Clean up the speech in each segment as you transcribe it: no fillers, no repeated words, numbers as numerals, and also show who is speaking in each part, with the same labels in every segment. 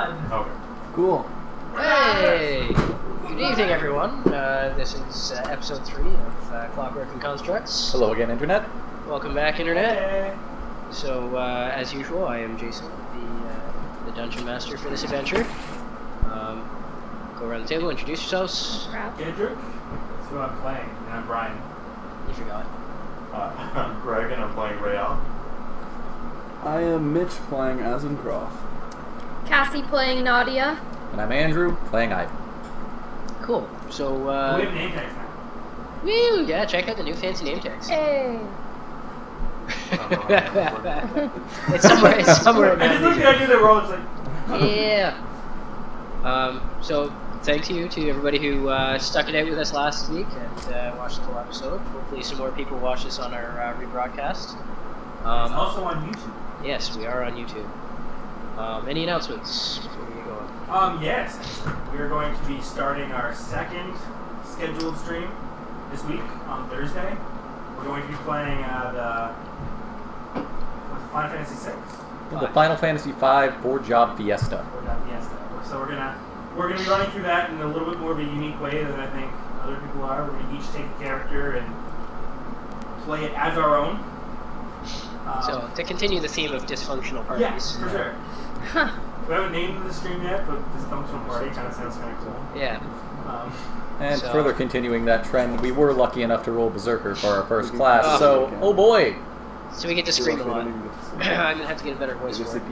Speaker 1: on.
Speaker 2: Okay.
Speaker 3: Cool.
Speaker 4: Hey! Good evening, everyone. This is episode 3 of Clockwork and Constructs.
Speaker 3: Hello again, Internet.
Speaker 4: Welcome back, Internet.
Speaker 1: Hey.
Speaker 4: So, as usual, I am Jason, the Dungeon Master for this adventure. Go around the table, introduce yourselves.
Speaker 1: Kendrick. That's who I'm playing, and I'm Brian.
Speaker 4: You forgot.
Speaker 2: I'm Greg, and I'm playing Rael.
Speaker 3: I am Mitch playing Azencroft.
Speaker 5: Cassie playing Nadia.
Speaker 3: And I'm Andrew playing Ivan.
Speaker 4: Cool. So,
Speaker 1: We have name tags now.
Speaker 4: woo! Yeah, check out the new fancy name tags.
Speaker 5: Hey.
Speaker 4: It's somewhere in
Speaker 1: I just
Speaker 4: there.
Speaker 1: looked at the idea that we're all just like,
Speaker 4: Yeah. So thank you to everybody who stuck it out with us last week and watched the whole episode. Hopefully some more people watch this on our rebroadcast.
Speaker 1: it's also on YouTube.
Speaker 4: Yes, we are on YouTube. Any announcements before we get going?
Speaker 1: Yes. We are going to be starting our second scheduled stream this week on Thursday. We're going to be playing Final Fantasy VI.
Speaker 3: The Final Fantasy V 4-job Fiesta.
Speaker 1: For that Fiesta. So we're gonna be running through that in a little bit more of a unique way than I think other people are. We're gonna each take a character and play it as our own.
Speaker 4: So to continue the theme of dysfunctional parties.
Speaker 1: Yes, for sure. We haven't named the stream yet, but dysfunctional party kind of sounds kind of cool.
Speaker 4: Yeah.
Speaker 3: And
Speaker 4: So-
Speaker 3: further continuing that trend, we were lucky enough to roll Berserker for our first class, so, oh boy!
Speaker 4: So we get to scream a lot. I'm gonna have to get a better voice for it.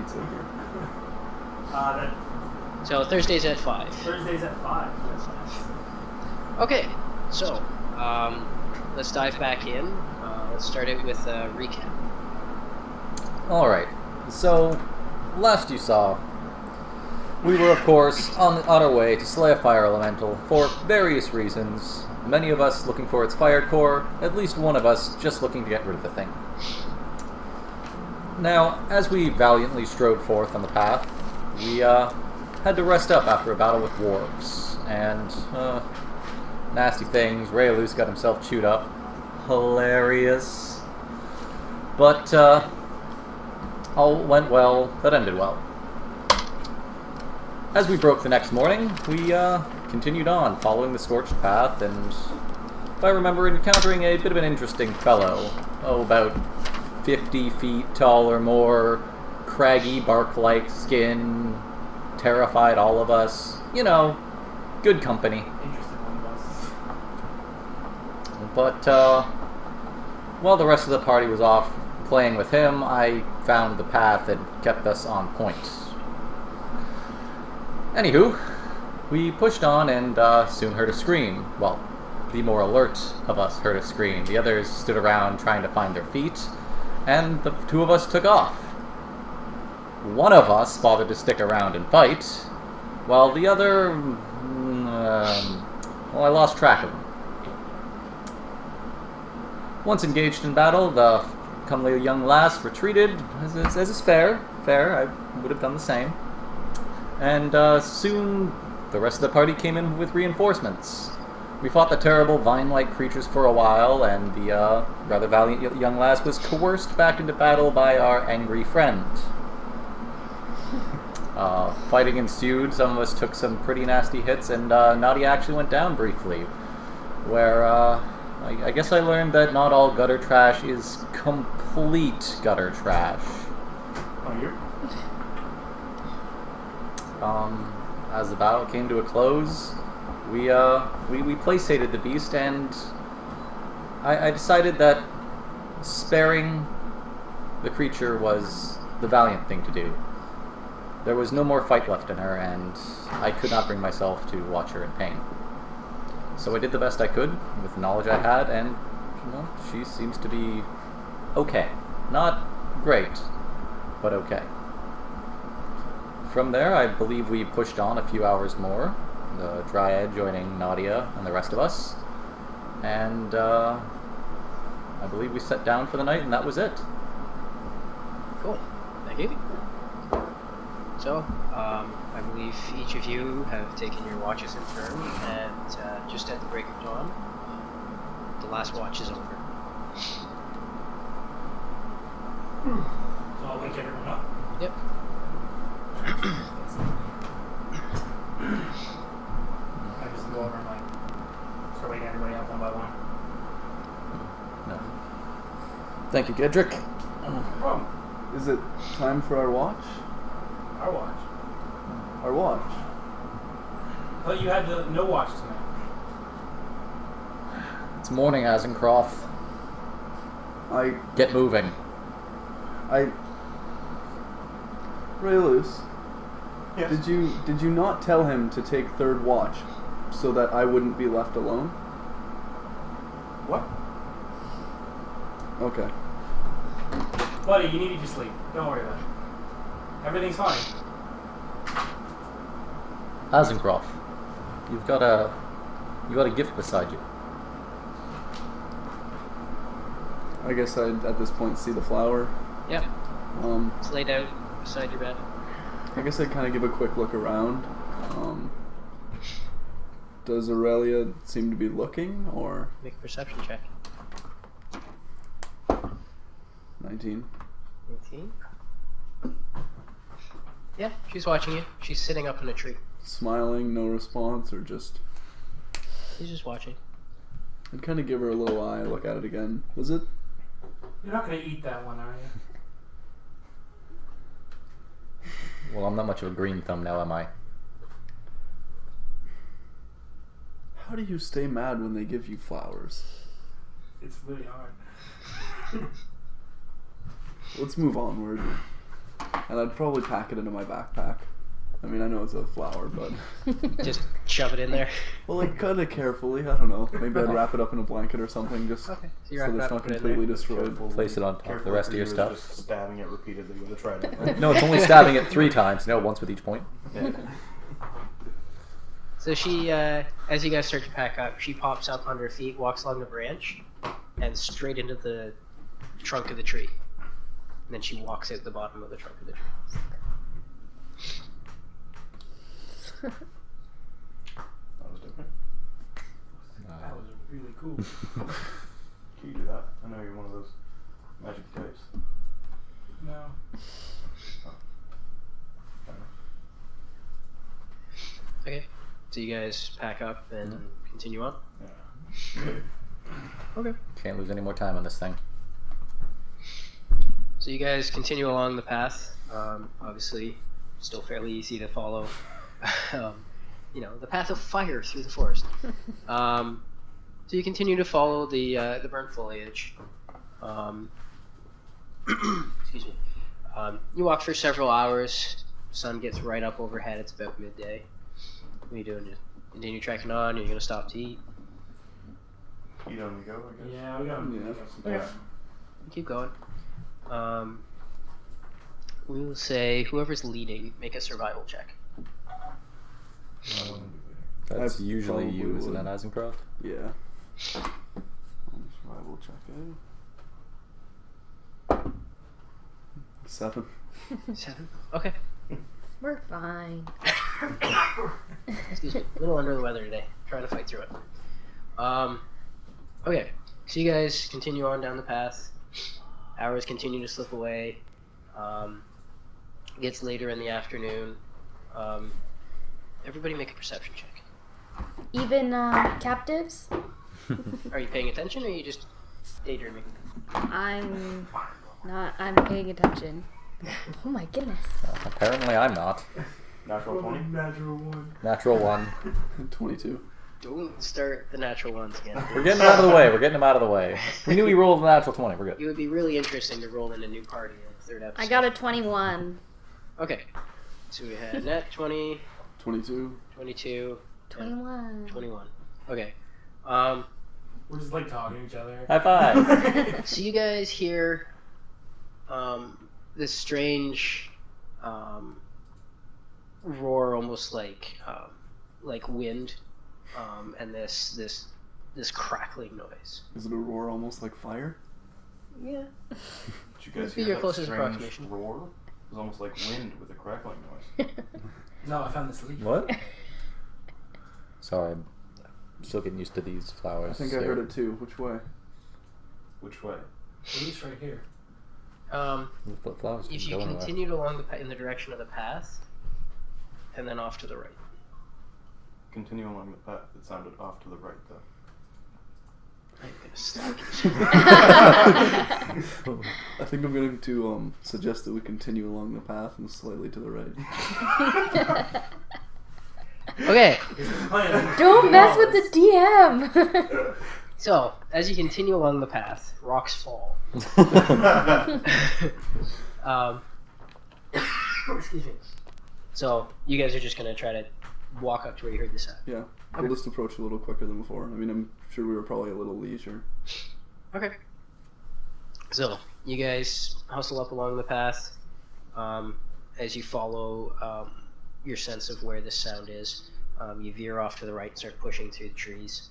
Speaker 4: So Thursdays at 5.
Speaker 1: Thursdays at 5.
Speaker 4: Okay, so let's dive back in. Let's start it with a recap.
Speaker 3: Alright, so, last you saw, we were of course on our way to slay a fire elemental for various reasons. Many of us looking for its fire core, at least one of us just looking to get rid of the thing. Now, as we valiantly strode forth on the path, we had to rest up after a battle with wargs, and nasty things. Raelu's got himself chewed up. Hilarious. But all went well, that ended well. As we broke the next morning, we continued on, following the scorched path, and if I remember, encountering a bit of an interesting fellow. Oh, about 50 feet tall or more, craggy, bark-like skin, terrified all of us. You know, good company.
Speaker 1: Interesting one of us.
Speaker 3: But while the rest of the party was off playing with him, I found the path and kept us on point. Anywho, we pushed on and soon heard a scream. Well, the more alert of us heard a scream. The others stood around trying to find their feet, and the two of us took off. One of us bothered to stick around and fight, while the other, well, I lost track of him. Once engaged in battle, the comely young lass retreated, as is fair. I would have done the same. And soon, the rest of the party came in with reinforcements. We fought the terrible vine-like creatures for a while, and the rather valiant young lass was coerced back into battle by our angry friend. Fighting ensued. Some of us took some pretty nasty hits, and Nadia actually went down briefly, where I guess I learned that not all gutter trash is complete gutter trash.
Speaker 1: Oh, you?
Speaker 3: As the battle came to a close, we placated the beast, and I decided that sparing the creature was the valiant thing to do. There was no more fight left in her, and I could not bring myself to watch her in pain. So I did the best I could with the knowledge I had, and well, she seems to be okay. Not great, but okay. From there, I believe we pushed on a few hours more, the Dryad joining Nadia and the rest of us, and I believe we sat down for the night, and that was it.
Speaker 4: Cool. Thank you. So, I believe each of you have taken your watches in turn, and just at the break of dawn, the last watch is over.
Speaker 1: So I'll wake everyone up.
Speaker 4: Yep.
Speaker 3: Thank you, Gedrick.
Speaker 1: Problem.
Speaker 6: Is it time for our watch?
Speaker 1: Our watch.
Speaker 6: Our watch.
Speaker 1: I thought you had no watch tonight.
Speaker 3: It's morning, Azencroft. Get moving.
Speaker 6: Raylus,
Speaker 2: Yes.
Speaker 6: did you not tell him to take third watch so that I wouldn't be left alone?
Speaker 2: What?
Speaker 6: Okay.
Speaker 1: Buddy, you needed your sleep. Don't worry about it. Everything's fine.
Speaker 3: Azencroft, you got a gift beside you.
Speaker 6: I guess I'd at this point see the flower.
Speaker 4: Yep.
Speaker 6: Um,
Speaker 4: It's laid out beside your bed.
Speaker 6: I guess I'd kind of give a quick look around. Does Aurelia seem to be looking, or
Speaker 4: Make a perception check.
Speaker 6: 19?
Speaker 4: 18. Yeah, she's watching you. She's sitting up in a tree.
Speaker 6: Smiling, no response, or just...
Speaker 4: She's just watching.
Speaker 6: I'd kind of give her a little eye, look at it again. Was it?
Speaker 1: You're not going to eat that one, are you?
Speaker 3: Well, I'm not much of a green thumb now, am I?
Speaker 6: How do you stay mad when they give you flowers?
Speaker 1: It's really hard.
Speaker 6: Let's move onward. And I'd probably pack it into my backpack. I mean, I know it's a flower, but...
Speaker 4: Just shove it in there.
Speaker 6: Well, like, kind of carefully. I don't know. Maybe I'd wrap it up in a blanket or something, just
Speaker 4: Okay. So
Speaker 6: so that it's not completely destroyed.
Speaker 3: Place it on top of the rest of your stuff.
Speaker 2: Just stabbing it repeatedly with a trident.
Speaker 3: No, it's only stabbing it 3 times. No, once with each point.
Speaker 2: Yeah.
Speaker 4: So she, as you guys start to pack up, she pops up on her feet, walks along the branch, and straight into the trunk of the tree. And then she walks out the bottom of the trunk of the tree.
Speaker 2: That was different.
Speaker 1: That was really cool.
Speaker 2: Can you do that? I know you're one of those magic types.
Speaker 1: No.
Speaker 4: Okay. So you guys pack up and continue on?
Speaker 2: Yeah.
Speaker 4: Okay.
Speaker 3: Can't lose any more time on this thing.
Speaker 4: So you guys continue along the path. Obviously, still fairly easy to follow. You know, the path of fire through the forest. So you continue to follow the burnt foliage. Excuse me. You walk for several hours. Sun gets right up overhead. It's about midday. What are you doing? Just continue trekking on? Are you gonna stop to eat?
Speaker 2: Eat on the go, I guess.
Speaker 1: Yeah, we got
Speaker 6: Yeah.
Speaker 4: Keep going. We will say whoever's leading, make a survival check.
Speaker 2: I wouldn't be
Speaker 3: That's
Speaker 6: I
Speaker 3: usually
Speaker 6: probably
Speaker 3: you, isn't
Speaker 6: would.
Speaker 3: it, Azencroft?
Speaker 6: Yeah. Survival check, eh? 7.
Speaker 4: 7. Okay.
Speaker 5: We're fine.
Speaker 4: Excuse me. A little under the weather today. Trying to fight through it. Okay. So you guys continue on down the path. Hours continue to slip away. It gets later in the afternoon. Everybody make a perception check.
Speaker 5: Even captives?
Speaker 4: Are you paying attention or are you just daydreaming?
Speaker 5: I'm paying attention. Oh my goodness.
Speaker 3: Apparently I'm not.
Speaker 2: Natural 20?
Speaker 1: Natural one.
Speaker 3: Natural 1.
Speaker 6: 22.
Speaker 4: Don't start the natural ones again.
Speaker 3: We're getting them out of the way. We're getting them out of the way. We knew we rolled a natural 20. We're
Speaker 4: It
Speaker 3: good.
Speaker 4: would be really interesting to roll in a new party in the third episode.
Speaker 5: I got a 21.
Speaker 4: Okay. So we had net 20,
Speaker 6: 22.
Speaker 4: 22,
Speaker 5: 21.
Speaker 4: 21. Okay.
Speaker 1: We're just like talking to each other.
Speaker 3: High five.
Speaker 4: So you guys hear this strange roar, almost like wind, and this crackling noise.
Speaker 6: Is it a roar almost like fire?
Speaker 4: Yeah.
Speaker 2: Did you guys
Speaker 4: Be
Speaker 2: hear
Speaker 4: your
Speaker 2: that
Speaker 4: closest
Speaker 2: strange
Speaker 4: approximation.
Speaker 2: roar? It was almost like wind with a crackling noise.
Speaker 1: No, I found this leaf.
Speaker 3: What? Sorry, I'm still getting used to these flowers.
Speaker 6: I think I heard it too. Which way?
Speaker 2: Which way?
Speaker 1: The leaf's right here.
Speaker 3: The flowers
Speaker 4: If you
Speaker 3: going away.
Speaker 4: continued along in the direction of the path, and then off to the right.
Speaker 2: Continue along the path. It sounded off to the right, though.
Speaker 4: I'm gonna slap you.
Speaker 6: I think I'm going to suggest that we continue along the path and slightly to the right.
Speaker 4: Okay,
Speaker 5: Don't mess with the DM.
Speaker 4: so as you continue along the path, rocks fall. Excuse me. So you guys are just gonna try to walk up to where you heard the sound.
Speaker 6: Yeah, we'll just approach a little quicker than before. I mean, I'm sure we were probably a little leisure.
Speaker 4: Okay. So you guys hustle up along the path. As you follow your sense of where this sound is, you veer off to the right and start pushing through the trees.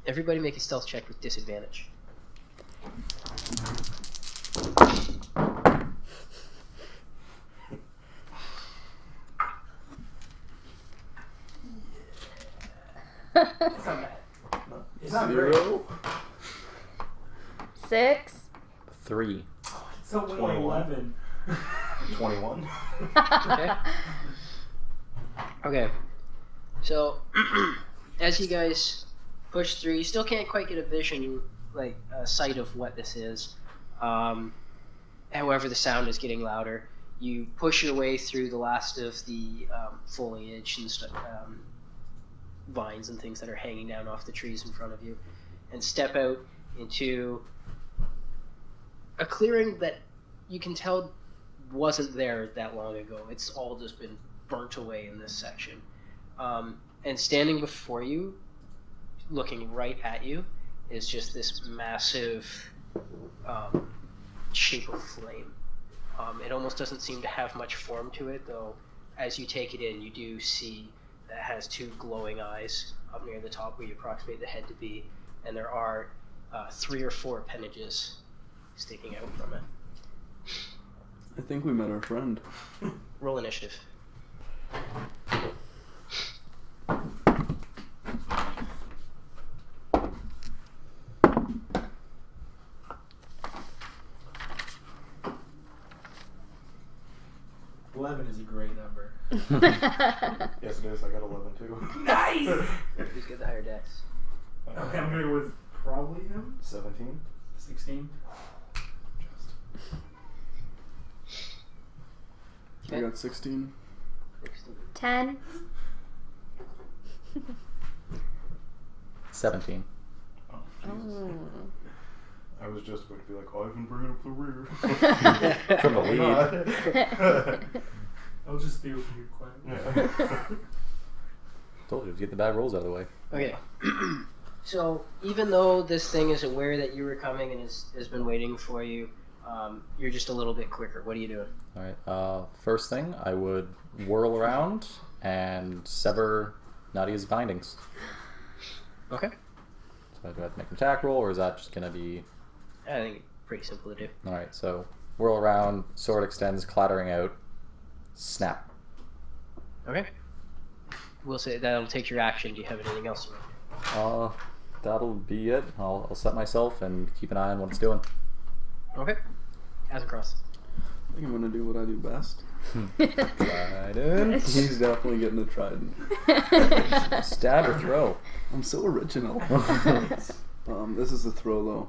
Speaker 4: Everybody make a stealth check with disadvantage.
Speaker 1: It's not bad. It's not great.
Speaker 6: 0.
Speaker 5: 6.
Speaker 3: 3.
Speaker 1: It's only
Speaker 2: 21.
Speaker 1: 11.
Speaker 2: 21.
Speaker 4: Okay. Okay. So, as you guys push through, you still can't quite get a vision, like a sight of what this is. However, the sound is getting louder. You push your way through the last of the foliage and vines and things that are hanging down off the trees in front of you, and step out into a clearing that you can tell wasn't there that long ago. It's all just been burnt away in this section. And standing before you, looking right at you, is just this massive shape of flame. It almost doesn't seem to have much form to it, though as you take it in, you do see that it has two glowing eyes up near the top where you approximate the head to be, and there are 3 or 4 appendages sticking out from it.
Speaker 6: I think we met our friend.
Speaker 4: Roll initiative.
Speaker 1: Eleven is a great number.
Speaker 2: Yes, it is. I got 11 too.
Speaker 1: Nice!
Speaker 4: Who's got the higher dex?
Speaker 1: Okay, I'm gonna go with probably him.
Speaker 2: 17.
Speaker 1: 16.
Speaker 6: I got 16.
Speaker 5: 10.
Speaker 3: 17.
Speaker 2: Oh,
Speaker 5: Oh.
Speaker 2: Jesus. I was just going to be like, Ivan, bring up the rear.
Speaker 3: From the lead.
Speaker 1: I'll just stay over here quiet.
Speaker 2: Yeah.
Speaker 3: Told you to get the bad rolls out of the way.
Speaker 4: Okay. So, even though this thing is aware that you were coming and has been waiting for you, you're just a little bit quicker. What are you doing?
Speaker 3: Alright, first thing, I would whirl around and sever Nadia's bindings.
Speaker 4: Okay.
Speaker 3: So do I have to make an attack roll, or is that just going to be...
Speaker 4: I think it's pretty simple to do.
Speaker 3: Alright, so whirl around, sword extends, clattering out, snap.
Speaker 4: Okay. We'll say that'll take your action. Do you have anything else you want to do?
Speaker 3: That'll be it. I'll set myself and keep an eye on what it's doing.
Speaker 4: Okay. As across.
Speaker 6: I think I'm going to do what I do best.
Speaker 3: Trident.
Speaker 6: He's definitely getting a trident.
Speaker 3: Stab or throw.
Speaker 6: I'm so original. This is the throw, though.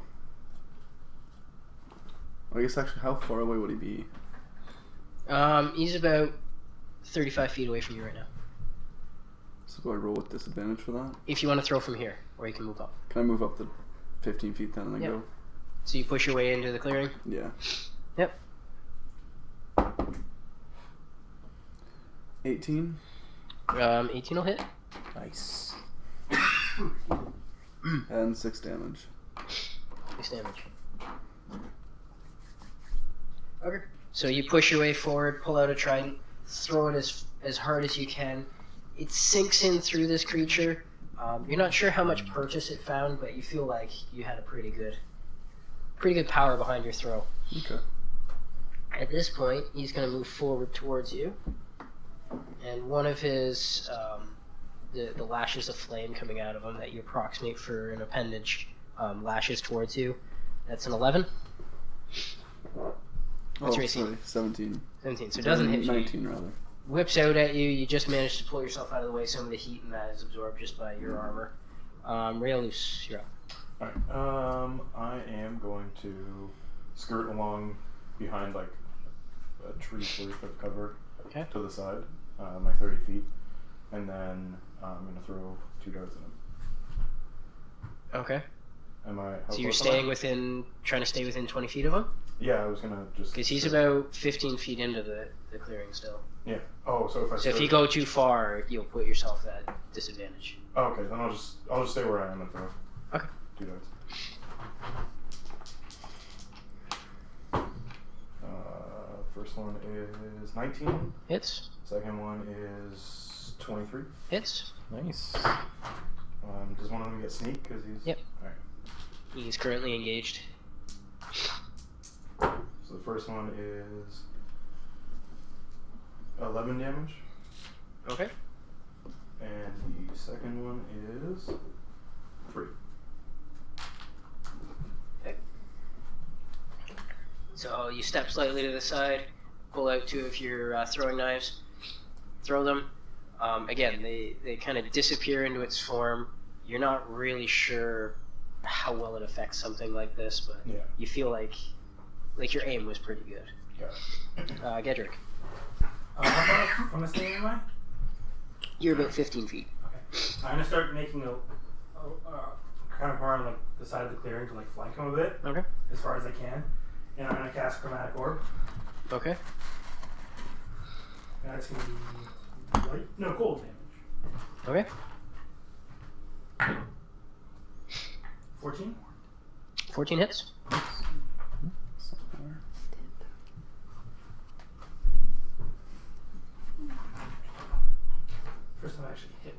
Speaker 6: I guess actually, how far away would he be?
Speaker 4: He's about 35 feet away from you right now.
Speaker 6: So do I roll with disadvantage for that?
Speaker 4: If you want to throw from here, or you can move up.
Speaker 6: Can I move up to 15 feet then and then
Speaker 4: Yep.
Speaker 6: go?
Speaker 4: So you push your way into the clearing?
Speaker 6: Yeah.
Speaker 4: Yep.
Speaker 6: 18?
Speaker 4: 18 will hit.
Speaker 3: Nice.
Speaker 6: And 6 damage.
Speaker 4: 6 damage. Okay. So you push your way forward, pull out a trident, throw it as hard as you can. It sinks in through this creature. You're not sure how much purchase it found, but you feel like you had a pretty good power behind your throw.
Speaker 6: Okay.
Speaker 4: At this point, he's going to move forward towards you, and one of his the lashes of flame coming out of him that you approximate for an appendage lashes towards you. That's an 11. What's your AC?
Speaker 6: Sorry, 17.
Speaker 4: 17. So it doesn't hit you.
Speaker 6: 19 rather.
Speaker 4: Whips out at you. You just managed to pull yourself out of the way. Some of the heat in that is absorbed just by your armor. Raelus, you're up.
Speaker 2: Alright, I am going to skirt along behind like a tree's worth of cover
Speaker 4: Okay.
Speaker 2: to the side, my 30 feet, and then I'm going to throw 2 darts at him.
Speaker 4: Okay.
Speaker 2: Am I?
Speaker 4: So you're trying to stay within 20 feet of him?
Speaker 2: Yeah, I was going to just...
Speaker 4: Because he's about 15 feet into the clearing still.
Speaker 2: Yeah. Oh, so if I...
Speaker 4: So if you go too far, you'll put yourself at disadvantage.
Speaker 2: Oh, okay, then I'll just stay where I am and throw.
Speaker 4: Okay.
Speaker 2: 2 darts. First one is 19.
Speaker 4: Hits.
Speaker 2: Second one is 23.
Speaker 4: Hits.
Speaker 3: Nice.
Speaker 2: Does one of them get sneak? Because he's...
Speaker 4: Yep.
Speaker 2: Alright.
Speaker 4: He's currently engaged.
Speaker 2: So the first one is 11 damage.
Speaker 4: Okay.
Speaker 2: And the second one is 3.
Speaker 4: Okay. So you step slightly to the side, pull out 2 of your throwing knives, throw them. Again, they kind of disappear into its form. You're not really sure how well it affects something like this, but
Speaker 2: Yeah.
Speaker 4: you feel like your aim was pretty good.
Speaker 2: Got it.
Speaker 4: Gedrick,
Speaker 1: How far from the staying am I?
Speaker 4: you're about 15 feet.
Speaker 1: Okay. I'm gonna start making a kind of around like the side of the clearing to like flank him a bit
Speaker 4: Okay.
Speaker 1: as far as I can, and I'm gonna cast Chromatic Orb.
Speaker 4: Okay.
Speaker 1: That's gonna be light, no cold damage.
Speaker 4: Okay.
Speaker 1: 14.
Speaker 4: 14 hits.
Speaker 1: First time I actually hit.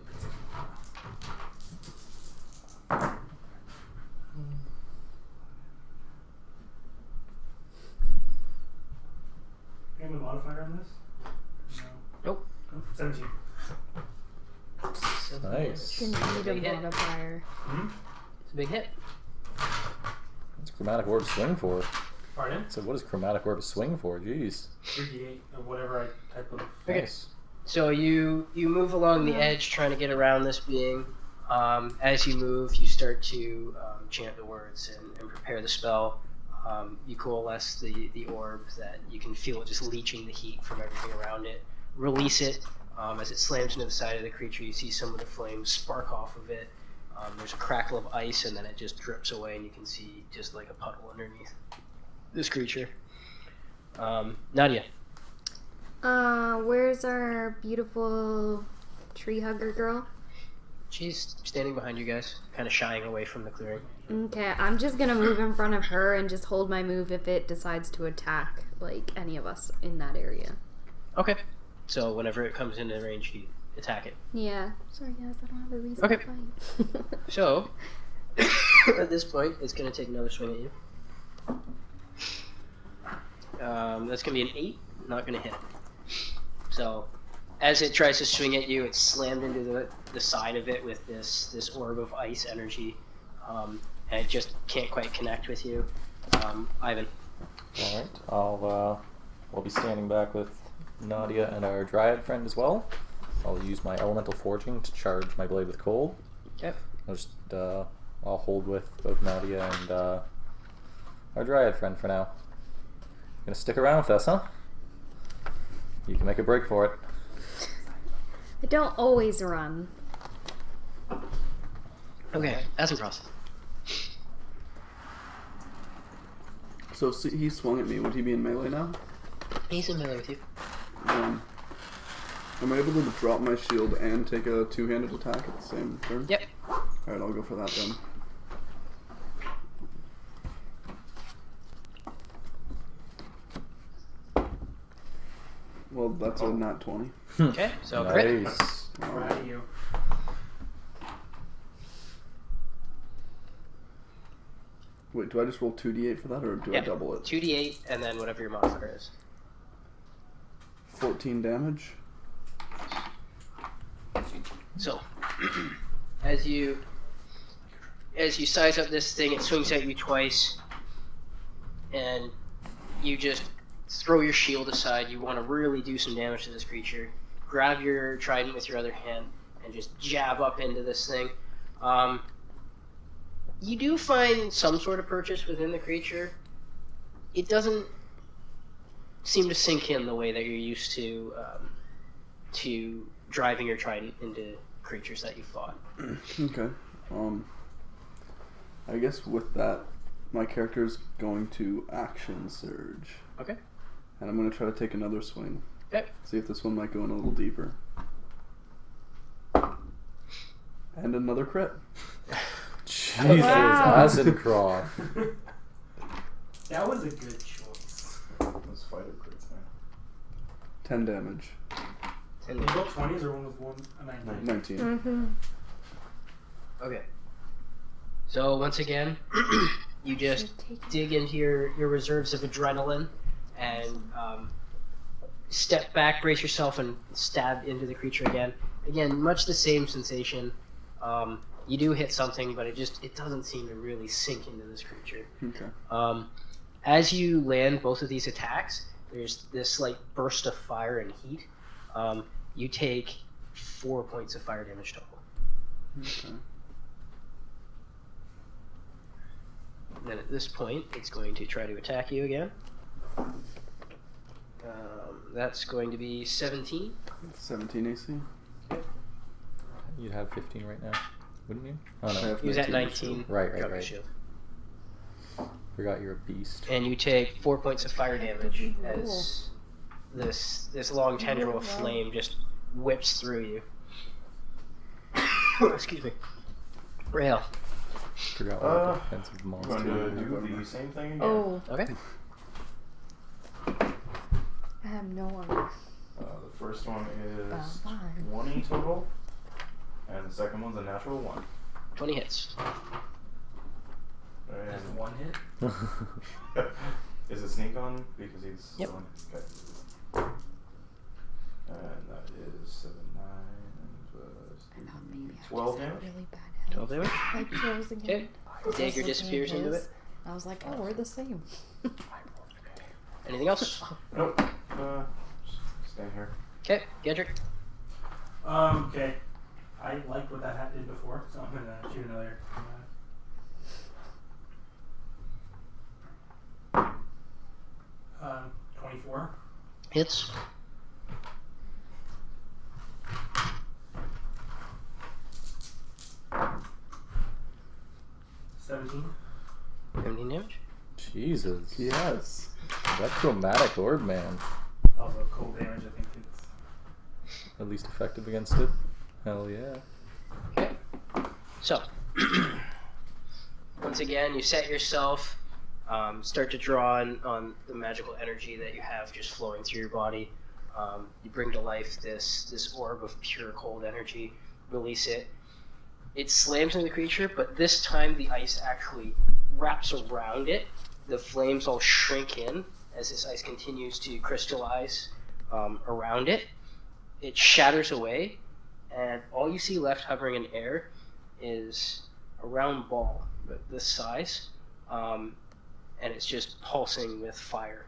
Speaker 1: Do you have a modifier on this? No.
Speaker 4: Nope.
Speaker 1: 17.
Speaker 3: Nice.
Speaker 5: Didn't need
Speaker 4: Big
Speaker 5: a
Speaker 4: hit.
Speaker 5: modifier.
Speaker 4: It's a big hit.
Speaker 3: What's Chromatic Orb swing for?
Speaker 1: Pardon?
Speaker 3: So what does Chromatic Orb swing for? Jeez.
Speaker 1: 3d8 or whatever I type of.
Speaker 4: Okay.
Speaker 3: Nice.
Speaker 4: So you move along the edge, trying to get around this being. As you move, you start to chant the words and prepare the spell. You coalesce the orb that you can feel it just leaching the heat from everything around it. Release it. As it slams into the side of the creature, you see some of the flames spark off of it. There's a crackle of ice, and then it just drips away, and you can see just like a puddle underneath this creature. Nadia.
Speaker 5: Where's our beautiful tree hugger girl?
Speaker 4: She's standing behind you guys, kind of shying away from the clearing.
Speaker 5: Okay, I'm just gonna move in front of her and just hold my move if it decides to attack, like, any of us in that area.
Speaker 4: Okay. So whenever it comes into range, you attack it.
Speaker 5: Yeah. Sorry guys, I don't have a reason
Speaker 4: Okay.
Speaker 5: to fight.
Speaker 4: So, at this point, it's going to take another swing at you. That's going to be an 8, not going to hit. So, as it tries to swing at you, it's slammed into the side of it with this orb of ice energy, and it just can't quite connect with you. Ivan.
Speaker 3: Alright, we'll be standing back with Nadia and our Dryad friend as well. I'll use my Elemental Forging to charge my blade with cold.
Speaker 4: Okay.
Speaker 3: I'll hold with both Nadia and our Dryad friend for now. Gonna stick around with us, huh? You can make a break for it.
Speaker 5: I don't always run.
Speaker 4: Okay, that's in process.
Speaker 6: So he swung at me. Would he be in melee now?
Speaker 4: He's in melee with you.
Speaker 6: Am I able to drop my shield and take a two-handed attack at the same turn?
Speaker 4: Yep.
Speaker 6: Alright, I'll go for that then. Well, that's a nat 20.
Speaker 4: Okay, so crit.
Speaker 3: Nice.
Speaker 1: Proud of you.
Speaker 6: Wait, do I just roll 2d8 for that, or do I double it?
Speaker 4: 2d8, and then whatever your modifier is.
Speaker 6: 14 damage.
Speaker 4: So, as you size up this thing, it swings at you twice, and you just throw your shield aside. You want to really do some damage to this creature. Grab your trident with your other hand and just jab up into this thing. You do find some sort of purchase within the creature. It doesn't seem to sink in the way that you're used to driving your trident into creatures that you fought.
Speaker 6: Okay. I guess with that, my character is going to action surge.
Speaker 4: Okay.
Speaker 6: And I'm going to try to take another swing.
Speaker 4: Okay.
Speaker 6: See if this one might go in a little deeper. And another crit.
Speaker 3: Jesus,
Speaker 5: Wow.
Speaker 3: Azencroft.
Speaker 1: That was a good choice.
Speaker 2: Those fighter crits, man.
Speaker 6: 10 damage.
Speaker 1: And you rolled 20s or one was a 19?
Speaker 6: 19.
Speaker 5: Mm-hmm.
Speaker 4: Okay. So once again, you just dig into your reserves of adrenaline and step back, brace yourself, and stab into the creature again. Again, much the same sensation. You do hit something, but it doesn't seem to really sink into this creature.
Speaker 6: Okay.
Speaker 4: As you land both of these attacks, there's this like burst of fire and heat. You take 4 points of fire damage total.
Speaker 6: Okay.
Speaker 4: And then at this point, it's going to try to attack you again. That's going to be 17.
Speaker 6: 17 AC.
Speaker 3: You'd have 15 right now, wouldn't you? Oh
Speaker 6: I
Speaker 3: no,
Speaker 6: have
Speaker 4: He was at
Speaker 6: 19.
Speaker 4: 19.
Speaker 3: Right,
Speaker 4: Cover
Speaker 3: right.
Speaker 4: shield.
Speaker 3: Forgot you're a beast.
Speaker 4: And you take 4 points of fire damage as this long tendril of flame just whips through you. Excuse me. Rail.
Speaker 3: Forgot what defensive
Speaker 2: I'm
Speaker 3: monster.
Speaker 2: going to do the same thing again.
Speaker 5: Oh,
Speaker 4: Okay.
Speaker 5: I have no idea.
Speaker 2: The first one is
Speaker 5: Fine.
Speaker 2: 20 total, and the second one's a natural 1.
Speaker 4: 20 hits.
Speaker 1: That's
Speaker 2: And
Speaker 1: one hit.
Speaker 2: is it sneak on because he's
Speaker 4: Yep.
Speaker 2: still in? Okay. And that is 7, 9, and
Speaker 5: I thought maybe I
Speaker 2: 12
Speaker 5: just had
Speaker 2: damage.
Speaker 5: really bad
Speaker 4: 12
Speaker 5: health.
Speaker 4: damage.
Speaker 5: Like throws again.
Speaker 4: Okay. Dagger disappears into it.
Speaker 5: I was like, oh, we're the same.
Speaker 4: Anything else?
Speaker 2: Nope. Just staying here.
Speaker 4: Okay. Gedrick.
Speaker 1: Okay. I liked what that hat did before, so I'm gonna shoot another. 24.
Speaker 4: Hits.
Speaker 1: $17.
Speaker 4: 17 damage.
Speaker 3: Jesus.
Speaker 6: Yes.
Speaker 3: That chromatic orb, man.
Speaker 1: Although cold damage, I think it's.
Speaker 3: At least effective against it. Hell yeah.
Speaker 4: Okay. So, once again, you set yourself, start to draw on the magical energy that you have just flowing through your body. You bring to life this orb of pure cold energy, release it. It slams into the creature, but this time the ice actually wraps around it. The flames all shrink in as this ice continues to crystallize around it. It shatters away, and all you see left hovering in air is a round ball, but this size, and it's just pulsing with fire.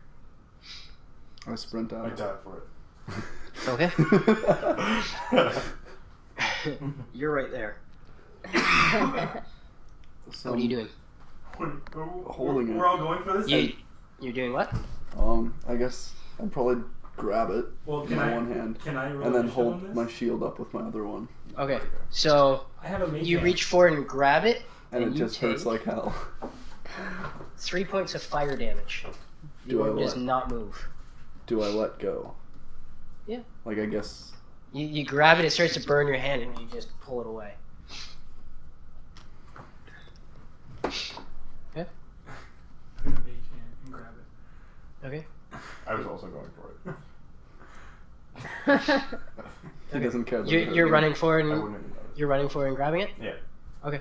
Speaker 6: I sprint
Speaker 2: I
Speaker 6: out.
Speaker 2: dive for
Speaker 4: Okay. You're right there.
Speaker 6: So,
Speaker 4: What are you doing?
Speaker 6: Holding it.
Speaker 1: We're all going for this?
Speaker 4: You're doing what?
Speaker 6: I guess I'd probably grab it
Speaker 1: Well,
Speaker 6: with
Speaker 1: can
Speaker 6: my
Speaker 1: I,
Speaker 6: one hand
Speaker 1: can I roll
Speaker 6: and then
Speaker 1: initiative on
Speaker 6: hold
Speaker 1: this?
Speaker 6: my shield up with my other one.
Speaker 4: Okay, so
Speaker 1: I have a mage
Speaker 4: you
Speaker 1: hand.
Speaker 4: reach for it and grab it,
Speaker 6: And it
Speaker 4: you
Speaker 6: just hurts
Speaker 4: take
Speaker 6: like hell.
Speaker 4: 3 points of fire damage. The
Speaker 6: Do I
Speaker 4: orb does
Speaker 6: what?
Speaker 4: not move.
Speaker 6: Do I let go?
Speaker 4: Yeah.
Speaker 6: Like, I guess...
Speaker 4: You grab it, it starts to burn your hand, and you just pull it away. Okay.
Speaker 1: I have a mage hand and grab it.
Speaker 4: Okay.
Speaker 2: I was also going for it.
Speaker 6: He doesn't care. that it hurt
Speaker 4: You're
Speaker 6: me.
Speaker 4: running for it,
Speaker 2: I
Speaker 4: and
Speaker 2: wouldn't even notice.
Speaker 4: you're running for it and grabbing it.
Speaker 2: Yeah.
Speaker 4: Okay.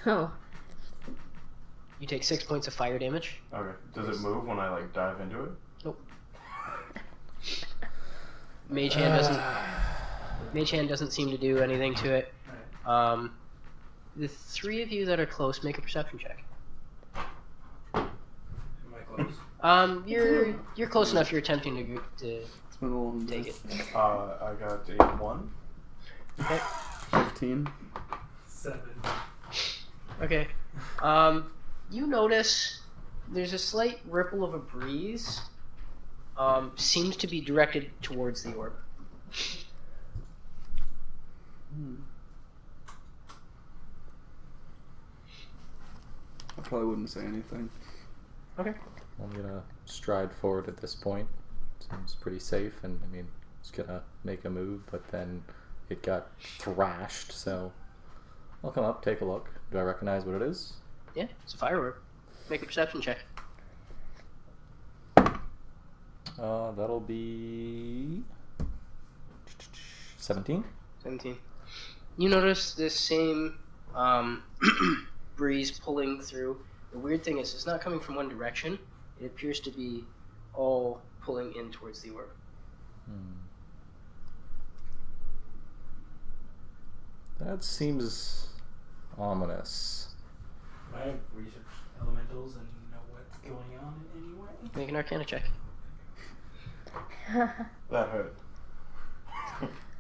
Speaker 5: Oh.
Speaker 4: You take 6 points of fire damage.
Speaker 2: Okay. Does it move when I like dive into it?
Speaker 4: Mage hand doesn't seem to do anything to it.
Speaker 1: Alright.
Speaker 4: The three of you that are close, make a perception check.
Speaker 1: Am I close?
Speaker 4: You're close enough. You're attempting to
Speaker 6: It's been a long
Speaker 4: take
Speaker 6: day.
Speaker 4: it.
Speaker 2: I got a 1.
Speaker 4: Okay.
Speaker 6: 15.
Speaker 1: 7.
Speaker 4: Okay. You notice there's a slight ripple of a breeze. Seems to be directed towards the orb.
Speaker 6: I probably wouldn't say anything.
Speaker 4: Okay.
Speaker 3: I'm gonna stride forward at this point. Seems pretty safe, and I mean, I was gonna make a move, but then it got thrashed, so I'll come up, take a look. Do I recognize what it is?
Speaker 4: Yeah, it's a firework. Make a perception check.
Speaker 3: That'll be 17.
Speaker 4: 17. You notice this same breeze pulling through. The weird thing is, it's not coming from one direction. It appears to be all pulling in towards the orb.
Speaker 3: That seems ominous.
Speaker 1: I have researched elementals and know what's going on in any way.
Speaker 4: Make an Arcana check.
Speaker 2: That hurt.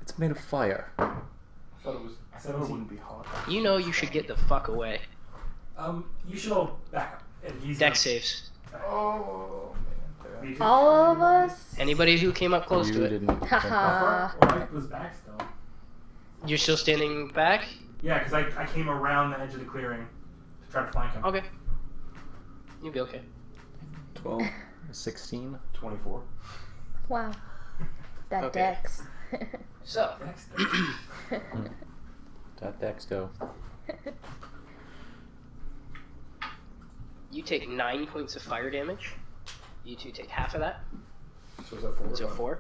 Speaker 3: It's made of fire.
Speaker 2: I thought it was. I thought it wouldn't be hot.
Speaker 4: You know you should get the fuck away.
Speaker 1: You should all back up. And he's
Speaker 4: Dex saves.
Speaker 2: Oh man.
Speaker 1: Me too.
Speaker 5: All of us?
Speaker 4: Anybody who came up close
Speaker 3: You
Speaker 4: to it.
Speaker 3: didn't.
Speaker 1: How far? Well, I was back still.
Speaker 4: You're still standing back?
Speaker 1: Yeah, because I came around the edge of the clearing to try to flank him.
Speaker 4: Okay. You'll be okay.
Speaker 6: 12.
Speaker 3: 16.
Speaker 2: 24.
Speaker 5: Wow. That
Speaker 4: Okay.
Speaker 5: dex.
Speaker 4: So,
Speaker 1: Dex,
Speaker 3: That dex go.
Speaker 4: you take 9 points of fire damage. You two take half of that.
Speaker 2: So is that 4?
Speaker 4: So 4.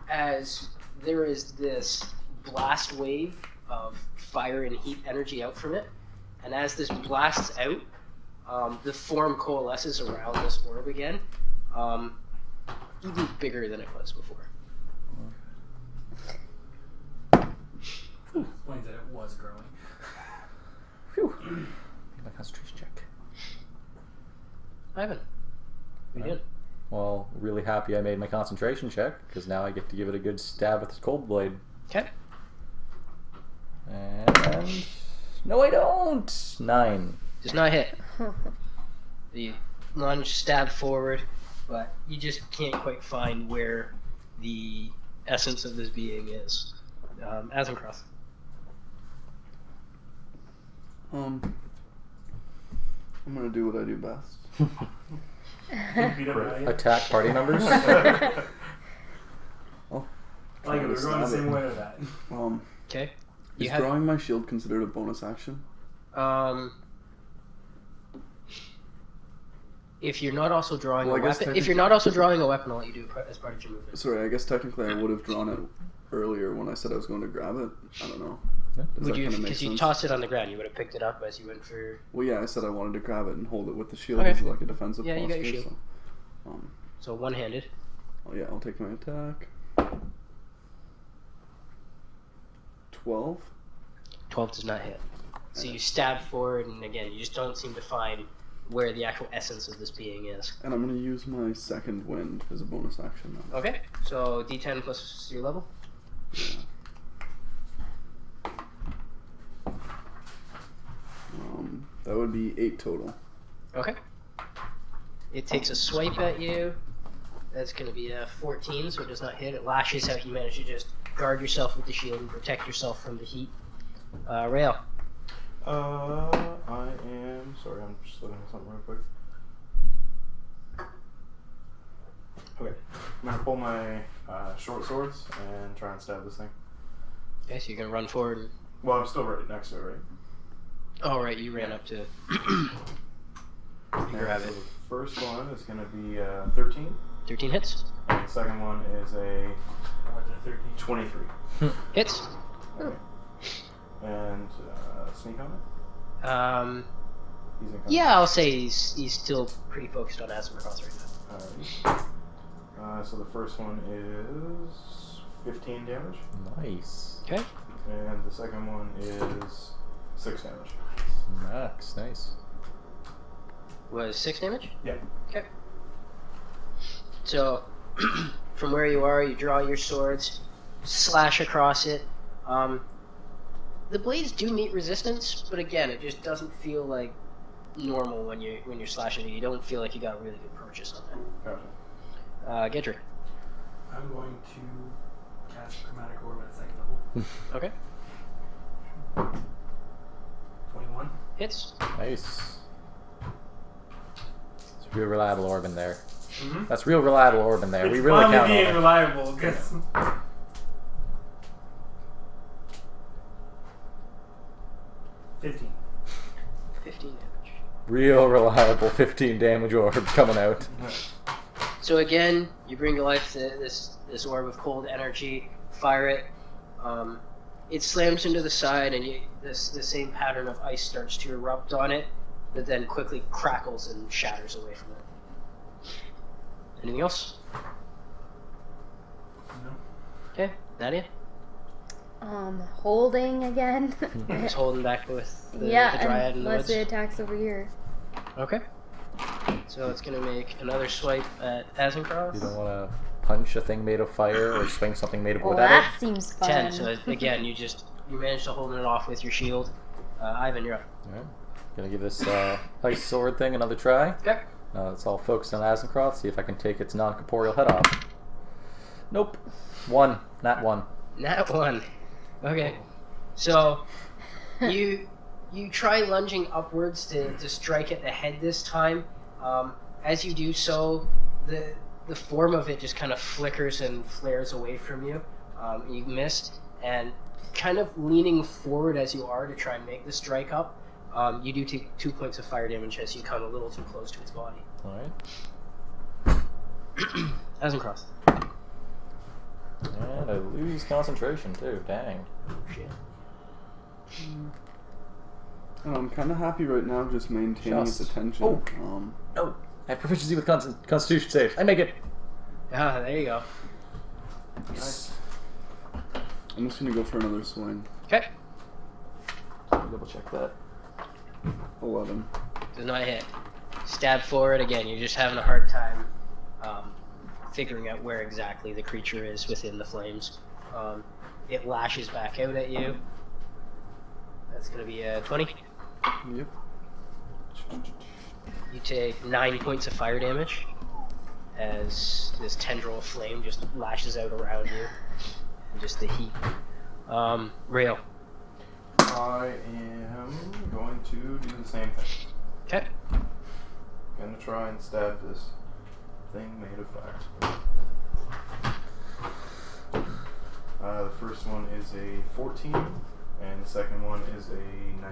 Speaker 4: As there is this blast wave of fire and heat energy out from it, and as this blasts out, the form coalesces around this orb again, even bigger than it was before.
Speaker 1: Explains that it was growing.
Speaker 3: Phew. Make my concentration check.
Speaker 4: Ivan, we
Speaker 3: Alright.
Speaker 4: did.
Speaker 3: Well, really happy I made my concentration check, because now I get to give it a good stab with this cold blade.
Speaker 4: Okay.
Speaker 3: And... No, I don't! 9.
Speaker 4: Does not hit. You lunge, stab forward, but you just can't quite find where the essence of this being is. Azencross.
Speaker 6: I'm gonna do what I do best.
Speaker 1: Beat up Ryan.
Speaker 3: Attack party members?
Speaker 6: I'll
Speaker 1: I like it, we're going the
Speaker 6: stab
Speaker 1: same
Speaker 6: it.
Speaker 1: way with that.
Speaker 4: Okay.
Speaker 6: Is
Speaker 4: You have
Speaker 6: drawing my shield considered a bonus action?
Speaker 4: if you're not also drawing
Speaker 6: Well,
Speaker 4: a
Speaker 6: I guess
Speaker 4: weapon, if you're
Speaker 6: technically-
Speaker 4: not also drawing a weapon, I'll let you do it as part of your movement.
Speaker 6: Sorry, I guess technically I would have drawn it earlier when I said I was going to grab it. I don't know.
Speaker 3: Yeah.
Speaker 6: Does
Speaker 4: Would
Speaker 6: that
Speaker 4: you,
Speaker 6: kinda make
Speaker 4: because you
Speaker 6: sense?
Speaker 4: tossed it on the ground, you would have picked it up as you went for.
Speaker 6: Well, yeah, I said I wanted to grab it and hold it with the shield
Speaker 4: Okay.
Speaker 6: as like a defensive
Speaker 4: Yeah, you got your
Speaker 6: posture.
Speaker 4: shield.
Speaker 6: So,
Speaker 4: So one-handed.
Speaker 6: oh yeah, I'll take my attack. 12.
Speaker 4: 12 does not hit. So you stab forward, and again, you just don't seem to find where the actual essence of this being is.
Speaker 6: And I'm going to use my second wind as a bonus action now.
Speaker 4: Okay. So D10 plus your level.
Speaker 6: Yeah. That would be 8 total.
Speaker 4: Okay. It takes a swipe at you. That's going to be a 14, so it does not hit. It lashes out. You manage to just guard yourself with the shield and protect yourself from the heat. Rail.
Speaker 2: I am. Sorry, I'm just looking at something real quick. Okay, I'm gonna pull my short swords and try and stab this thing.
Speaker 4: Okay, so you're going to run forward. And...
Speaker 2: Well, I'm still right next to it, right?
Speaker 4: Oh, right, you ran up to
Speaker 2: And
Speaker 4: grab
Speaker 2: so
Speaker 4: it.
Speaker 2: the first one is gonna be 13,
Speaker 4: 13 hits.
Speaker 2: and the second one is a
Speaker 1: More than a 13.
Speaker 2: 23.
Speaker 4: Hits.
Speaker 2: Okay. And sneak on it. He's in combat.
Speaker 4: Yeah, I'll say he's still pretty focused on Azencross right now.
Speaker 2: Alright. So the first one is 15 damage,
Speaker 3: Nice.
Speaker 4: Okay.
Speaker 2: and the second one is 6 damage.
Speaker 3: Max, nice.
Speaker 4: Was 6 damage?
Speaker 2: Yeah.
Speaker 4: Okay. So, from where you are, you draw your swords, slash across it. The blades do meet resistance, but again, it just doesn't feel like normal when you're slashing it. You don't feel like you got a really good purchase on it.
Speaker 2: Gotcha.
Speaker 4: Gedrick.
Speaker 1: I'm going to cast Chromatic Orb at second level.
Speaker 4: Okay.
Speaker 1: 21.
Speaker 4: Hits.
Speaker 3: Nice. It's real reliable orb in there.
Speaker 1: Mm-hmm.
Speaker 3: That's real reliable orb in there.
Speaker 1: It's
Speaker 3: We really
Speaker 1: finally
Speaker 3: count on
Speaker 1: being
Speaker 3: it.
Speaker 1: reliable. 'Cause 15.
Speaker 4: 15 damage.
Speaker 3: Real reliable 15 damage orb coming out.
Speaker 4: So again, you bring to life this orb of cold energy, fire it. It slams into the side, and the same pattern of ice starts to erupt on it, but then quickly crackles and shatters away from it. Anything else?
Speaker 1: No.
Speaker 4: Okay, Nadia.
Speaker 5: Holding again.
Speaker 4: Just holding back with the
Speaker 5: yeah,
Speaker 4: dryad in the
Speaker 5: unless
Speaker 4: woods.
Speaker 5: it attacks over here.
Speaker 4: Okay. So it's gonna make another swipe at Azencroft.
Speaker 3: You don't want to punch a thing made of fire or swing something made of
Speaker 5: Well,
Speaker 3: wood at
Speaker 5: that
Speaker 3: it?
Speaker 5: seems fun.
Speaker 4: 10. So again, you managed to hold it off with your shield. Ivan, you're up.
Speaker 3: Alright. Gonna give this ice sword thing another try.
Speaker 4: Okay.
Speaker 3: It's all focused on Azencroft. See if I can take its non-corporeal head off. Nope. 1. Not 1.
Speaker 4: Nat 1. Okay. So you try lunging upwards to strike at the head this time. As you do so, the form of it just kind of flickers and flares away from you. You missed, and kind of leaning forward as you are to try and make the strike up, you do take 2 points of fire damage as you come a little too close to its body.
Speaker 3: Alright.
Speaker 4: Azencroft.
Speaker 3: And I lose concentration too. Dang.
Speaker 4: Shit.
Speaker 6: I'm kind of happy right now just maintaining its
Speaker 3: Just-
Speaker 6: attention.
Speaker 3: Oh. No. I have proficiency with Constitution saves. I make it.
Speaker 4: Ah, there you go.
Speaker 3: Nice.
Speaker 6: I'm just going to go for another swing.
Speaker 4: Okay.
Speaker 3: Double check that.
Speaker 6: 11.
Speaker 4: Does not hit. Stab forward again. You're just having a hard time figuring out where exactly the creature is within the flames. It lashes back out at you. That's going to be a 20.
Speaker 6: Yep.
Speaker 4: You take 9 points of fire damage as this tendril of flame just lashes out around you. And just the heat. Rail.
Speaker 2: I am going to do the same thing.
Speaker 4: Okay.
Speaker 2: Gonna try and stab this thing made of fire. The first one is a 14, and the second one is a 19.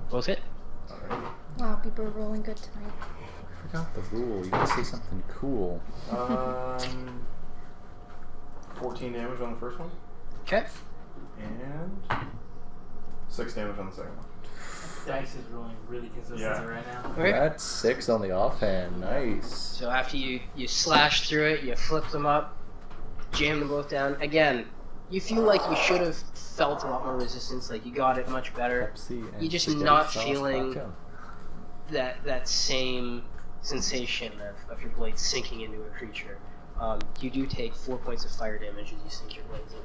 Speaker 4: Both hit.
Speaker 2: Alright.
Speaker 5: Wow, people are rolling good tonight.
Speaker 3: I forgot the rule. You gotta say something cool.
Speaker 2: 14 damage on the first one,
Speaker 4: Okay.
Speaker 2: and 6 damage on the second one.
Speaker 1: Dice is rolling really consistently
Speaker 2: Yeah.
Speaker 1: right now.
Speaker 4: Okay.
Speaker 3: That's 6 on the offhand. Nice.
Speaker 4: So after you slash through it, you flip them up, jam them both down. Again, you feel like you should have felt a lot more resistance, like you got it much better.
Speaker 3: Pepsi and
Speaker 4: You're just
Speaker 3: spaghetti
Speaker 4: not
Speaker 3: sauce
Speaker 4: feeling
Speaker 3: cocktail.
Speaker 4: that same sensation of your blade sinking into a creature. You do take 4 points of fire damage as you sink your blades in.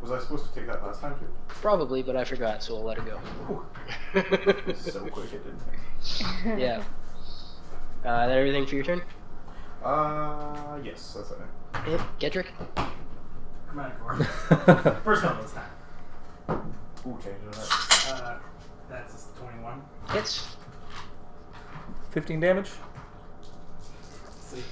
Speaker 2: Was I supposed to take that last time too?
Speaker 4: Probably, but I forgot, so I'll let it go.
Speaker 2: So quick it didn't.
Speaker 4: Yeah. That everything for your turn?
Speaker 2: Yes, that's it.
Speaker 4: Yep. Gedrick?
Speaker 1: Chromatic Orb. First one this time.
Speaker 2: Ooh, changing that.
Speaker 1: That's a 21.
Speaker 4: Hits.
Speaker 3: 15 damage?
Speaker 1: Let's see.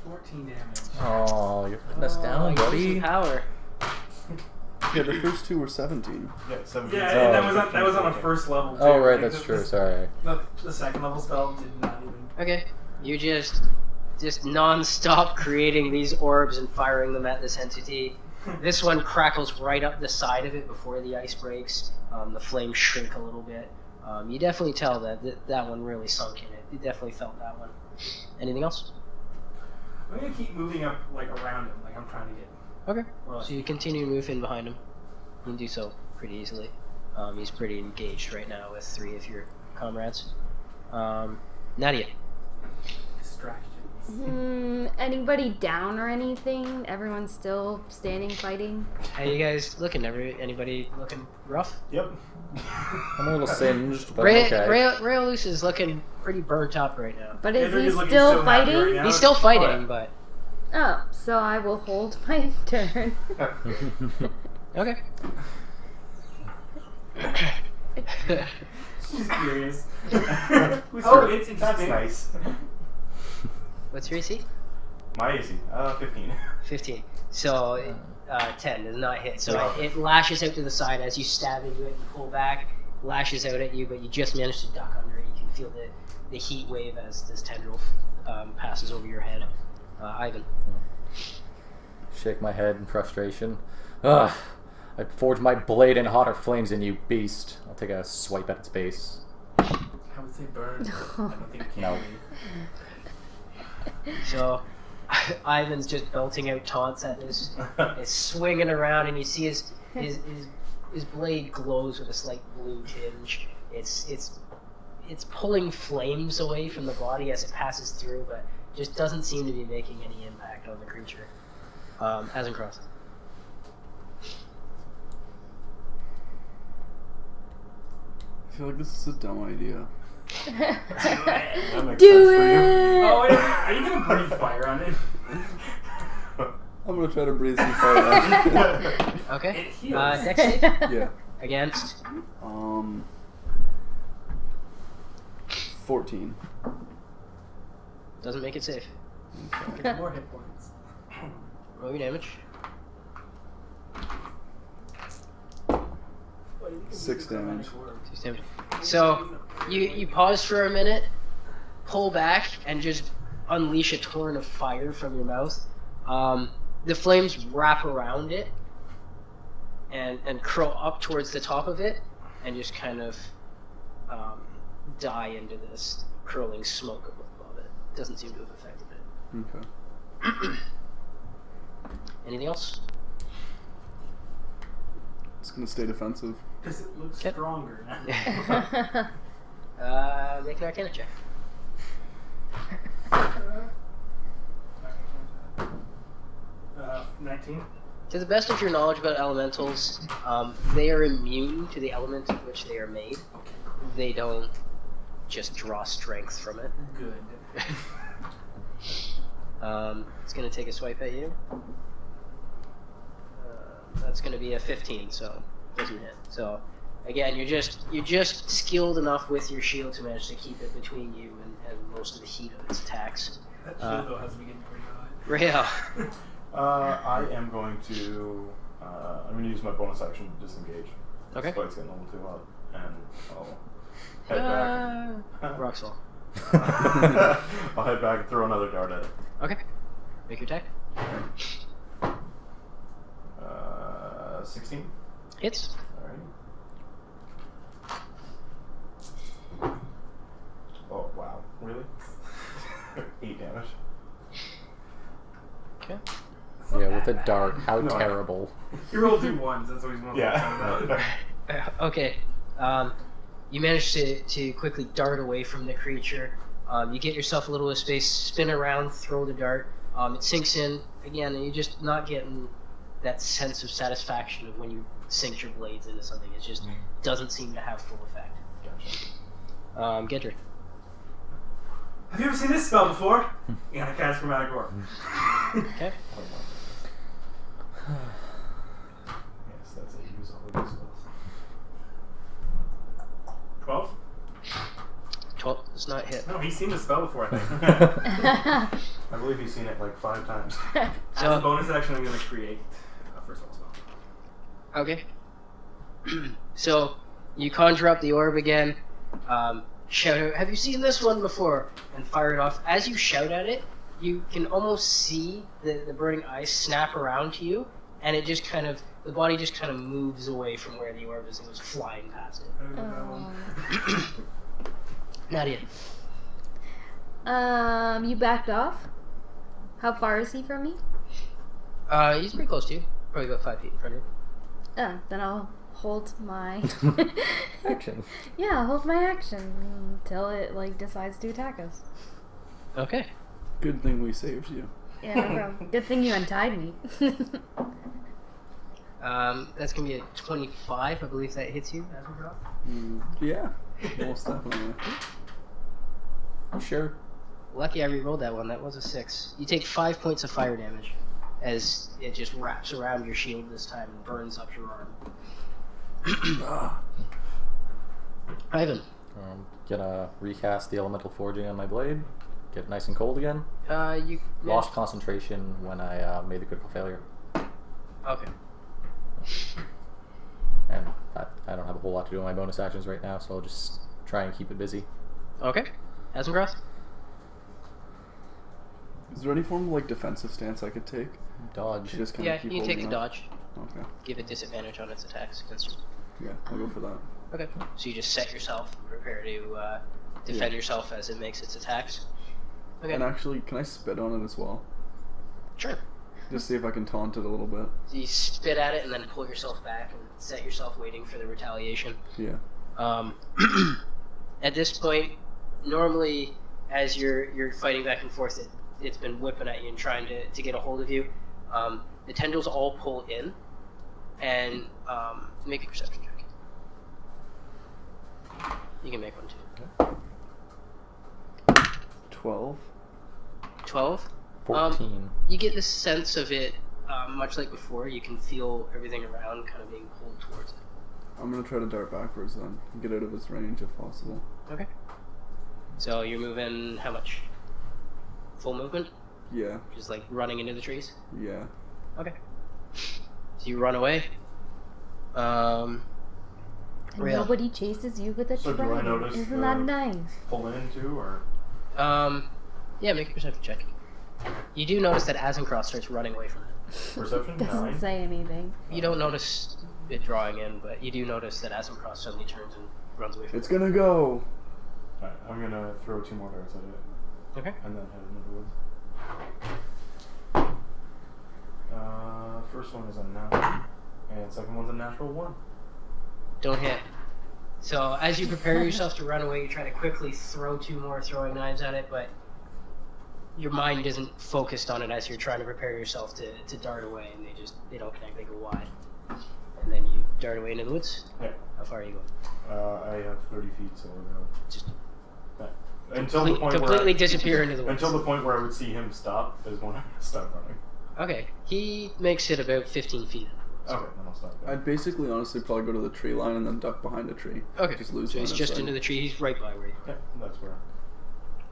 Speaker 1: 14 damage.
Speaker 3: Oh, you're putting us down,
Speaker 4: you use
Speaker 3: buddy.
Speaker 4: some power.
Speaker 6: Yeah, the first two were 17.
Speaker 2: Yeah, 17.
Speaker 1: Yeah,
Speaker 3: Oh,
Speaker 1: that was on a first level. Too.
Speaker 3: Oh, right,
Speaker 1: Like,
Speaker 3: that's true. Sorry.
Speaker 1: The second level spell did not even.
Speaker 4: Okay. You just non-stop creating these orbs and firing them at this entity. This one crackles right up the side of it before the ice breaks. The flames shrink a little bit. You definitely tell that one really sunk in it. You definitely felt that one. Anything else?
Speaker 1: I'm gonna keep moving up like around him, like I'm trying to get.
Speaker 4: Okay. So you continue to move in behind him. You can do so pretty easily. He's pretty engaged right now with 3 of your comrades. Nadia.
Speaker 1: Distractions.
Speaker 5: anybody down or anything? Everyone's still standing, fighting?
Speaker 4: How you guys looking? Anybody looking rough?
Speaker 2: Yep.
Speaker 3: I'm a little singed, but
Speaker 4: Ray,
Speaker 3: okay.
Speaker 4: Rayolus is looking pretty burnt up right now.
Speaker 5: But
Speaker 1: Yeah,
Speaker 5: is
Speaker 1: they're
Speaker 5: he
Speaker 1: just looking
Speaker 5: still
Speaker 1: so happy
Speaker 5: fighting?
Speaker 1: right now.
Speaker 4: He's still fighting,
Speaker 1: Oh, yeah.
Speaker 4: but
Speaker 5: Oh, so I will hold my turn.
Speaker 4: okay.
Speaker 1: She's curious.
Speaker 2: Oh,
Speaker 1: it's
Speaker 2: that's
Speaker 1: interesting.
Speaker 2: nice.
Speaker 4: What's your AC?
Speaker 2: My AC, 15.
Speaker 4: 15. So 10 does not hit. So
Speaker 2: Oh.
Speaker 4: it lashes out to the side as you stab into it. You pull back, lashes out at you, but you just manage to duck under it. You can feel the heat wave as this tendril passes over your head. Ivan.
Speaker 3: Shake my head in frustration. Ugh! I forged my blade in hotter flames than you, beast. I'll take a swipe at its base.
Speaker 1: I would say burn. I don't think it can
Speaker 3: No.
Speaker 1: be.
Speaker 4: So Ivan's just belting out taunts at this. It's swinging around, and you see his blade glows with a slight blue tinge. It's pulling flames away from the body as it passes through, but just doesn't seem to be making any impact on the creature. Azencross.
Speaker 6: I feel like this is a dumb idea.
Speaker 2: That makes
Speaker 5: Do
Speaker 2: sense for you.
Speaker 5: it!
Speaker 1: Oh, wait, are you gonna breathe fire on it?
Speaker 6: I'm gonna try to breathe some fire out.
Speaker 4: Okay.
Speaker 1: It heals.
Speaker 4: Dex save
Speaker 6: Yeah.
Speaker 4: against.
Speaker 6: 14.
Speaker 4: Doesn't make it safe.
Speaker 1: Get more hit points.
Speaker 4: Roll your damage.
Speaker 1: What, you can
Speaker 6: 6
Speaker 1: do the
Speaker 6: damage.
Speaker 1: chromatic orb.
Speaker 4: 6 damage. So you pause for a minute, pull back, and just unleash a torrent of fire from your mouth. The flames wrap around it and curl up towards the top of it, and just kind of die into this curling smoke above it. Doesn't seem to have affected it.
Speaker 6: Okay.
Speaker 4: Anything else?
Speaker 6: It's gonna stay defensive.
Speaker 1: Because it looks
Speaker 4: Okay.
Speaker 1: stronger now.
Speaker 4: Make an Arcana check.
Speaker 1: 19.
Speaker 4: To the best of your knowledge about elementals, they are immune to the element of which they are made. They don't just draw strength from it.
Speaker 1: Good.
Speaker 4: It's going to take a swipe at you. That's going to be a 15, so it doesn't hit. So again, you're just skilled enough with your shield to manage to keep it between you and most of the heat of its attacks.
Speaker 1: That shield though has to be getting pretty hot.
Speaker 4: Rael.
Speaker 2: I am going to. I'm going to use my bonus action to disengage.
Speaker 4: Okay.
Speaker 2: This fight's getting a little too hot, and I'll head back.
Speaker 4: Roxal.
Speaker 2: I'll head back and throw another dart at it.
Speaker 4: Okay. Make your attack.
Speaker 2: 16.
Speaker 4: Hits.
Speaker 2: Alright. Oh wow, really? 8 damage.
Speaker 4: Okay.
Speaker 3: Yeah, with a dart. How
Speaker 2: No.
Speaker 3: terrible.
Speaker 1: He rolled 2 ones, that's what he's most upset about.
Speaker 2: Yeah.
Speaker 4: Okay. You manage to quickly dart away from the creature. You get yourself a little bit of space, spin around, throw the dart. It sinks in again, and you're just not getting that sense of satisfaction of when you sink your blades into something. It just doesn't seem to have full effect.
Speaker 2: Gotcha.
Speaker 4: Gedry.
Speaker 1: Have you ever seen this spell before? You gotta cast Chromatic Orb.
Speaker 4: Okay.
Speaker 2: Yes, that's it. Use all of these spells.
Speaker 1: 12?
Speaker 4: 12 does not hit.
Speaker 1: No, he's seen this spell before, I think.
Speaker 2: I believe he's seen it like 5 times.
Speaker 1: As a
Speaker 4: So,
Speaker 1: bonus action, I'm gonna create a first level spell.
Speaker 4: okay. So, you conjure up the orb again, shout out, "Have you seen this one before?" and fire it off. As you shout at it, you can almost see the burning ice snap around to you, and it just kind of, the body just kind of moves away from where the orb is and goes flying past it. Nadia.
Speaker 5: You backed off? How far is he from me?
Speaker 4: He's pretty close to you. Probably about 5 feet in front of you.
Speaker 5: Oh, then I'll hold my
Speaker 3: Action.
Speaker 5: Yeah, I'll hold my action until it decides to attack us.
Speaker 4: Okay.
Speaker 6: Good thing we saved you.
Speaker 5: Yeah, no problem. Good thing you untied me.
Speaker 4: That's gonna be a 25. I believe that hits you as we drop.
Speaker 6: Yeah, most definitely.
Speaker 3: Sure.
Speaker 4: Lucky I re-rolled that one. That was a 6. You take 5 points of fire damage as it just wraps around your shield this time and burns up your arm. Ivan.
Speaker 3: Gonna recast the elemental forging on my blade. Get nice and cold again.
Speaker 4: You
Speaker 3: Lost concentration when I made the critical failure.
Speaker 4: Okay.
Speaker 3: And I don't have a whole lot to do on my bonus actions right now, so I'll just try and keep it busy.
Speaker 4: Okay. Asmgroth?
Speaker 6: Is there any form of like defensive stance I could take?
Speaker 3: Dodge.
Speaker 6: To just kind
Speaker 4: Yeah,
Speaker 6: of keep
Speaker 4: you can take the
Speaker 6: holding up?
Speaker 4: dodge.
Speaker 6: Okay.
Speaker 4: Give it disadvantage on its attacks against you.
Speaker 6: Yeah, I'll go for that.
Speaker 4: Okay. So you just set yourself, prepare to defend yourself as it makes its attacks. Okay.
Speaker 6: And actually, can I spit on it as well?
Speaker 4: Sure.
Speaker 6: Just see if I can taunt it a little bit.
Speaker 4: So you spit at it and then pull yourself back and set yourself waiting for the retaliation.
Speaker 6: Yeah.
Speaker 4: At this point, normally as you're fighting back and forth, it's been whipping at you and trying to get a hold of you. The tendrils all pull in, and make a perception check. You can make one too.
Speaker 6: 12.
Speaker 4: 12?
Speaker 3: 14.
Speaker 4: You get this sense of it, much like before, you can feel everything around kind of being pulled towards it.
Speaker 6: I'm gonna try to dart backwards then. Get out of its range if possible.
Speaker 4: Okay. So you're moving how much? Full movement?
Speaker 6: Yeah.
Speaker 4: Just like running into the trees?
Speaker 6: Yeah.
Speaker 4: Okay. So you run away.
Speaker 5: And
Speaker 4: Real.
Speaker 5: nobody chases you with a
Speaker 2: So do I
Speaker 5: trident.
Speaker 2: notice
Speaker 5: Isn't
Speaker 2: the-
Speaker 5: that nice?
Speaker 2: Pull in too, or
Speaker 4: Yeah, make a perception check. You do notice that Azencross starts running away from it.
Speaker 2: perception?
Speaker 5: Doesn't
Speaker 2: 9.
Speaker 5: say anything.
Speaker 4: You don't notice it drawing in, but you do notice that Azencross suddenly turns and runs away from
Speaker 6: It's gonna go.
Speaker 2: Alright, I'm gonna throw 2 more darts at it,
Speaker 4: it. Okay.
Speaker 2: and then head into the woods. First one is a 9, and second one's a natural 1.
Speaker 4: Don't hit. So as you prepare yourself to run away, you try to quickly throw 2 more throwing knives at it, but your mind isn't focused on it as you're trying to prepare yourself to dart away, and they don't connect, they go wide. And then you dart away into the woods.
Speaker 2: Yeah.
Speaker 4: How far are you going?
Speaker 2: I have 30 feet, so I'll go.
Speaker 4: Just
Speaker 2: Until the point
Speaker 4: completely
Speaker 2: where
Speaker 4: disappear into the woods.
Speaker 2: until the point where I would see him stop is when I'm gonna stop running.
Speaker 4: Okay, he makes it about 15 feet.
Speaker 2: Okay, then I'll stop there.
Speaker 6: I'd basically honestly probably go to the tree line and then duck behind a tree.
Speaker 4: Okay,
Speaker 6: Just lose
Speaker 4: so
Speaker 6: line
Speaker 4: he's
Speaker 6: of
Speaker 4: just
Speaker 6: sight.
Speaker 4: into the tree. He's right by where you.
Speaker 2: Yeah, that's where.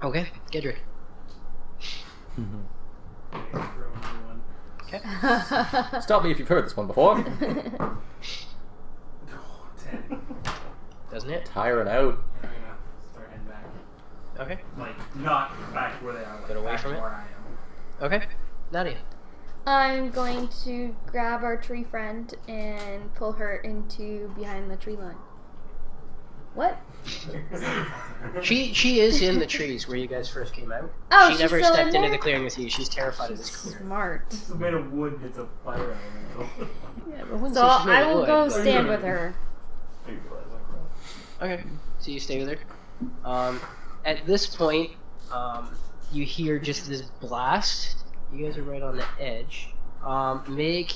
Speaker 4: Okay, Gedrick. Okay.
Speaker 3: Stop me if you've heard this one before.
Speaker 4: Doesn't it?
Speaker 3: Tiring out.
Speaker 1: I'm gonna start heading back.
Speaker 4: Okay.
Speaker 1: Like, not back to where they are. Like,
Speaker 4: Get away
Speaker 1: back
Speaker 4: from
Speaker 1: to
Speaker 4: it?
Speaker 1: where I am.
Speaker 4: Okay. Nadia.
Speaker 5: I'm going to grab our tree friend and pull her into behind the tree line. What?
Speaker 4: She is in the trees where you guys first came out.
Speaker 5: Oh,
Speaker 4: she
Speaker 5: she's
Speaker 4: never
Speaker 5: still
Speaker 4: stepped
Speaker 5: in
Speaker 4: into
Speaker 5: there?
Speaker 4: the clearing with you. She's terrified of this clearing.
Speaker 5: Smart.
Speaker 1: It's made of wood, it's a fire elemental.
Speaker 4: Yeah, but wouldn't
Speaker 5: So
Speaker 4: say she's made
Speaker 5: I
Speaker 4: of
Speaker 5: will
Speaker 4: wood,
Speaker 5: go
Speaker 4: but-
Speaker 5: stand with her.
Speaker 2: I realize that.
Speaker 4: Okay, so you stay with her. At this point, you hear just this blast. You guys are right on the edge. Make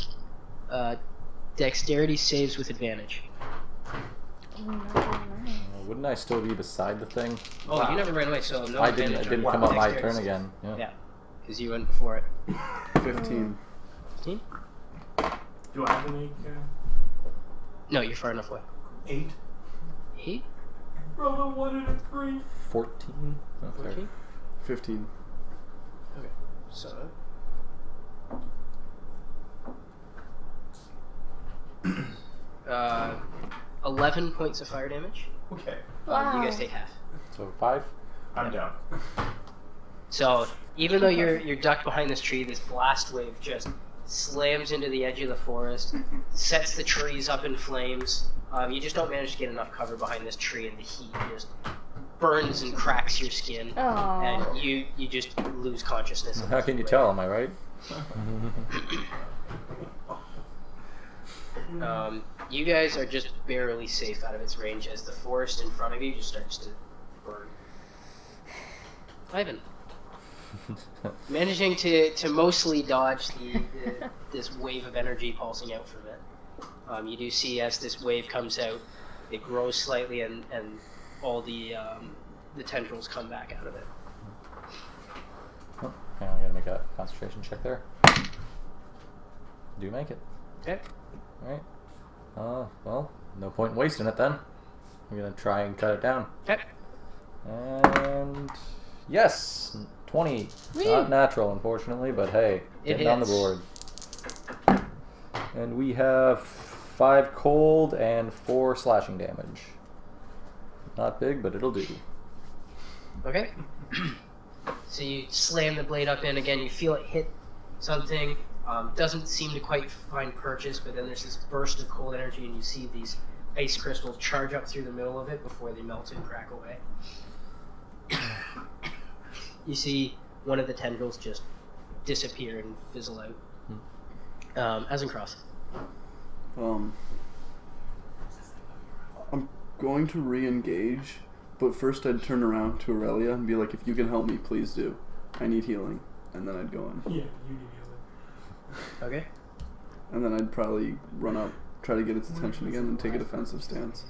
Speaker 4: dexterity saves with advantage.
Speaker 3: Wouldn't I still be beside the thing?
Speaker 4: Oh,
Speaker 1: Wow.
Speaker 4: you never ran away, so no
Speaker 3: I
Speaker 4: advantage.
Speaker 3: didn't
Speaker 4: on
Speaker 3: come up my
Speaker 4: dexterity
Speaker 3: turn
Speaker 4: save.
Speaker 3: again. Yeah.
Speaker 4: Yeah, because you went before it.
Speaker 6: 15.
Speaker 4: 15?
Speaker 1: Do I have to make
Speaker 4: No, you're far enough away.
Speaker 1: 8?
Speaker 4: 8?
Speaker 1: Roll a 1 and a 3.
Speaker 3: 14? Okay.
Speaker 4: 14?
Speaker 6: 15.
Speaker 4: Okay, so... 11 points of fire damage.
Speaker 2: Okay,
Speaker 5: Wow.
Speaker 4: You guys take half.
Speaker 3: So 5?
Speaker 2: I'm down.
Speaker 4: So even though you're ducked behind this tree, this blast wave just slams into the edge of the forest, sets the trees up in flames. You just don't manage to get enough cover behind this tree, and the heat just burns and cracks your skin,
Speaker 5: Aww.
Speaker 4: and you just lose consciousness.
Speaker 3: How can you tell? Am I right?
Speaker 4: You guys are just barely safe out of its range as the forest in front of you just starts to burn. Ivan. Managing to mostly dodge this wave of energy pulsing out from it. You do see as this wave comes out, it grows slightly, and all the tendrils come back out of it.
Speaker 3: Oh, hang on, I gotta make a concentration check there. Do make it.
Speaker 4: Okay.
Speaker 3: Alright. Well, no point in wasting it then. I'm gonna try and cut it down.
Speaker 4: Okay.
Speaker 3: And yes, 20.
Speaker 4: Whee!
Speaker 3: Not natural, unfortunately, but hey,
Speaker 4: It
Speaker 3: getting on the
Speaker 4: hits.
Speaker 3: board. And we have 5 cold and 4 slashing damage. Not big, but it'll do.
Speaker 4: Okay. So you slam the blade up in again. You feel it hit something. Doesn't seem to quite find purchase, but then there's this burst of cold energy, and you see these ice crystals charge up through the middle of it before they melt and crack away. You see one of the tendrils just disappear and fizzle out. Azencross.
Speaker 6: I'm going to re-engage, but first I'd turn around to Aurelia and be like, if you can help me, please do. I need healing. And then I'd go in.
Speaker 1: Yeah, you need healing.
Speaker 4: Okay.
Speaker 6: And then I'd probably run up, try to get its attention again, and take a defensive stance.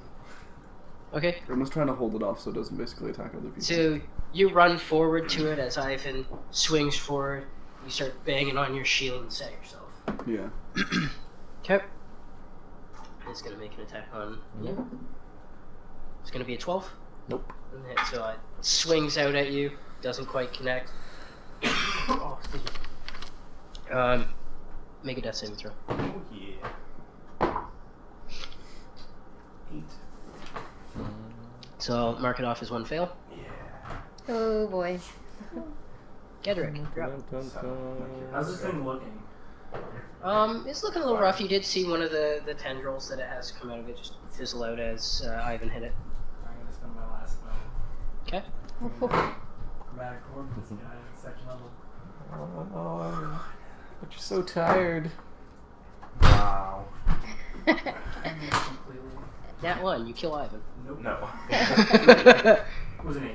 Speaker 4: Okay.
Speaker 6: I'm just trying to hold it off so it doesn't basically attack other people.
Speaker 4: So you run forward to it as Ivan swings forward. You start banging on your shield and set yourself.
Speaker 6: Yeah.
Speaker 4: Okay. It's going to make an attack on you. It's going to be a 12.
Speaker 3: Nope.
Speaker 4: And hit, so it swings out at you. Doesn't quite connect. Oh, excuse me. Make a death saving throw.
Speaker 2: Oh yeah. 8.
Speaker 4: So mark it off as one fail.
Speaker 2: Yeah.
Speaker 5: Oh boy.
Speaker 4: Gedrick, you're up.
Speaker 1: How's this thing looking?
Speaker 4: It's looking a little rough. You did see one of the tendrils that it has come out of it just fizzle out as Ivan hit it.
Speaker 1: I'm gonna spend my last spell.
Speaker 4: Okay.
Speaker 1: Chromatic orb this guy at second level.
Speaker 3: Oh, but you're so tired.
Speaker 2: Wow.
Speaker 1: Completely.
Speaker 4: Nat 1, you kill Ivan.
Speaker 1: Nope.
Speaker 2: No.
Speaker 1: It was an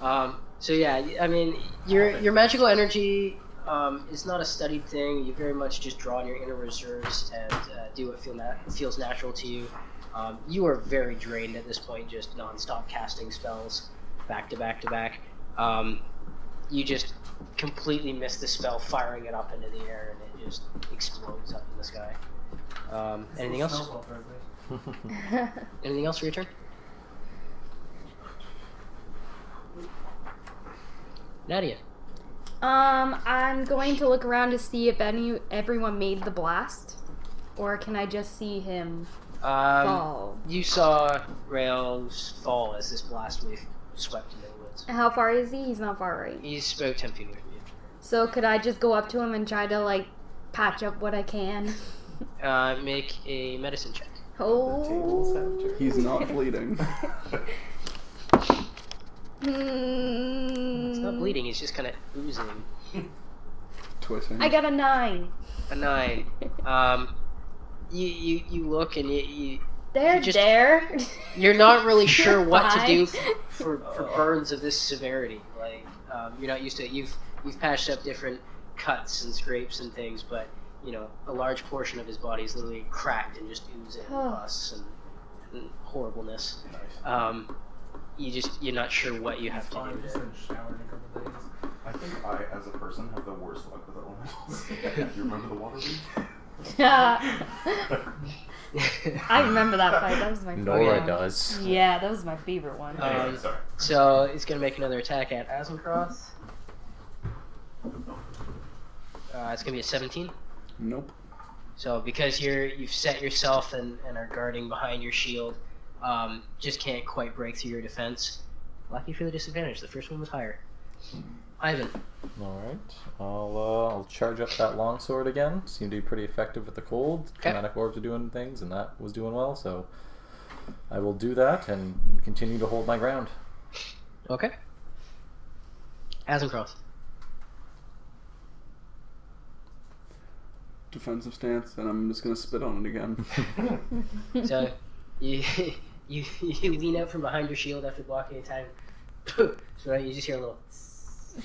Speaker 1: 8.
Speaker 4: So yeah, I mean, your magical energy is not a studied thing. You very much just draw on your inner reserves and do what feels natural to you. You are very drained at this point, just non-stop casting spells, back to back to back. You just completely miss the spell, firing it up into the air, and it just explodes up in the sky. Anything else?
Speaker 1: Smells well, frankly.
Speaker 4: Anything else for your turn? Nadia.
Speaker 5: I'm going to look around to see if everyone made the blast, or can I just see him fall?
Speaker 4: You saw Rails fall as this blast wave swept into the woods.
Speaker 5: How far is he? He's not far, right?
Speaker 4: He's about 10 feet away from you.
Speaker 5: So could I just go up to him and try to like patch up what I can?
Speaker 4: Make a medicine check.
Speaker 5: Oh.
Speaker 6: He's not bleeding.
Speaker 4: It's not bleeding, he's just kind of oozing.
Speaker 6: Twitching.
Speaker 5: I got a 9.
Speaker 4: A 9. You look and you
Speaker 5: There.
Speaker 4: you're not really sure what to do
Speaker 5: Fine.
Speaker 4: for burns of this severity. Like you're not used to it. You've patched up different cuts and scrapes and things, but you know a large portion of his body is literally cracked and just oozing pus and horribleness. You're not sure what you have to
Speaker 1: Fine,
Speaker 4: do.
Speaker 1: just been showered in a couple days.
Speaker 2: I think I, as a person, have the worst luck with elementals. You remember the water leak?
Speaker 5: I remember that fight. That was my favorite
Speaker 3: Nora
Speaker 5: one.
Speaker 3: does.
Speaker 5: Yeah, that was my favorite one.
Speaker 2: Anyway, sorry.
Speaker 4: So it's going to make another attack at Azencross. It's going to be a 17.
Speaker 6: Nope.
Speaker 4: So because you've set yourself and are guarding behind your shield, just can't quite break through your defense. Lucky for the disadvantage. The first one was higher. Ivan.
Speaker 3: Alright. I'll charge up that longsword again. Seemed to be pretty effective with the cold.
Speaker 4: Okay.
Speaker 3: Chromatic orbs are doing things, and that was doing well, so I will do that and continue to hold my ground.
Speaker 4: Okay. Azencross.
Speaker 6: Defensive stance, and I'm just gonna spit on it again.
Speaker 4: So you lean out from behind your shield after blocking a time. So you just hear a little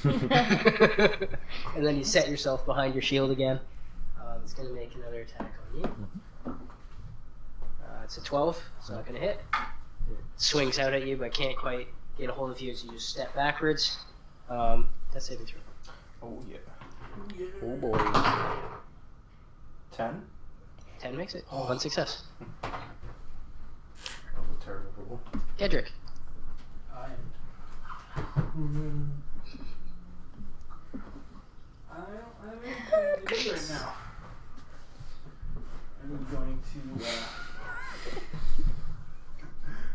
Speaker 4: And then you set yourself behind your shield again. It's going to make another attack on you. It's a 12. It's not going to hit. It swings out at you, but can't quite get a hold of you, so you just step backwards. That's saving throw.
Speaker 2: Oh, yeah.
Speaker 3: Oh boy.
Speaker 2: 10?
Speaker 4: 10 makes it. One success.
Speaker 2: That was a terrible roll.
Speaker 4: Gedrick.
Speaker 1: I don't have anything to do right now.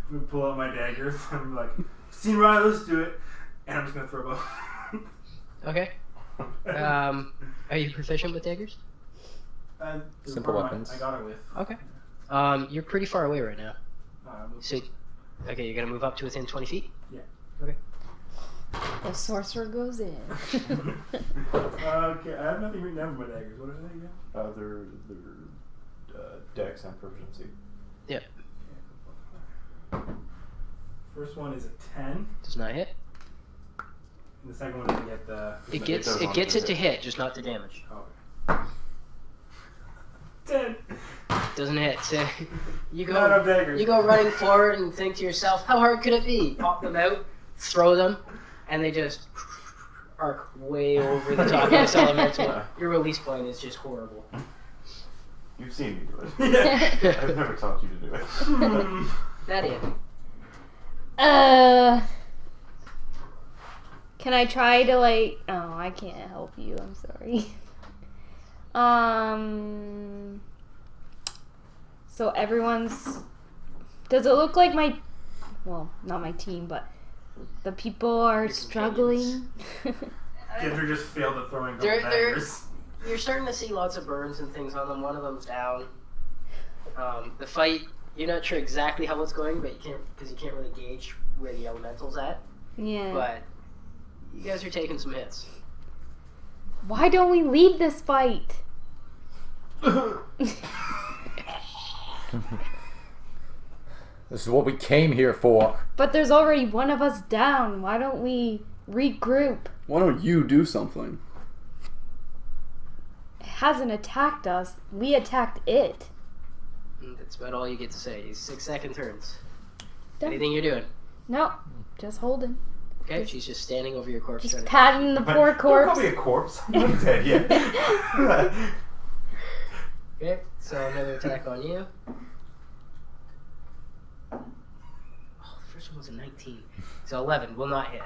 Speaker 1: I'm going to pull out my daggers. I'm like, seen right, let's do it. And I'm just going to throw both.
Speaker 4: Okay. Are you proficient with daggers?
Speaker 3: Simple weapons.
Speaker 1: I got it with.
Speaker 4: Okay. You're pretty far away right now.
Speaker 1: Move
Speaker 4: So, okay, you're gonna move up to within 20 feet?
Speaker 1: Yeah.
Speaker 4: Okay.
Speaker 5: The sorcerer goes in.
Speaker 1: Okay, I have nothing written down for my daggers. What are they again?
Speaker 2: They're dex and proficiency.
Speaker 4: Yep.
Speaker 1: First one is a 10.
Speaker 4: Does not hit.
Speaker 1: And the second one doesn't get the...
Speaker 4: It
Speaker 2: does not
Speaker 4: gets
Speaker 2: hit.
Speaker 4: it to hit, just not to damage.
Speaker 1: Okay. 10.
Speaker 4: Doesn't hit. So you
Speaker 1: Not enough
Speaker 4: go
Speaker 1: daggers.
Speaker 4: you go running forward and think to yourself, how hard could it be? Pop them out, throw them, and they just arc way over the top of this elemental. Your release point is just horrible.
Speaker 2: You've seen me do it.
Speaker 1: Yeah.
Speaker 2: I've never taught you to do it.
Speaker 4: Nadia.
Speaker 5: Can I try to like? Oh, I can't help you. I'm sorry. So everyone's. Does it look like my? Well, not my team, but the people are
Speaker 4: Your
Speaker 5: struggling.
Speaker 1: Kendra just failed at throwing
Speaker 4: They're-
Speaker 1: double
Speaker 4: they're-
Speaker 1: daggers.
Speaker 4: You're starting to see lots of burns and things on them. One of them's down. The fight, you're not sure exactly how it's going, but you can't really gauge where the elemental's at.
Speaker 5: Yeah.
Speaker 4: But you guys are taking some hits.
Speaker 5: Why don't we leave this fight?
Speaker 3: This is what we came here for.
Speaker 5: But there's already one of us down. Why don't we regroup?
Speaker 6: Why don't you do something?
Speaker 5: It hasn't attacked us. We attacked it.
Speaker 4: And that's about all you get to say. These 6-second turns.
Speaker 5: Done.
Speaker 4: Anything you're doing?
Speaker 5: No, just holding.
Speaker 4: Okay, she's just standing over your corpse.
Speaker 5: Just
Speaker 4: trying to-
Speaker 5: patting the poor
Speaker 2: Don't call
Speaker 5: corpse.
Speaker 2: me a corpse. I'm not dead yet.
Speaker 4: Okay, so another attack on you. Oh, the first one was a 19. So 11 will not hit.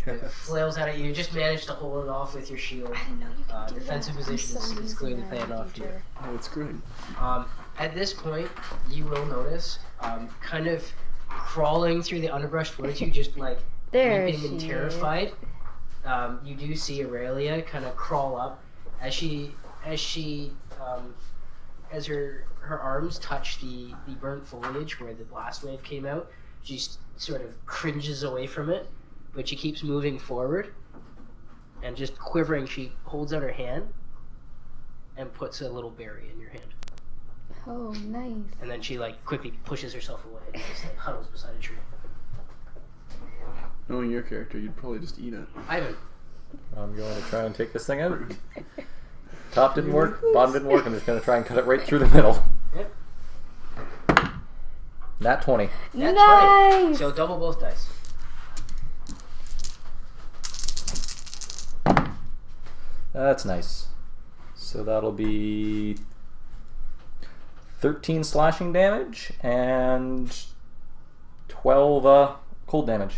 Speaker 4: It flails out at you. You just managed to hold it off with your shield.
Speaker 5: I didn't know you could do
Speaker 4: Defensive
Speaker 5: that.
Speaker 4: position
Speaker 5: I'm so
Speaker 4: is
Speaker 5: used
Speaker 4: clearly
Speaker 5: to that
Speaker 4: paying
Speaker 5: in
Speaker 4: off here.
Speaker 5: future.
Speaker 6: Oh, it's great.
Speaker 4: At this point, you will notice, kind of crawling through the underbrush towards you, just like
Speaker 5: There
Speaker 4: weeping
Speaker 5: she
Speaker 4: and
Speaker 5: is.
Speaker 4: terrified. You do see Aurelia kind of crawl up as her arms touch the burnt foliage where the blast wave came out. She sort of cringes away from it, but she keeps moving forward and just quivering. She holds out her hand and puts a little berry in your hand.
Speaker 5: Oh, nice.
Speaker 4: And then she like quickly pushes herself away and just like huddles beside a tree.
Speaker 6: Knowing your character, you'd probably just eat it.
Speaker 4: Ivan.
Speaker 3: I'm going to try and take this thing out. Top didn't work, bottom didn't work. I'm just going to try and cut it right through the middle.
Speaker 4: Yep.
Speaker 3: Nat 20.
Speaker 4: That's
Speaker 5: Nice.
Speaker 4: right. So double both dice.
Speaker 3: That's nice. So that'll be 13 slashing damage and 12 cold damage.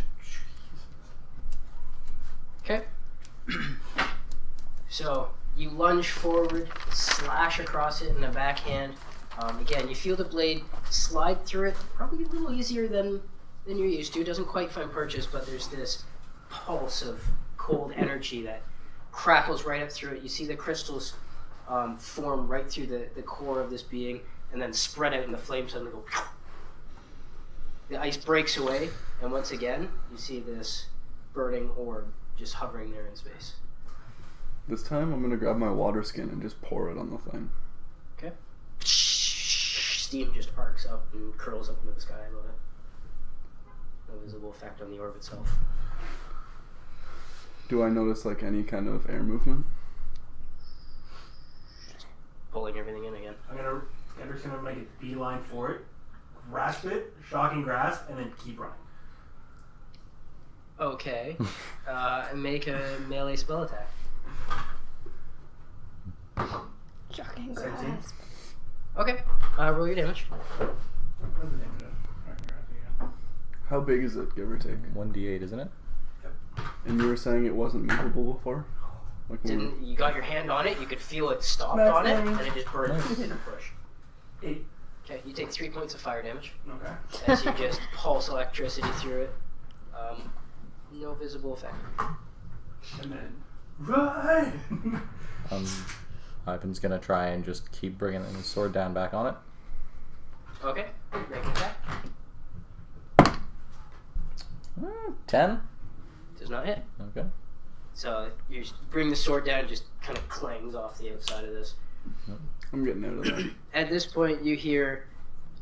Speaker 4: Okay. So you lunge forward, slash across it in the backhand. Again, you feel the blade slide through it, probably a little easier than you're used to. It doesn't quite find purchase, but there's this pulse of cold energy that crackles right up through it. You see the crystals form right through the core of this being and then spread out, and the flames suddenly go. The ice breaks away, and once again, you see this burning orb just hovering there in space.
Speaker 6: This time, I'm gonna grab my water skin and just pour it on the thing.
Speaker 4: Okay. Steam just arcs up and curls up into the sky above it. No visible effect on the orb itself.
Speaker 6: Do I notice like any kind of air movement?
Speaker 4: Pulling everything in again.
Speaker 1: Edric's gonna make a beeline for it, grasp it, shocking grasp, and then keep running.
Speaker 4: Okay. Make a melee spell attack.
Speaker 5: Shocking
Speaker 1: 17.
Speaker 5: grasp.
Speaker 4: Okay. Roll your damage.
Speaker 1: What's the damage of shocking grasp again?
Speaker 6: How big is it, give or take?
Speaker 3: 1d8, isn't it?
Speaker 6: And you were saying it wasn't movable before? Like when
Speaker 4: Didn't you got your hand on it? You could feel it stopped on it, and it just burned.
Speaker 3: Nice.
Speaker 4: Didn't push.
Speaker 1: 8.
Speaker 4: Okay, you take 3 points of fire damage
Speaker 1: Okay.
Speaker 4: as you just pulse electricity through it. No visible effect.
Speaker 1: And then run.
Speaker 3: Ivan's gonna try and just keep bringing his sword down back on it.
Speaker 4: Okay, make an attack.
Speaker 3: 10.
Speaker 4: Does not hit.
Speaker 3: Okay.
Speaker 4: So you bring the sword down, it just kind of clangs off the outside of this.
Speaker 6: I'm getting out of that.
Speaker 4: At this point, you hear,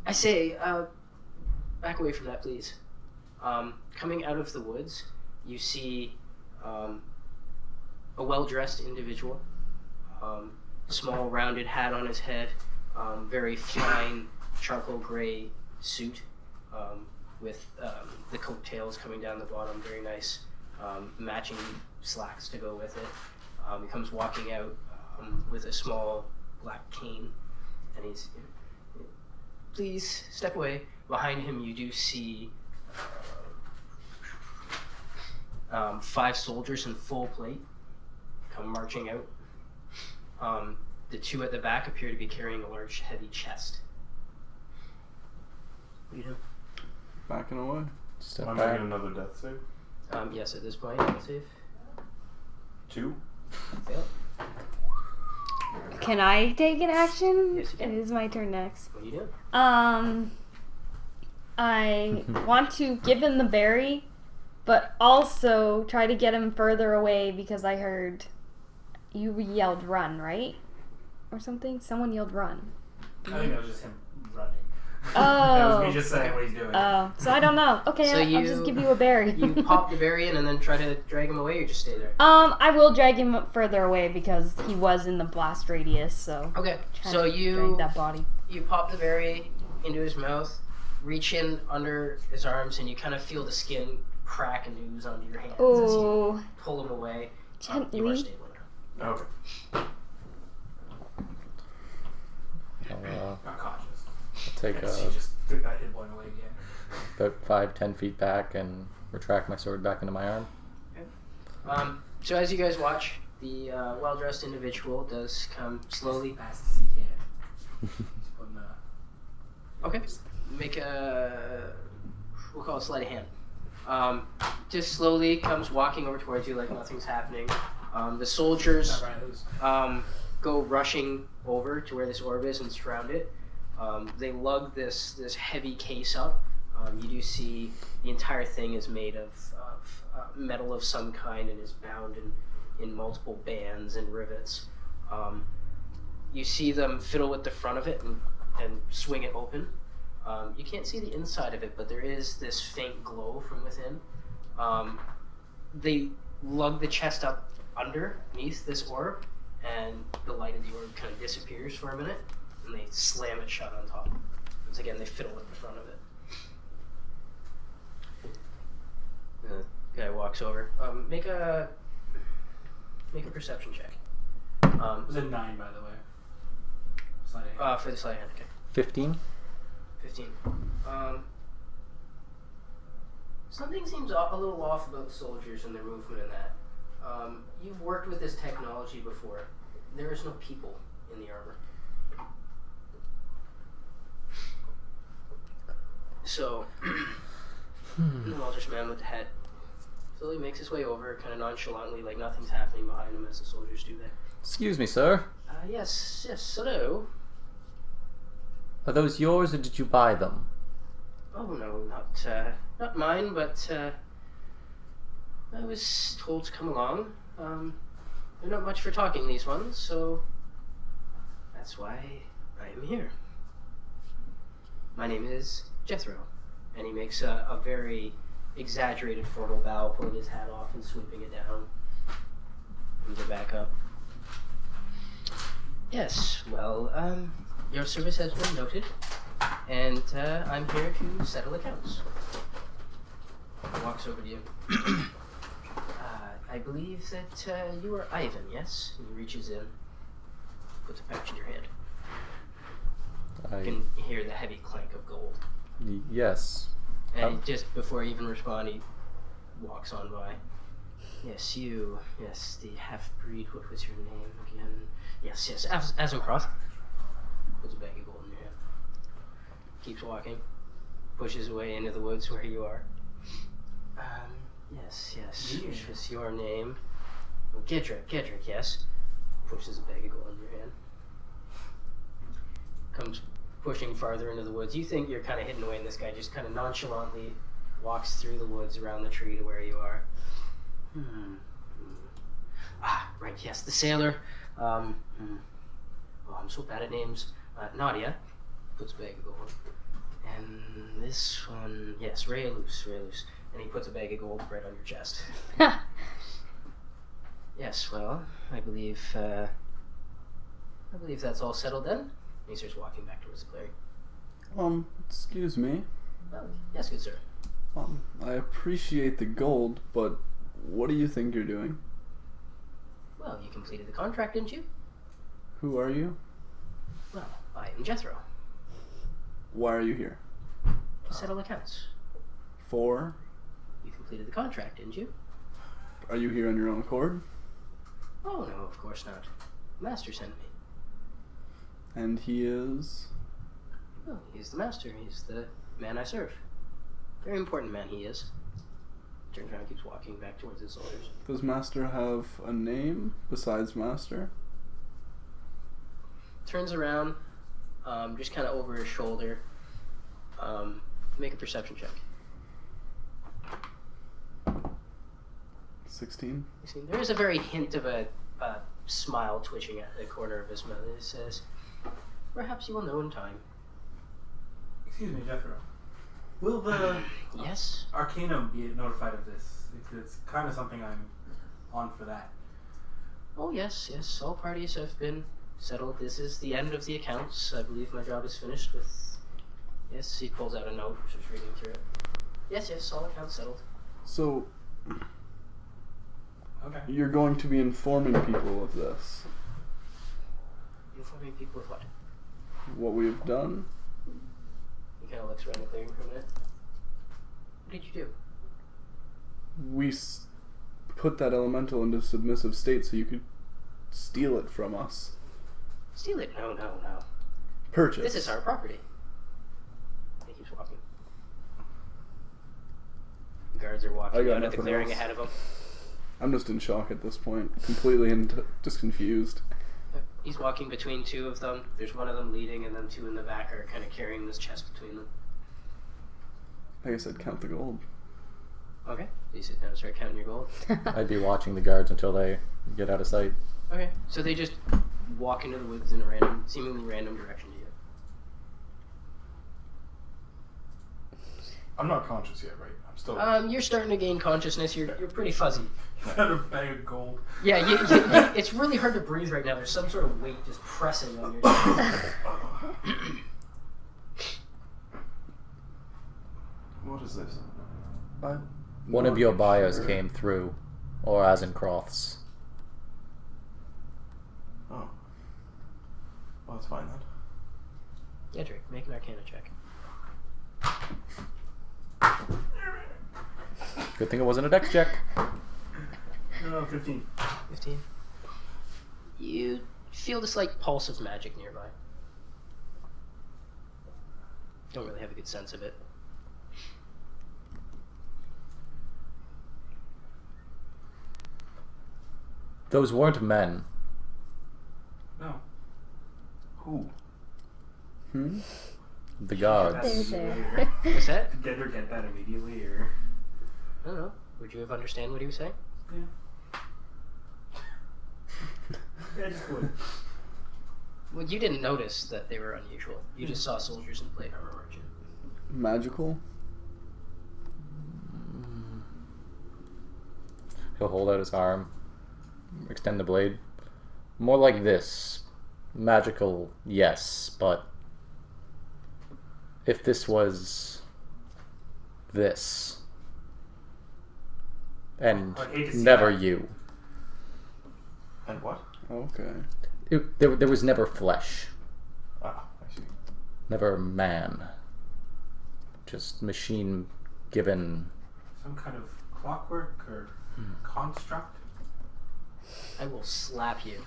Speaker 4: I say, back away from that, please. Coming out of the woods, you see a well-dressed individual, small rounded hat on his head, very fine charcoal gray suit with the coattails coming down the bottom, very nice, matching slacks to go with it. He comes walking out with a small black cane, and he's, please step away. Behind him you do see 5 soldiers in full plate come marching out. The 2 at the back appear to be carrying a large heavy chest. What do you do?
Speaker 6: Backing away.
Speaker 3: Step
Speaker 2: I'm
Speaker 3: back.
Speaker 2: making another death save.
Speaker 4: Yes, at this point, I'll save.
Speaker 2: 2.
Speaker 4: Fail.
Speaker 5: Can I take an action?
Speaker 4: Yes, you can.
Speaker 5: It is my turn next.
Speaker 4: What do you do?
Speaker 5: I want to give him the berry, but also try to get him further away because I heard you yelled run, right? Or something? Someone yelled run.
Speaker 1: I think that was just him running.
Speaker 5: Oh.
Speaker 1: That was me just saying what he's doing.
Speaker 5: Oh, so I don't know. Okay,
Speaker 4: So
Speaker 5: I'll just give you a berry.
Speaker 4: You pop the berry in and then try to drag him away, or just stay there?
Speaker 5: I will drag him further away because he was in the blast radius, so.
Speaker 4: Okay,
Speaker 5: Try
Speaker 4: so
Speaker 5: to
Speaker 4: you
Speaker 5: drag that body.
Speaker 4: you pop the berry into his mouth, reach in under his arms, and you kind of feel the skin crack and ooze onto your hands as you
Speaker 5: Oh,
Speaker 4: pull him away. You are
Speaker 5: gently.
Speaker 4: stable now.
Speaker 1: Okay.
Speaker 3: I'll
Speaker 1: Not conscious.
Speaker 3: take
Speaker 1: Yes, he just took that hit point away again.
Speaker 3: about 5-10 feet back and retract my sword back into my arm.
Speaker 4: So as you guys watch, the well-dressed individual does come slowly.
Speaker 1: As fast as he can. He's putting the-
Speaker 4: Okay. Make a, we'll call it sleight of hand. Just slowly comes walking over towards you like nothing's happening. The soldiers
Speaker 1: Not right, it was-
Speaker 4: go rushing over to where this orb is and surround it. They lug this heavy case up. You do see the entire thing is made of metal of some kind and is bound in multiple bands and rivets. You see them fiddle with the front of it and swing it open. You can't see the inside of it, but there is this faint glow from within. They lug the chest up underneath this orb, and the light of the orb kind of disappears for a minute, and they slam it shut on top. Once again, they fiddle with the front of it. The guy walks over. Make a perception check.
Speaker 1: It was a 9, by the way. Sliding.
Speaker 4: For the sleight of hand. Okay.
Speaker 3: 15.
Speaker 4: 15. Something seems a little off about the soldiers and their movement in that. You've worked with this technology before. There is no people in the armor. So, the well-dressed man with the hat slowly makes his way over, kind of nonchalantly, like nothing's happening behind him as the soldiers do that.
Speaker 3: Excuse me, sir.
Speaker 4: Yes, hello.
Speaker 3: Are those yours or did you buy them?
Speaker 4: Oh no, not mine, but I was told to come along. They're not much for talking, these ones, so that's why I am here. My name is Jethro, and he makes a very exaggerated formal bow, pulling his hat off and sweeping it down. and get back up. Yes, well, your service has been noted, and I'm here to settle accounts. He walks over to you. I believe that you are Ivan, yes? He reaches in, puts a pouch in your hand. You can hear the heavy clank of gold.
Speaker 3: Yes.
Speaker 4: And just before I even respond, he walks on by. Yes, you. Yes, the half-breed. What was your name again? Yes, Asimcroft. Puts a bag of gold in your hand. Keeps walking. Pushes away into the woods where you are. Yes. Which was your name? Well, Gedrick, yes. Pushes a bag of gold in your hand. Comes pushing farther into the woods. You think you're kind of hidden away, and this guy just kind of nonchalantly walks through the woods around the tree to where you are. Right, yes, the sailor. Oh, I'm so bad at names. Nadia puts a bag of gold. And this one, yes, Rayalus. And he puts a bag of gold right on your chest. Yes, well, I believe that's all settled then. And he starts walking back towards the clearing.
Speaker 6: Excuse me.
Speaker 4: Oh, yes, good sir.
Speaker 6: I appreciate the gold, but what do you think you're doing?
Speaker 4: Well, you completed the contract, didn't you?
Speaker 6: Who are you?
Speaker 4: Well, I am Jethro.
Speaker 6: Why are you here?
Speaker 4: To settle accounts.
Speaker 6: For?
Speaker 4: You completed the contract, didn't you?
Speaker 6: Are you here on your own accord?
Speaker 4: Oh, no, of course not. Master sent me.
Speaker 6: And he is?
Speaker 4: Well, he's the master. He's the man I serve. Very important man he is. Turns around and keeps walking back towards his soldiers.
Speaker 6: Does Master have a name besides Master?
Speaker 4: Turns around, just kind of over his shoulder. Make a perception check.
Speaker 6: 16?
Speaker 4: There is a very hint of a smile twitching at the corner of his mouth. It says, "Perhaps you will know in time."
Speaker 1: Excuse me, Jethro. Will the
Speaker 4: Yes?
Speaker 1: Arcanum be notified of this? It's kind of something I'm on for that.
Speaker 4: Oh, yes. All parties have been settled. This is the end of the accounts. I believe my job is finished with... Yes, he pulls out a note, just reading through it. Yes, all accounts settled.
Speaker 6: So,
Speaker 1: Okay.
Speaker 6: you're going to be informing people of this?
Speaker 4: Informing people of what?
Speaker 6: What we've done?
Speaker 4: He kind of looks around the clearing for a minute. What did you do?
Speaker 6: We put that elemental into submissive state so you could steal it from us.
Speaker 4: Steal it? No.
Speaker 6: Purchase.
Speaker 4: This is our property. He keeps walking. Guards are
Speaker 6: I
Speaker 4: walking
Speaker 6: got
Speaker 4: out of the
Speaker 6: nothing
Speaker 4: clearing
Speaker 6: else.
Speaker 4: ahead of him.
Speaker 6: I'm just in shock at this point. Completely and just confused.
Speaker 4: He's walking between two of them. There's one of them leading, and then two in the back are kind of carrying this chest between them.
Speaker 6: Like I said, count the gold.
Speaker 4: Okay. So you sit down and start counting your gold.
Speaker 3: I'd be watching the guards until they get out of sight.
Speaker 4: Okay. So they just walk into the woods in a seemingly random direction to you.
Speaker 2: I'm not conscious yet, right? I'm still.
Speaker 4: You're starting to gain consciousness. You're pretty fuzzy.
Speaker 1: Got a bag of gold.
Speaker 4: Yeah, it's really hard to breathe right now. There's some sort of weight just pressing on your chest.
Speaker 2: What is this?
Speaker 3: One of your buyers came through, or Azencroft's.
Speaker 2: Oh. Well, that's fine then.
Speaker 4: Edric, make an Arcana check.
Speaker 3: Good thing it wasn't a dex check.
Speaker 1: 15.
Speaker 4: 15. You feel this like pulse of magic nearby. Don't really have a good sense of it.
Speaker 3: Those weren't men.
Speaker 1: No.
Speaker 2: Who?
Speaker 3: The guards.
Speaker 5: There.
Speaker 4: What's that?
Speaker 1: Did Gedrick get that immediately, or?
Speaker 4: I don't know. Would you have understand what he was saying?
Speaker 1: Yeah. Yeah, I just would.
Speaker 4: Well, you didn't notice that they were unusual. You just saw soldiers in plate armor merchant.
Speaker 6: Magical?
Speaker 3: He'll hold out his arm. extend the blade. More like this. Magical, yes, but if this was this, and
Speaker 1: I'd hate to see
Speaker 3: never
Speaker 1: that.
Speaker 3: you.
Speaker 2: And what?
Speaker 6: Okay.
Speaker 3: There was never flesh,
Speaker 2: Ah, I see.
Speaker 3: never man. Just machine given.
Speaker 1: Some kind of clockwork or construct.
Speaker 4: I will slap you.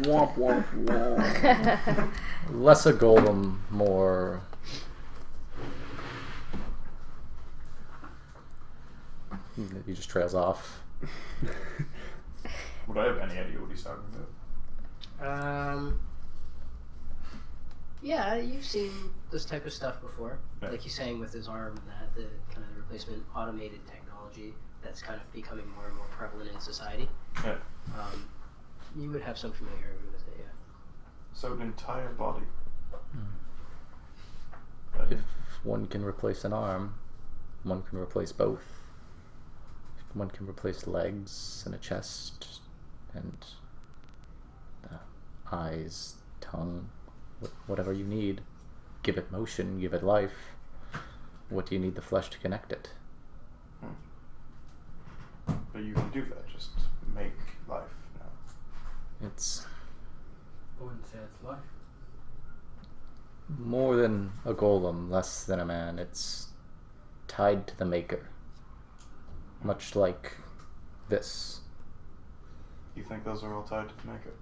Speaker 6: Womp womp womp.
Speaker 3: Less a golem, more. He just trails off.
Speaker 2: Would I have any idea what he's talking about?
Speaker 4: Yeah, you've seen this type of stuff before.
Speaker 2: Yeah.
Speaker 4: Like he's saying with his arm, that the kind of the replacement automated technology that's kind of becoming more and more prevalent in society.
Speaker 2: Yeah.
Speaker 4: You would have some familiarity with it, yeah.
Speaker 2: So an entire body.
Speaker 3: If one can replace an arm, one can replace both. One can replace legs and a chest and eyes, tongue, whatever you need. Give it motion, give it life. What do you need the flesh to connect it?
Speaker 2: But you can do that, just make life now.
Speaker 3: It's
Speaker 1: I wouldn't say it's life.
Speaker 3: more than a golem, less than a man. It's tied to the maker. Much like this.
Speaker 2: You think those are all tied to the maker?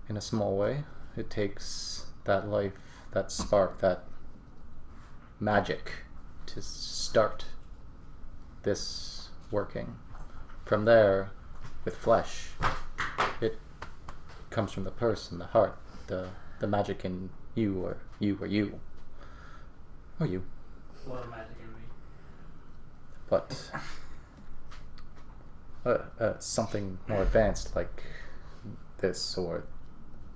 Speaker 3: In a small way, it takes that life, that spark, that magic to start this working. From there, with flesh, it comes from the person, the heart, the magic in you or you. Or you.
Speaker 1: A lot of magic in me.
Speaker 3: But something more advanced like this or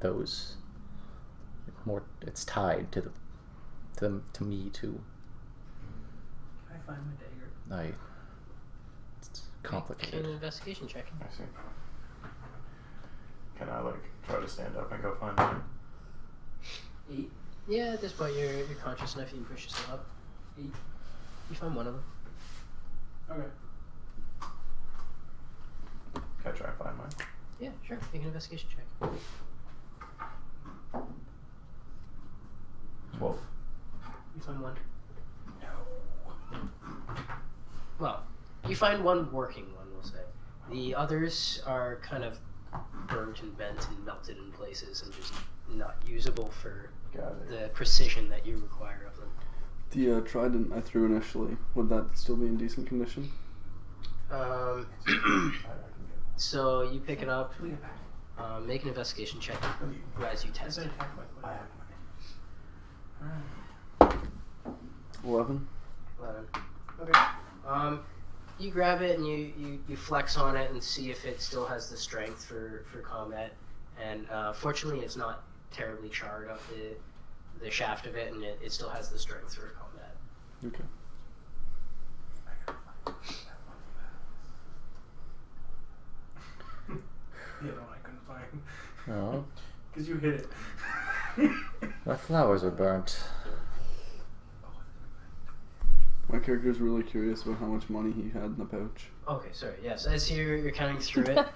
Speaker 3: those, more, it's tied to me too.
Speaker 1: Can I find my dagger?
Speaker 3: It's
Speaker 4: Make
Speaker 3: complicated.
Speaker 4: an investigation check.
Speaker 2: I see. Can I try to stand up and go find him?
Speaker 1: 8.
Speaker 4: Yeah, at this point you're conscious enough you can push yourself up.
Speaker 1: 8.
Speaker 4: You find one of them.
Speaker 1: Okay.
Speaker 2: Can I try and find mine?
Speaker 4: Yeah, sure. Make an investigation check.
Speaker 2: 12.
Speaker 4: You find one.
Speaker 1: No.
Speaker 4: Well, you find one working one, we'll say. The others are kind of burnt and bent and melted in places and just not usable for
Speaker 2: Got it.
Speaker 4: the precision that you require of them.
Speaker 6: The trident I threw initially, would that still be in decent condition?
Speaker 2: I can
Speaker 4: So you pick it up,
Speaker 1: Put it back.
Speaker 4: make an investigation check
Speaker 2: get
Speaker 4: as you test it.
Speaker 2: I have money.
Speaker 6: 11.
Speaker 4: 11. Okay. You grab it and you flex on it and see if it still has the strength for combat. And fortunately, it's not terribly charred up the shaft of it, and it still has the strength for combat.
Speaker 6: Okay.
Speaker 1: The other one I couldn't find.
Speaker 3: Oh,
Speaker 1: Because you hit it.
Speaker 3: my flowers are burnt.
Speaker 6: My character's really curious about how much money he had in the pouch.
Speaker 4: Okay, sorry. Yes, as you're counting through it,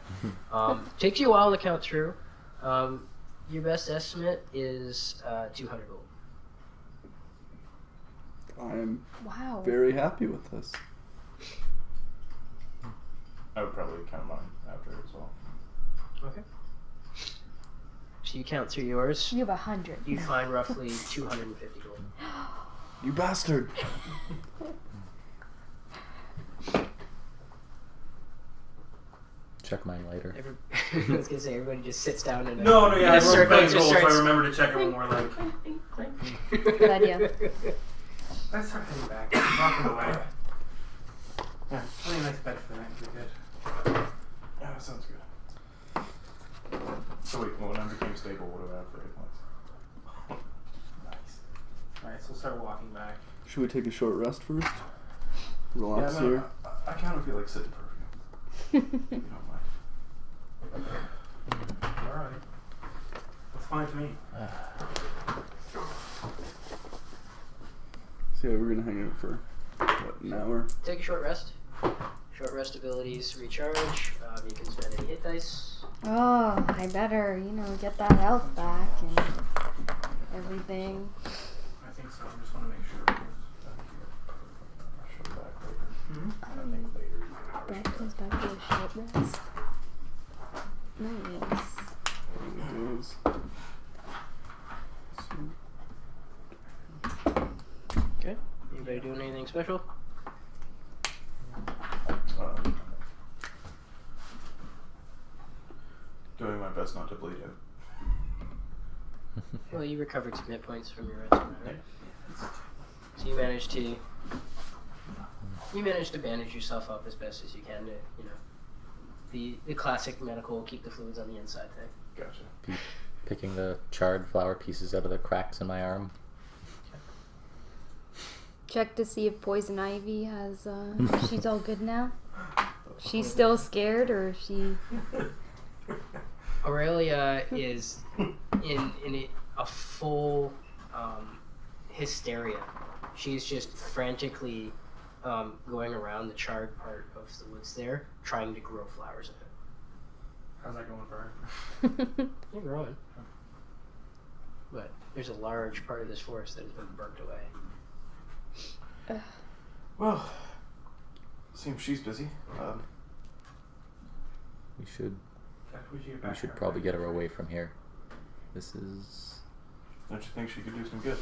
Speaker 4: takes you a while to count through. Your best estimate is 200 gold.
Speaker 6: I am
Speaker 5: Wow.
Speaker 6: very happy with this.
Speaker 2: I would probably count mine after as well.
Speaker 4: Okay. So you count through yours.
Speaker 5: You have 100.
Speaker 4: You find roughly 250 gold.
Speaker 6: You bastard!
Speaker 3: Check mine later.
Speaker 4: I was gonna say everybody just sits down in a
Speaker 1: No, yeah, I
Speaker 4: in a
Speaker 1: rolled
Speaker 4: circle and
Speaker 1: bang
Speaker 4: just
Speaker 1: gold, so I
Speaker 4: starts.
Speaker 1: remember to check it when we're like.
Speaker 5: Good idea.
Speaker 1: Let's start heading back. Walking away. Yeah, really nice bed for the night. Would be good.
Speaker 2: Yeah, that sounds good. So wait, when I became stable, what do I have for 8 points?
Speaker 1: Nice. Alright, so we'll start walking back.
Speaker 6: Should we take a short rest first?
Speaker 2: Yeah,
Speaker 6: Relax here.
Speaker 2: I I kind of feel like sitting perfume. You don't mind.
Speaker 1: Alright. That's fine to me.
Speaker 6: So yeah, we're gonna hang out for what, an hour?
Speaker 4: Take a short rest. Short rest abilities recharge. You can spend any hit dice.
Speaker 5: Oh, I better, get that health back and everything.
Speaker 1: I think so. I just want to make sure.
Speaker 2: I'll show you back later.
Speaker 1: Hmm?
Speaker 2: I think later.
Speaker 5: Brett comes back to a short rest. Nice.
Speaker 4: Okay. Anybody doing anything special?
Speaker 2: Doing my best not to bleed out.
Speaker 4: Well, you recovered some hit points from your rest, right? So you managed to bandage yourself up as best as you can to, the classic medical keep the fluids on the inside thing.
Speaker 2: Gotcha.
Speaker 3: Picking the charred flower pieces out of the cracks in my arm.
Speaker 5: Check to see if Poison Ivy has, she's all good now. She's still scared, or is she...
Speaker 4: Aurelia is in a full hysteria. She's just frantically going around the charred part of the woods there, trying to grow flowers in it.
Speaker 1: How's that going for her?
Speaker 4: They're growing. But there's a large part of this forest that has been burnt away.
Speaker 2: Well, seems she's busy.
Speaker 3: We should probably get her away from here. This is...
Speaker 2: Don't you think she could do some good?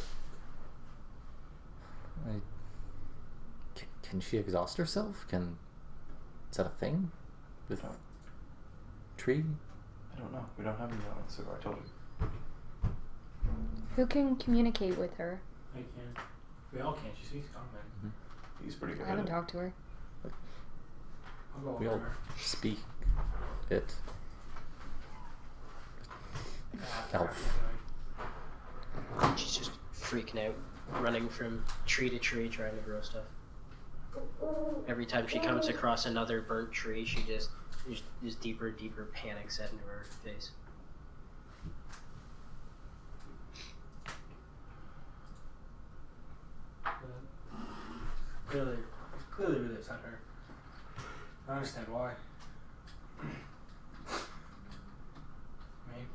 Speaker 3: Can she exhaust herself? Is that a thing? With
Speaker 2: No.
Speaker 3: tree?
Speaker 2: I don't know. We don't have any elements, so I told you.
Speaker 5: Who can communicate with her?
Speaker 1: I can. We all can. She speaks common.
Speaker 2: He's pretty good
Speaker 5: I
Speaker 2: at
Speaker 5: haven't
Speaker 2: it.
Speaker 5: talked to her.
Speaker 1: I'll go
Speaker 3: We
Speaker 1: over
Speaker 3: all
Speaker 1: her.
Speaker 3: speak it. Elf.
Speaker 4: She's just freaking out, running from tree to tree trying to grow stuff. Every time she comes across another burnt tree, there's deeper and deeper panic set into her face.
Speaker 1: Clearly really upset her. I understand why. I mean,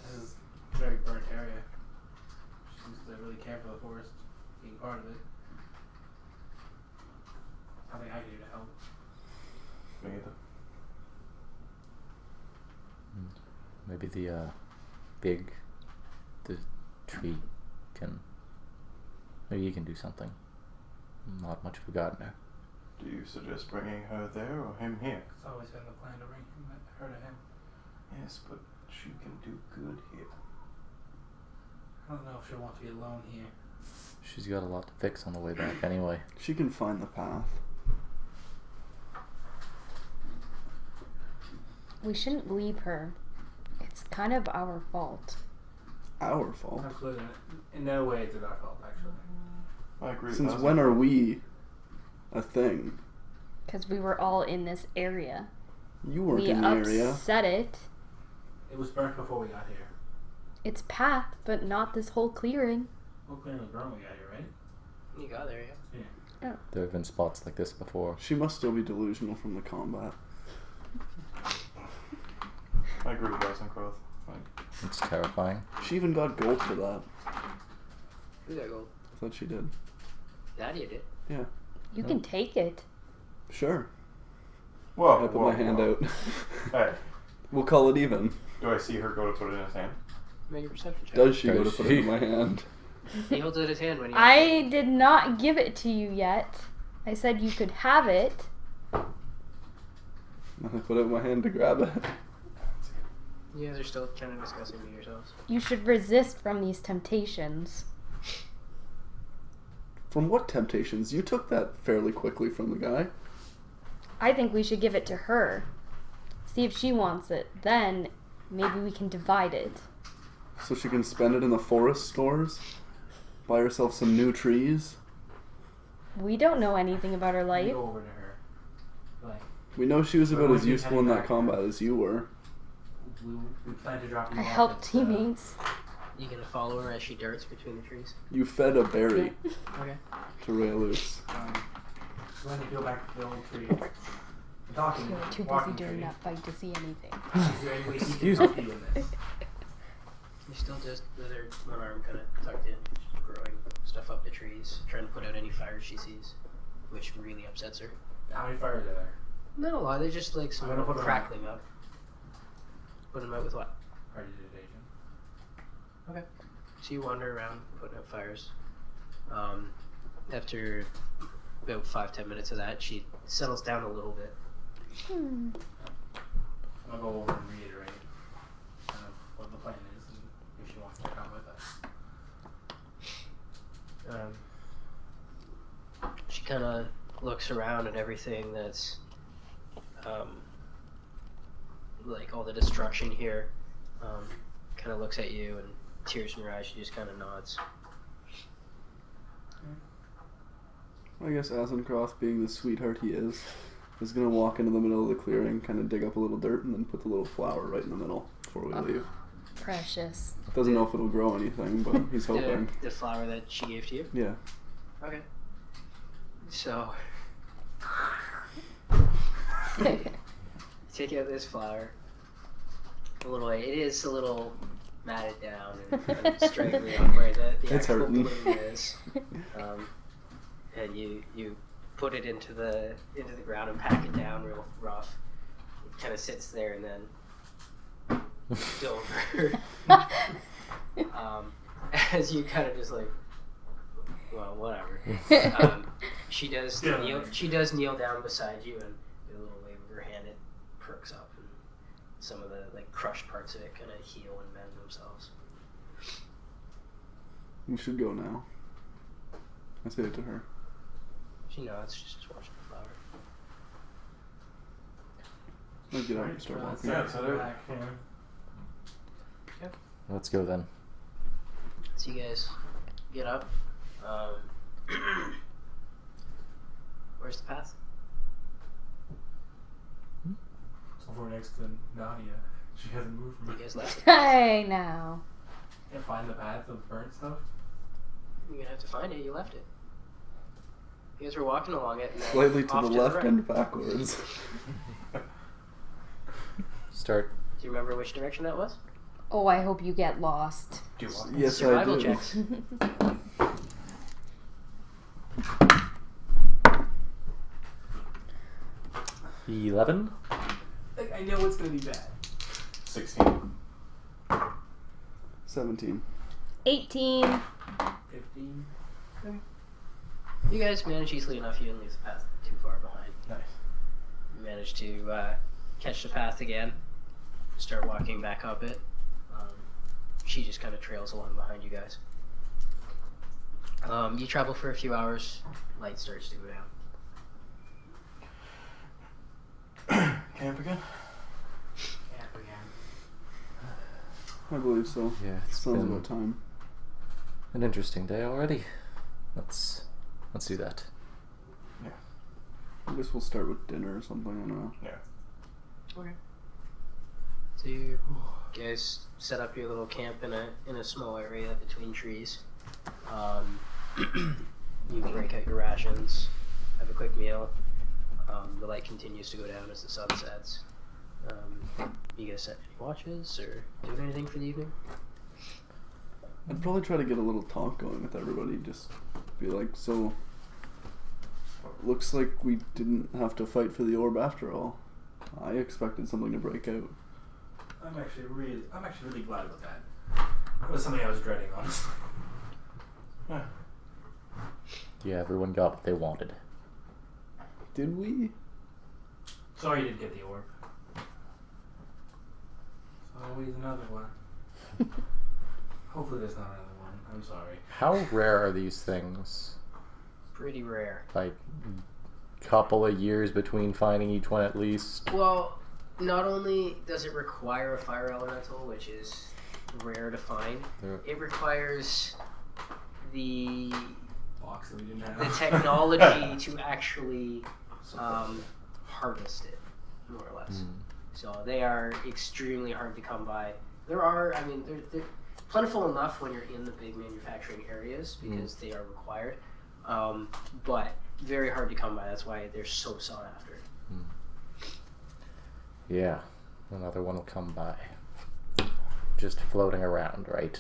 Speaker 1: this is a very burnt area. She seems to really care for the forest, being part of it. Nothing I can do to help.
Speaker 2: Me either.
Speaker 3: Maybe the tree maybe he can do something. Not much of a gardener.
Speaker 2: Do you suggest bringing her there or him here?
Speaker 1: It's always been the plan to bring her to him.
Speaker 2: Yes, but she can do good here.
Speaker 1: I don't know if she'll want to be alone here.
Speaker 3: She's got a lot to fix on the way back anyway.
Speaker 6: She can find the path.
Speaker 5: We shouldn't leave her. It's kind of our fault.
Speaker 6: Our fault.
Speaker 1: Absolutely. In no way is it our fault, actually.
Speaker 2: I agree.
Speaker 6: Since when are we a thing?
Speaker 5: Because we were all in this area.
Speaker 6: You weren't
Speaker 5: We
Speaker 6: in the area.
Speaker 5: upset it.
Speaker 1: It was burnt before we got here.
Speaker 5: It's path, but not this whole clearing.
Speaker 1: Well, clearly burnt when we got here, right?
Speaker 4: You got there, yeah.
Speaker 3: There have been spots like this before.
Speaker 6: She must still be delusional from the combat.
Speaker 2: I agree with Rosencroft.
Speaker 3: It's terrifying.
Speaker 6: She even got gold for that.
Speaker 4: Who got gold?
Speaker 6: I thought she did.
Speaker 4: Nadia did.
Speaker 6: Yeah.
Speaker 5: You can take it.
Speaker 6: Sure.
Speaker 2: Whoa,
Speaker 6: I put my hand out.
Speaker 2: Hey,
Speaker 6: We'll call it even.
Speaker 2: do I see her go to put it in his hand?
Speaker 4: Make a perception check.
Speaker 6: Does she go to
Speaker 3: Does
Speaker 6: put
Speaker 3: she?
Speaker 6: it in my hand?
Speaker 4: He holds it in his hand when he.
Speaker 5: I did not give it to you yet. I said you could have it.
Speaker 6: And I put it in my hand to grab it.
Speaker 4: You guys are still kind of discussing to yourselves.
Speaker 5: You should resist from these temptations.
Speaker 6: From what temptations? You took that fairly quickly from the guy.
Speaker 5: I think we should give it to her. See if she wants it. Then maybe we can divide it.
Speaker 6: So she can spend it in the forest stores? Buy herself some new trees?
Speaker 5: We don't know anything about her
Speaker 1: You
Speaker 5: life.
Speaker 1: go over to her.
Speaker 6: We know she was
Speaker 1: We're
Speaker 6: about
Speaker 1: going
Speaker 6: as
Speaker 1: to be
Speaker 6: useful in
Speaker 1: heading
Speaker 6: that
Speaker 1: back
Speaker 6: combat
Speaker 1: now.
Speaker 6: as you were.
Speaker 1: We plan to drop you
Speaker 5: I
Speaker 1: off
Speaker 5: help
Speaker 1: at,
Speaker 5: teammates.
Speaker 4: You gonna follow her as she darts between the trees?
Speaker 6: You fed a berry
Speaker 4: Okay.
Speaker 6: to Raelus.
Speaker 1: We're going to go back to the old tree. We're talking.
Speaker 5: You were too busy
Speaker 1: walking
Speaker 5: doing
Speaker 1: tree.
Speaker 5: that fight to see anything.
Speaker 1: Is there any way he can
Speaker 3: Excuse
Speaker 1: help you in this?
Speaker 4: You're still just with her one arm kind of tucked in, just growing stuff up the trees, trying to put out any fires she sees, which really upsets her.
Speaker 1: How many fires are there?
Speaker 4: Not a lot. They're just like some
Speaker 1: I'm gonna put 'em
Speaker 4: crackling up. Put them out with what?
Speaker 1: Predigitation.
Speaker 4: Okay. So you wander around, putting out fires. After about 5-10 minutes of that, she settles down a little bit.
Speaker 5: Hmm.
Speaker 1: I'm gonna go over and reiterate kind of what the plan is and if she wants to come with us.
Speaker 4: She kind of looks around at everything that's like all the destruction here. Kind of looks at you and tears in her eyes. She just kind of nods.
Speaker 6: I guess Azencroft, being the sweetheart he is gonna walk into the middle of the clearing, kind of dig up a little dirt, and then put the little flower right in the middle before we leave.
Speaker 5: Precious.
Speaker 6: Doesn't know if it'll grow anything, but he's hoping.
Speaker 4: The flower that she gave to you?
Speaker 6: Yeah.
Speaker 4: Okay. So, take out this flower. A little, it is a little matted down and straggly on where the
Speaker 6: It's
Speaker 4: actual
Speaker 6: hurting.
Speaker 4: bloom is. And you put it into the ground and pack it down real rough. It kind of sits there and then it's over. As you kind of just like, well, whatever. She does kneel down beside you, and with a little wave of her hand, it perks up, and some of the like crushed parts of it kind of heal and mend themselves.
Speaker 6: We should go now. I say it to her.
Speaker 4: She nods. She's just watching the flower.
Speaker 6: I'll get up and start walking.
Speaker 1: Yeah, so they're back. Yeah.
Speaker 3: Let's go then.
Speaker 4: So you guys get up. Where's the path?
Speaker 1: So we're next to Nadia. She hasn't moved from
Speaker 4: You guys left.
Speaker 5: Hey now.
Speaker 1: Can't find the path of burnt stuff.
Speaker 4: You're gonna have to find it. You left it. You guys were walking along it. And then
Speaker 6: Slightly to
Speaker 4: off
Speaker 6: the left
Speaker 4: right.
Speaker 6: and backwards.
Speaker 3: Start.
Speaker 4: Do you remember which direction that was?
Speaker 5: Oh, I hope you get lost.
Speaker 1: Do you want
Speaker 6: Yes,
Speaker 4: Survival
Speaker 6: I do.
Speaker 4: checks.
Speaker 3: $11.
Speaker 1: I know it's gonna be bad.
Speaker 2: 16.
Speaker 6: 17.
Speaker 5: 18.
Speaker 1: 15.
Speaker 4: You guys manage easily enough. You didn't leave the path too far behind.
Speaker 1: Nice.
Speaker 4: You managed to catch the path again. Start walking back up it. She just kind of trails along behind you guys. You travel for a few hours. Light starts to go down.
Speaker 2: Camp again?
Speaker 1: Yeah, again.
Speaker 6: I believe so.
Speaker 3: Yeah, it's
Speaker 6: Sounds
Speaker 3: been
Speaker 6: about time.
Speaker 3: an interesting day already. Let's do that.
Speaker 6: I guess we'll start with dinner or something. I don't know.
Speaker 2: Yeah.
Speaker 4: Okay. So you guys set up your little camp in a small area between trees. You break out your rations, have a quick meal. The light continues to go down as the sun sets. You guys set any watches or doing anything for the evening?
Speaker 6: I'd probably try to get a little talk going with everybody. Just be like, so looks like we didn't have to fight for the orb after all. I expected something to break out.
Speaker 1: I'm actually really glad about that. That was something I was dreading, honestly.
Speaker 3: Yeah, everyone got what they wanted.
Speaker 6: Did we?
Speaker 1: Sorry you didn't get the orb. There's always another one. Hopefully there's not another one. I'm sorry.
Speaker 3: How rare are these things?
Speaker 4: Pretty rare.
Speaker 3: Like, couple of years between finding each one at least?
Speaker 4: Well, not only does it require a fire elemental, which is rare to find, it requires the
Speaker 1: Box that we didn't
Speaker 4: the
Speaker 1: have.
Speaker 4: technology to actually harvest it. more or less. So they are extremely hard to come by. They're plentiful enough when you're in the big manufacturing areas because they are required, but very hard to come by. That's why they're so sought after.
Speaker 3: Yeah, another one will come by. Just floating around, right?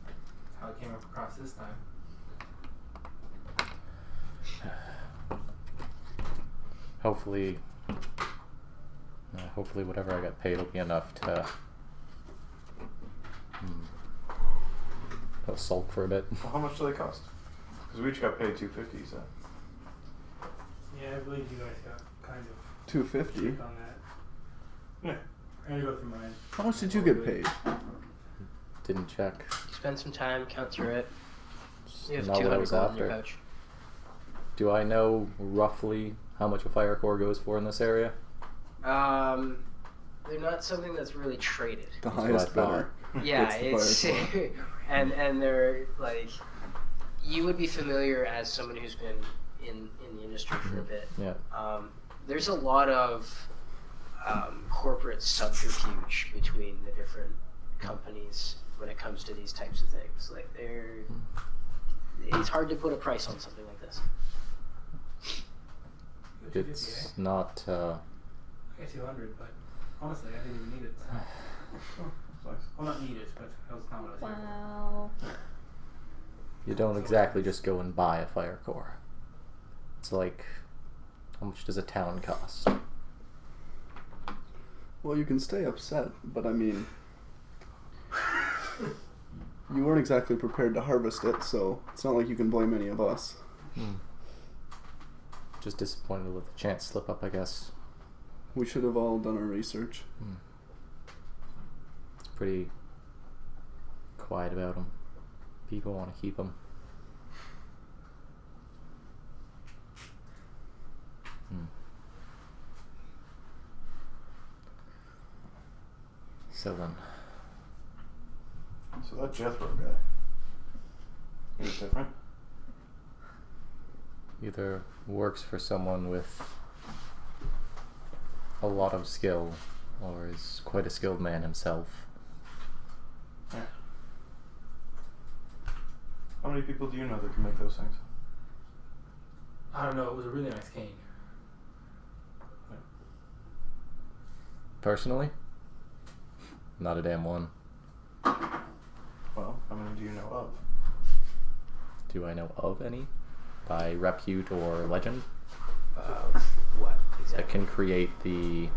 Speaker 1: That's how I came across this time.
Speaker 3: Hopefully whatever I got paid will be enough to I'll sulk for a bit.
Speaker 2: Well, how much do they cost? Because we each got paid $250, so.
Speaker 1: Yeah, I believe you guys got kind of
Speaker 6: $250.
Speaker 1: on that. Yeah, I'm gonna go through mine.
Speaker 6: How much did you get paid?
Speaker 3: Didn't check.
Speaker 4: Spend some time, count through it. You have
Speaker 3: Not what I
Speaker 4: 200
Speaker 3: was
Speaker 4: gold in your
Speaker 3: after.
Speaker 4: pouch.
Speaker 3: Do I know roughly how much a fire core goes for in this area?
Speaker 4: They're not something that's really traded.
Speaker 6: The
Speaker 3: That's what
Speaker 6: highest
Speaker 3: I thought.
Speaker 6: bidder.
Speaker 4: Yeah,
Speaker 6: Gets the
Speaker 4: it's
Speaker 6: fire
Speaker 4: and they're like, you would be familiar as someone who's been in the industry for a bit.
Speaker 3: Yeah.
Speaker 4: There's a lot of corporate subterfuge between the different companies when it comes to these types of things. Like it's hard to put a price on something like this.
Speaker 3: It's not
Speaker 1: I got 200, but honestly, I didn't even need it. Well, not need it, but that was not what I was here for.
Speaker 5: Wow.
Speaker 3: you don't exactly just go and buy a fire core. It's like, how much does a town cost?
Speaker 6: Well, you can stay upset, but I mean, you weren't exactly prepared to harvest it, so it's not like you can blame any of us.
Speaker 3: Just disappointed to let the chance slip up, I guess.
Speaker 6: We should have all done our research.
Speaker 3: It's pretty quiet about them. People want to keep them. So then,
Speaker 2: So that Jethro guy, he was different.
Speaker 3: either works for someone with a lot of skill, or is quite a skilled man himself.
Speaker 2: Yeah. How many people do you know that can make those things?
Speaker 1: I don't know, it was a really nice cane.
Speaker 3: Personally, not a damn one.
Speaker 2: Well, how many do you know of?
Speaker 3: Do I know of any? By repute or legend?
Speaker 4: What
Speaker 3: That
Speaker 4: exactly?
Speaker 3: can create the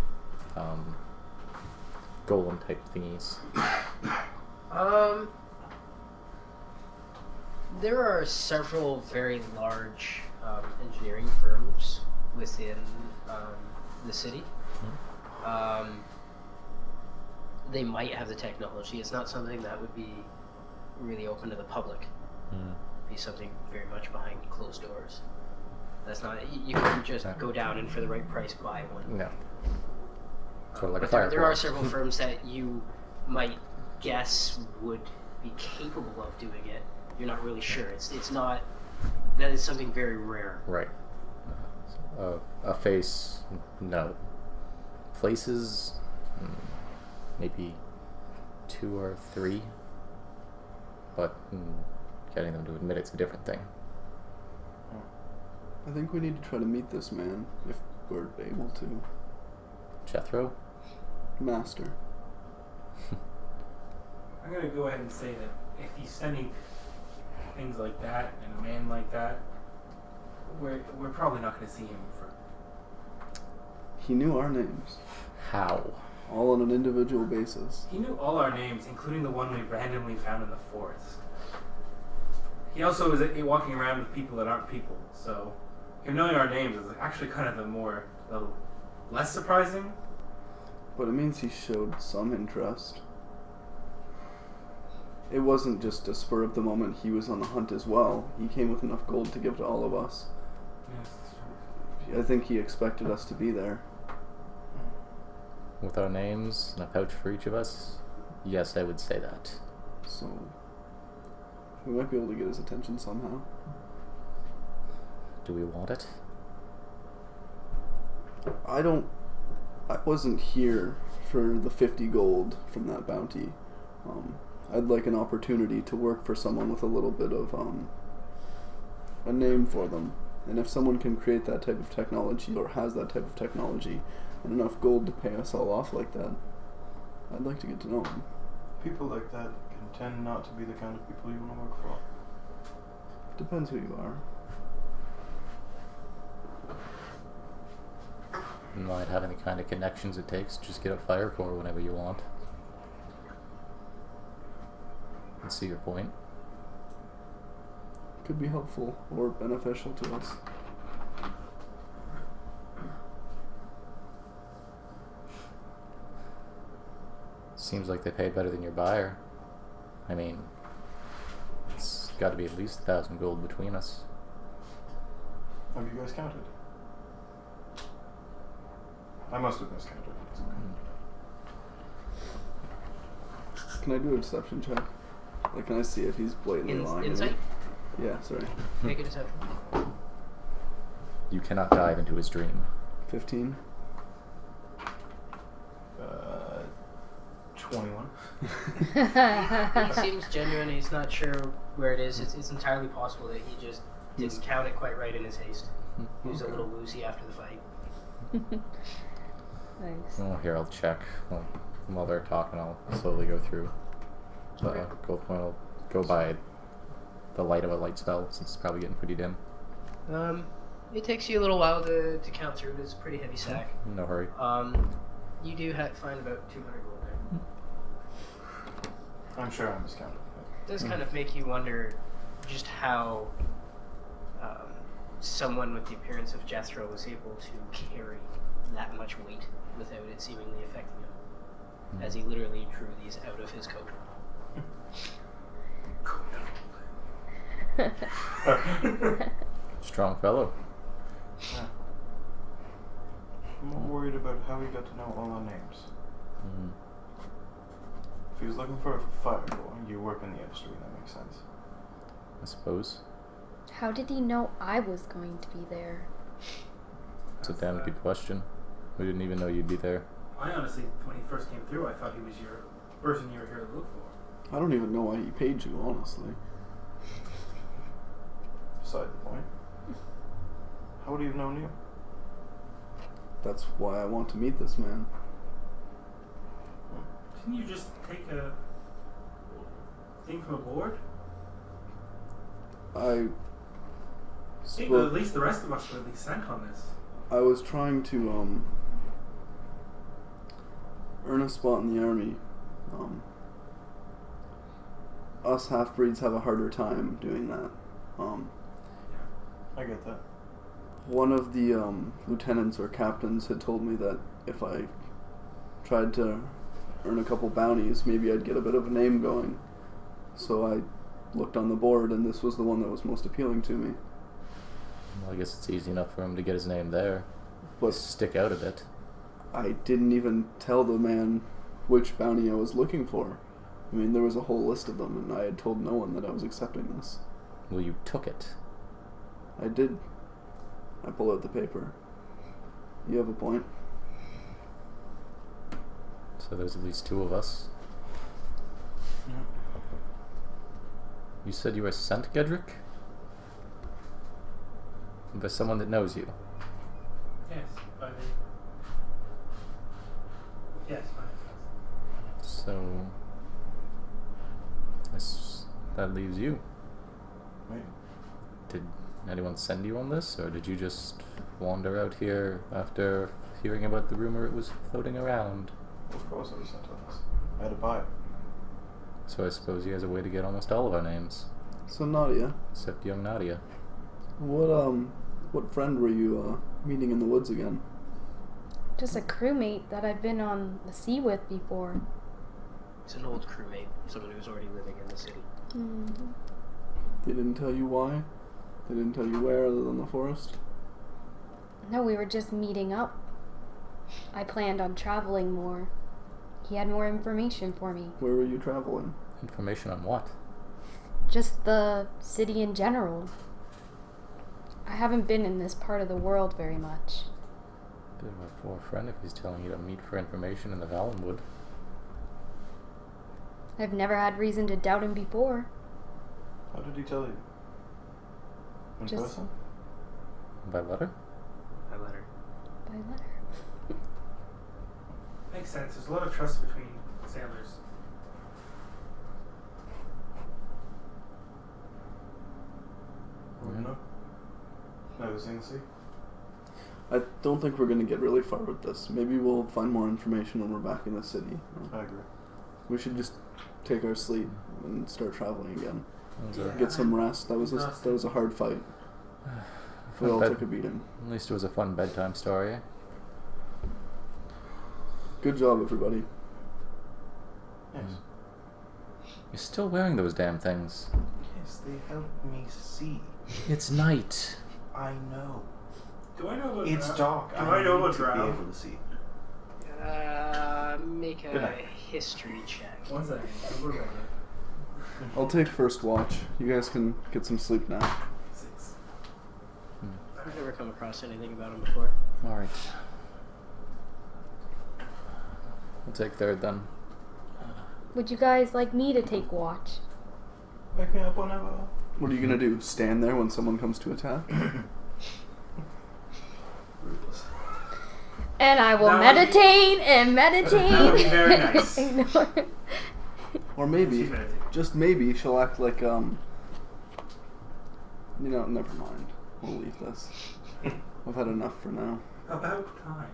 Speaker 3: golem type thingies.
Speaker 4: There are several very large engineering firms within the city. They might have the technology. It's not something that would be really open to the public. Be something very much behind closed doors. That's not. You can just go down and for the right price buy one.
Speaker 3: No. Sort of like a
Speaker 4: But
Speaker 3: fire
Speaker 4: there
Speaker 3: core.
Speaker 4: are several firms that you might guess would be capable of doing it. You're not really sure. It's not. That is something very rare.
Speaker 3: Right. A face, no. Places, maybe 2 or 3. But getting them to admit it's a different thing.
Speaker 6: I think we need to try to meet this man, if we're able to.
Speaker 3: Jethro?
Speaker 6: Master.
Speaker 1: I'm gonna go ahead and say that if he's sending things like that and a man like that, we're probably not gonna see him for.
Speaker 6: He knew our names,
Speaker 3: How?
Speaker 6: all on an individual basis.
Speaker 1: He knew all our names, including the one we randomly found in the forest. He also was walking around with people that aren't people, so him knowing our names is actually kind of the less surprising.
Speaker 6: But it means he showed some interest. It wasn't just a spur of the moment, he was on the hunt as well. He came with enough gold to give to all of us.
Speaker 1: Yes, that's true.
Speaker 6: I think he expected us to be there.
Speaker 3: With our names and a pouch for each of us? Yes, I would say that.
Speaker 6: So we might be able to get his attention somehow.
Speaker 3: Do we want it?
Speaker 6: I don't I wasn't here for the 50 gold from that bounty. I'd like an opportunity to work for someone with a little bit of a name for them. And if someone can create that type of technology or has that type of technology and enough gold to pay us all off like that, I'd like to get to know them.
Speaker 2: People like that can tend not to be the kind of people you want to work for.
Speaker 6: Depends who you are.
Speaker 3: You might have any kind of connections it takes. Just get a fire core whenever you want. I see your point.
Speaker 6: Could be helpful or beneficial to us.
Speaker 3: Seems like they pay better than your buyer. I mean, it's got to be at least 1,000 gold between us.
Speaker 2: Have you guys counted? I must have miscounted. It's okay.
Speaker 6: Can I do a deception check? Like, can I see if he's blatantly lying?
Speaker 4: Insight?
Speaker 6: Yeah, sorry.
Speaker 4: Make a deception.
Speaker 3: You cannot dive into his dream.
Speaker 6: 15.
Speaker 2: 21.
Speaker 4: He seems genuine. He's not sure where it is. It's entirely possible that he just didn't count it quite right in his haste. He was a little woozy after the fight.
Speaker 5: Nice.
Speaker 3: Oh, here, I'll check. Well, while they're talking, I'll slowly go through.
Speaker 4: Okay.
Speaker 3: Gold point will go by the light of a light spell, since it's probably getting pretty dim.
Speaker 4: It takes you a little while to count through, but it's a pretty heavy sack.
Speaker 3: No hurry.
Speaker 4: You do find about 200 gold there.
Speaker 2: I'm sure I miscounted.
Speaker 4: It does kind of make you wonder just how someone with the appearance of Jethro was able to carry that much weight without it seemingly affecting him, as he literally drew these out of his coat.
Speaker 3: Strong fellow.
Speaker 2: Yeah. I'm more worried about how he got to know all our names. If he was looking for a fire door, you work in the industry, that makes sense.
Speaker 3: I suppose.
Speaker 5: How did he know I was going to be there?
Speaker 3: It's a damn good question. We didn't even know you'd be there.
Speaker 1: I honestly, when he first came through, I thought he was your person you were here to look for.
Speaker 6: I don't even know why he paid you, honestly.
Speaker 2: Beside the point. How would he have known you?
Speaker 6: That's why I want to meet this man.
Speaker 1: Didn't you just take a thing from a board?
Speaker 6: I
Speaker 1: Think at least the rest of us were at least sent on this.
Speaker 6: I was trying to earn a spot in the army. Us half-breeds have a harder time doing that.
Speaker 2: I get that.
Speaker 6: One of the lieutenants or captains had told me that if I tried to earn a couple bounties, maybe I'd get a bit of a name going. So I looked on the board, and this was the one that was most appealing to me.
Speaker 3: Well, I guess it's easy enough for him to get his name there.
Speaker 6: But
Speaker 3: Stick out a bit.
Speaker 6: I didn't even tell the man which bounty I was looking for. I mean, there was a whole list of them, and I had told no one that I was accepting this.
Speaker 3: Well, you took it.
Speaker 6: I did. I pull out the paper. You have a point.
Speaker 3: So there's at least 2 of us.
Speaker 2: Yeah.
Speaker 3: You said you were sent, Gedrick? By someone that knows you.
Speaker 1: Yes, by the... Yes, by the...
Speaker 3: So... that leaves you.
Speaker 2: Wait.
Speaker 3: Did anyone send you on this, or did you just wander out here after hearing about the rumor it was floating around?
Speaker 2: Of course I was sent on this. I had to buy it.
Speaker 3: So I suppose he has a way to get almost all of our names,
Speaker 6: So Nadia,
Speaker 3: except young Nadia.
Speaker 6: what friend were you meeting in the woods again?
Speaker 5: Just a crewmate that I've been on the sea with before.
Speaker 4: It's an old crewmate, someone who's already living in the city.
Speaker 5: Mm-hmm.
Speaker 6: They didn't tell you why? They didn't tell you where other than the forest?
Speaker 5: No, we were just meeting up. I planned on traveling more. He had more information for me.
Speaker 6: Where were you traveling?
Speaker 3: Information on what?
Speaker 5: Just the city in general. I haven't been in this part of the world very much.
Speaker 3: Bit of a poor friend if he's telling you to meet for information in the Valenwood.
Speaker 5: I've never had reason to doubt him before.
Speaker 2: How did he tell you? In
Speaker 5: Just-
Speaker 2: person?
Speaker 3: By letter?
Speaker 4: I let her.
Speaker 5: By letter.
Speaker 1: Makes sense. There's a lot of trust between sailors.
Speaker 2: Wouldn't know. Never seen the sea.
Speaker 6: I don't think we're gonna get really far with this. Maybe we'll find more information when we're back in the city.
Speaker 2: I agree.
Speaker 6: We should just take our sleep and start traveling again.
Speaker 1: Yeah.
Speaker 6: Get some rest. That was a hard fight. We all took a beating.
Speaker 3: At least it was a fun bedtime story.
Speaker 6: Good job, everybody.
Speaker 2: Yes.
Speaker 3: You're still wearing those damn things.
Speaker 2: Yes, they help me see.
Speaker 3: It's night.
Speaker 2: I know.
Speaker 1: Do I know about
Speaker 2: It's
Speaker 1: Drow?
Speaker 2: dark.
Speaker 1: Do I know
Speaker 2: need
Speaker 1: about
Speaker 2: to be
Speaker 1: Drow?
Speaker 2: able to see.
Speaker 4: Make
Speaker 2: Good
Speaker 4: a
Speaker 2: night.
Speaker 4: history check.
Speaker 1: One second. We're ready.
Speaker 6: I'll take first watch. You guys can get some sleep now.
Speaker 1: 6.
Speaker 4: I've never come across anything about him before.
Speaker 3: Alright. I'll take third then.
Speaker 5: Would you guys like me to take watch?
Speaker 2: Wake me up whenever.
Speaker 6: What are you gonna do? Stand there when someone comes to attack?
Speaker 2: Ruthless.
Speaker 5: And I will
Speaker 1: That would be-
Speaker 5: meditate and meditate.
Speaker 1: That would be very nice.
Speaker 5: Ignore.
Speaker 6: Or maybe,
Speaker 1: She's meditating.
Speaker 6: just maybe, she'll act like You know, never mind. We'll leave this. I've had enough for now.
Speaker 1: About time.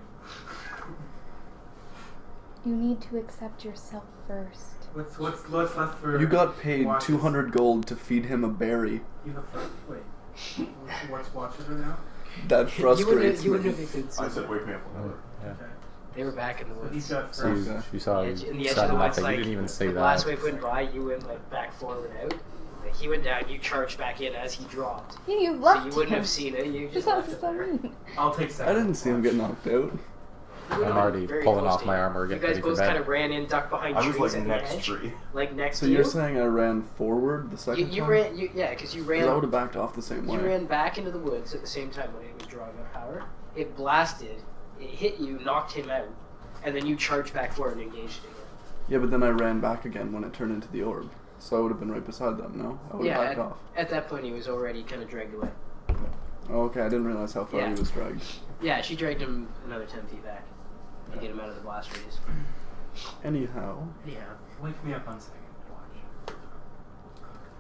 Speaker 5: You need to accept yourself first.
Speaker 1: What's left for?
Speaker 6: You got paid
Speaker 1: watches?
Speaker 6: 200 gold to feed him a berry.
Speaker 1: You have wait. What's watches right now?
Speaker 6: That frustrates
Speaker 4: you
Speaker 6: me.
Speaker 4: wouldn't have been
Speaker 2: I said, wake me up whenever.
Speaker 3: Yeah.
Speaker 1: Okay.
Speaker 4: They were back in the
Speaker 1: So
Speaker 4: woods.
Speaker 1: he's got
Speaker 3: So
Speaker 1: first.
Speaker 6: Okay.
Speaker 3: you saw
Speaker 4: The
Speaker 3: you
Speaker 4: edge- in the edge
Speaker 3: sat
Speaker 4: of the
Speaker 3: and
Speaker 4: woods,
Speaker 3: laughed.
Speaker 4: like,
Speaker 3: You didn't even say
Speaker 4: the
Speaker 3: that.
Speaker 4: last wave went by, you went like back forward out. Like, he went down, you charged back in as he dropped.
Speaker 5: Yeah, you
Speaker 4: So
Speaker 5: left
Speaker 4: you wouldn't
Speaker 5: him.
Speaker 4: have seen it, you just
Speaker 5: That
Speaker 4: left
Speaker 5: was
Speaker 4: it
Speaker 5: so
Speaker 4: there.
Speaker 5: mean.
Speaker 1: I'll take
Speaker 6: I
Speaker 1: second.
Speaker 6: didn't see him get knocked out.
Speaker 4: You would've
Speaker 3: I'm
Speaker 4: been
Speaker 3: already
Speaker 4: very
Speaker 3: pulling
Speaker 4: close
Speaker 3: off
Speaker 4: to
Speaker 3: my
Speaker 4: him.
Speaker 3: armor,
Speaker 4: You
Speaker 3: getting
Speaker 4: guys
Speaker 3: ready for
Speaker 4: both
Speaker 3: bed.
Speaker 4: kind of ran in, ducked behind
Speaker 2: I
Speaker 4: trees
Speaker 2: was like
Speaker 4: at the
Speaker 2: next
Speaker 4: edge,
Speaker 2: tree.
Speaker 4: like next
Speaker 6: So
Speaker 4: to
Speaker 6: you're
Speaker 4: you.
Speaker 6: saying I ran forward the second
Speaker 4: You
Speaker 6: time?
Speaker 4: ran, yeah, because you
Speaker 6: 'Cause I would
Speaker 4: ran.
Speaker 6: have backed off the same way.
Speaker 4: You ran back into the woods at the same time when it was drawing out power. It blasted, it hit you, knocked him out, and then you charged back forward and engaged it again.
Speaker 6: Yeah, but then I ran back again when it turned into the orb. So I would have been right beside them, no? I would have
Speaker 4: Yeah,
Speaker 6: backed off.
Speaker 4: at that point he was already kind of dragged away.
Speaker 6: Oh, okay, I didn't realize how far
Speaker 4: Yeah.
Speaker 6: he was dragged.
Speaker 4: Yeah, she dragged him another 10 feet back to get him out of the blast radius.
Speaker 6: Anyhow,
Speaker 4: Yeah.
Speaker 1: Wake me up on second watch.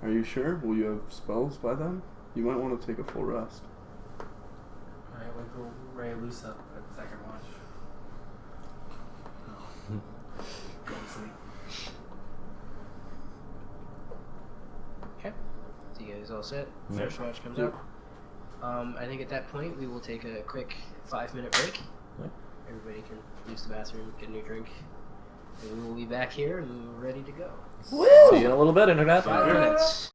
Speaker 6: are you sure? Will you have spells by then? You might want to take a full rest.
Speaker 1: Alright, wake Ray loose up at second watch. Go to sleep.
Speaker 4: Okay. So you guys all set?
Speaker 3: Yep.
Speaker 4: First watch comes up. I think at that point we will take a quick 5-minute break.
Speaker 3: Yep.
Speaker 4: Everybody can use the bathroom, get a new drink. And we will be back here and ready to go.
Speaker 3: See you in a little bit, Internet.
Speaker 4: 5 minutes.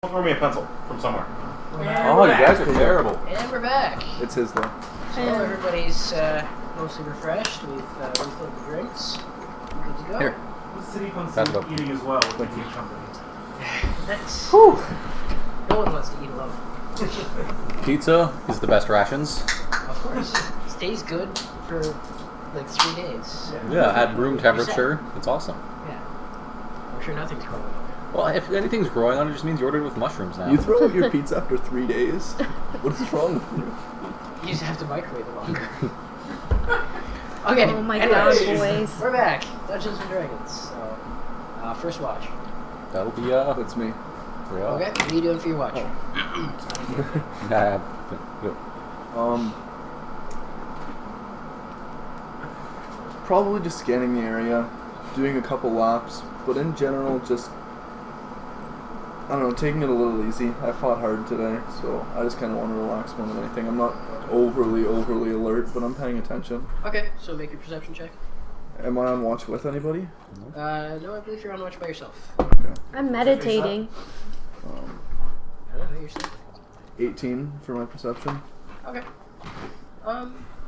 Speaker 2: Throw me a pencil from somewhere.
Speaker 3: Oh, you guys are terrible.
Speaker 4: And we're back.
Speaker 6: It's his though.
Speaker 4: So everybody's mostly refreshed. We've refilled the drinks. Good to go.
Speaker 3: Here.
Speaker 1: Let's sit on
Speaker 3: Pass it up.
Speaker 1: eating as well with the king company.
Speaker 4: That's,
Speaker 3: Whew.
Speaker 4: no one wants to eat alone.
Speaker 3: Pizza is the best rations.
Speaker 4: Of course. Stays good for like 3 days.
Speaker 3: Yeah, at room temperature, it's awesome.
Speaker 4: Yeah. I'm sure nothing's growing on
Speaker 3: Well, if anything's growing on it, it just means you ordered it with mushrooms now.
Speaker 6: You throw out your pizza after 3 days? What is wrong with you?
Speaker 4: You just have to microwave it longer. Okay.
Speaker 5: Oh my
Speaker 4: anyways,
Speaker 5: god, boys.
Speaker 4: We're back. Dungeons and Dragons. So, first watch.
Speaker 3: That'll be,
Speaker 6: That's me.
Speaker 3: yeah.
Speaker 4: Okay. What are you doing for your watch?
Speaker 3: Yeah.
Speaker 6: Probably just scanning the area, doing a couple laps, but in general, just, I don't know, taking it a little easy. I fought hard today, so I just kind of want to relax more than anything. I'm not overly alert, but I'm paying attention.
Speaker 4: Okay. So make your perception check.
Speaker 6: Am I on watch with anybody?
Speaker 4: No, I believe you're on watch by yourself.
Speaker 6: Okay.
Speaker 5: I'm meditating.
Speaker 4: I don't know. You're sleeping.
Speaker 6: 18 for my perception.
Speaker 4: Okay.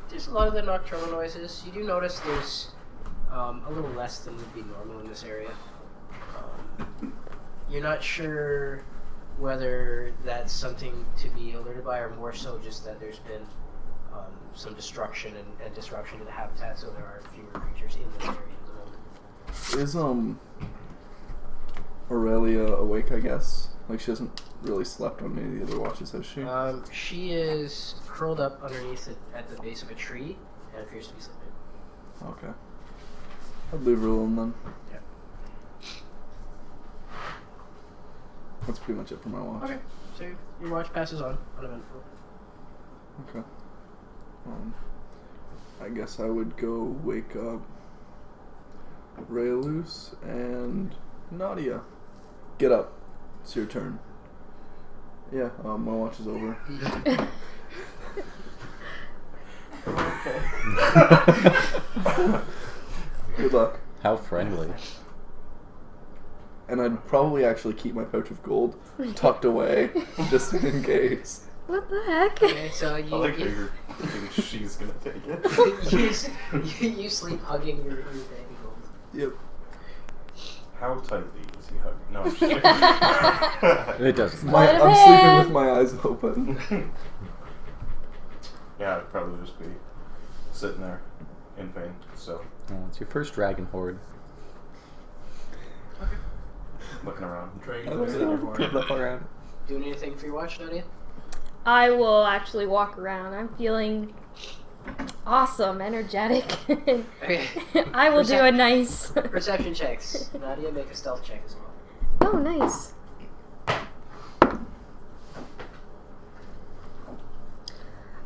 Speaker 4: There's a lot of the nocturnal noises. You do notice there's a little less than would be normal in this area. You're not sure whether that's something to be alerted by, or more so just that there's been some destruction and disruption to the habitat, so there are fewer creatures in this area at the moment.
Speaker 6: Is Aurelia awake, I guess? Like, she hasn't really slept on any of the other watches, has she?
Speaker 4: She is curled up underneath it at the base of a tree and appears to be sleeping.
Speaker 6: Okay. I'd leave her alone then.
Speaker 4: Yeah.
Speaker 6: That's pretty much it for my watch.
Speaker 4: Okay. So your watch passes on, uneventful.
Speaker 6: Okay. I guess I would go wake up Raelus and Nadia. Get up. It's your turn. Yeah, my watch is over. Good luck.
Speaker 3: How friendly.
Speaker 6: And I'd probably actually keep my pouch of gold tucked away, just in case.
Speaker 5: What the heck?
Speaker 4: Okay, so
Speaker 2: I like how you're thinking she's gonna take it.
Speaker 4: you sleep hugging your baby gold.
Speaker 6: Yep.
Speaker 2: How tightly was he hugging? No, I'm just kidding.
Speaker 3: It doesn't.
Speaker 5: Sleight of
Speaker 6: I'm sleeping
Speaker 5: hand.
Speaker 6: with my eyes open.
Speaker 2: Yeah, I'd probably just be sitting there in pain. So
Speaker 3: It's your first dragon horde.
Speaker 4: Okay.
Speaker 2: looking around.
Speaker 4: Doing anything for your watch, Nadia?
Speaker 5: I will actually walk around. I'm feeling awesome, energetic.
Speaker 4: Okay.
Speaker 5: I will do a nice.
Speaker 4: Perception checks. Nadia, make a stealth check as well.
Speaker 5: Oh, nice.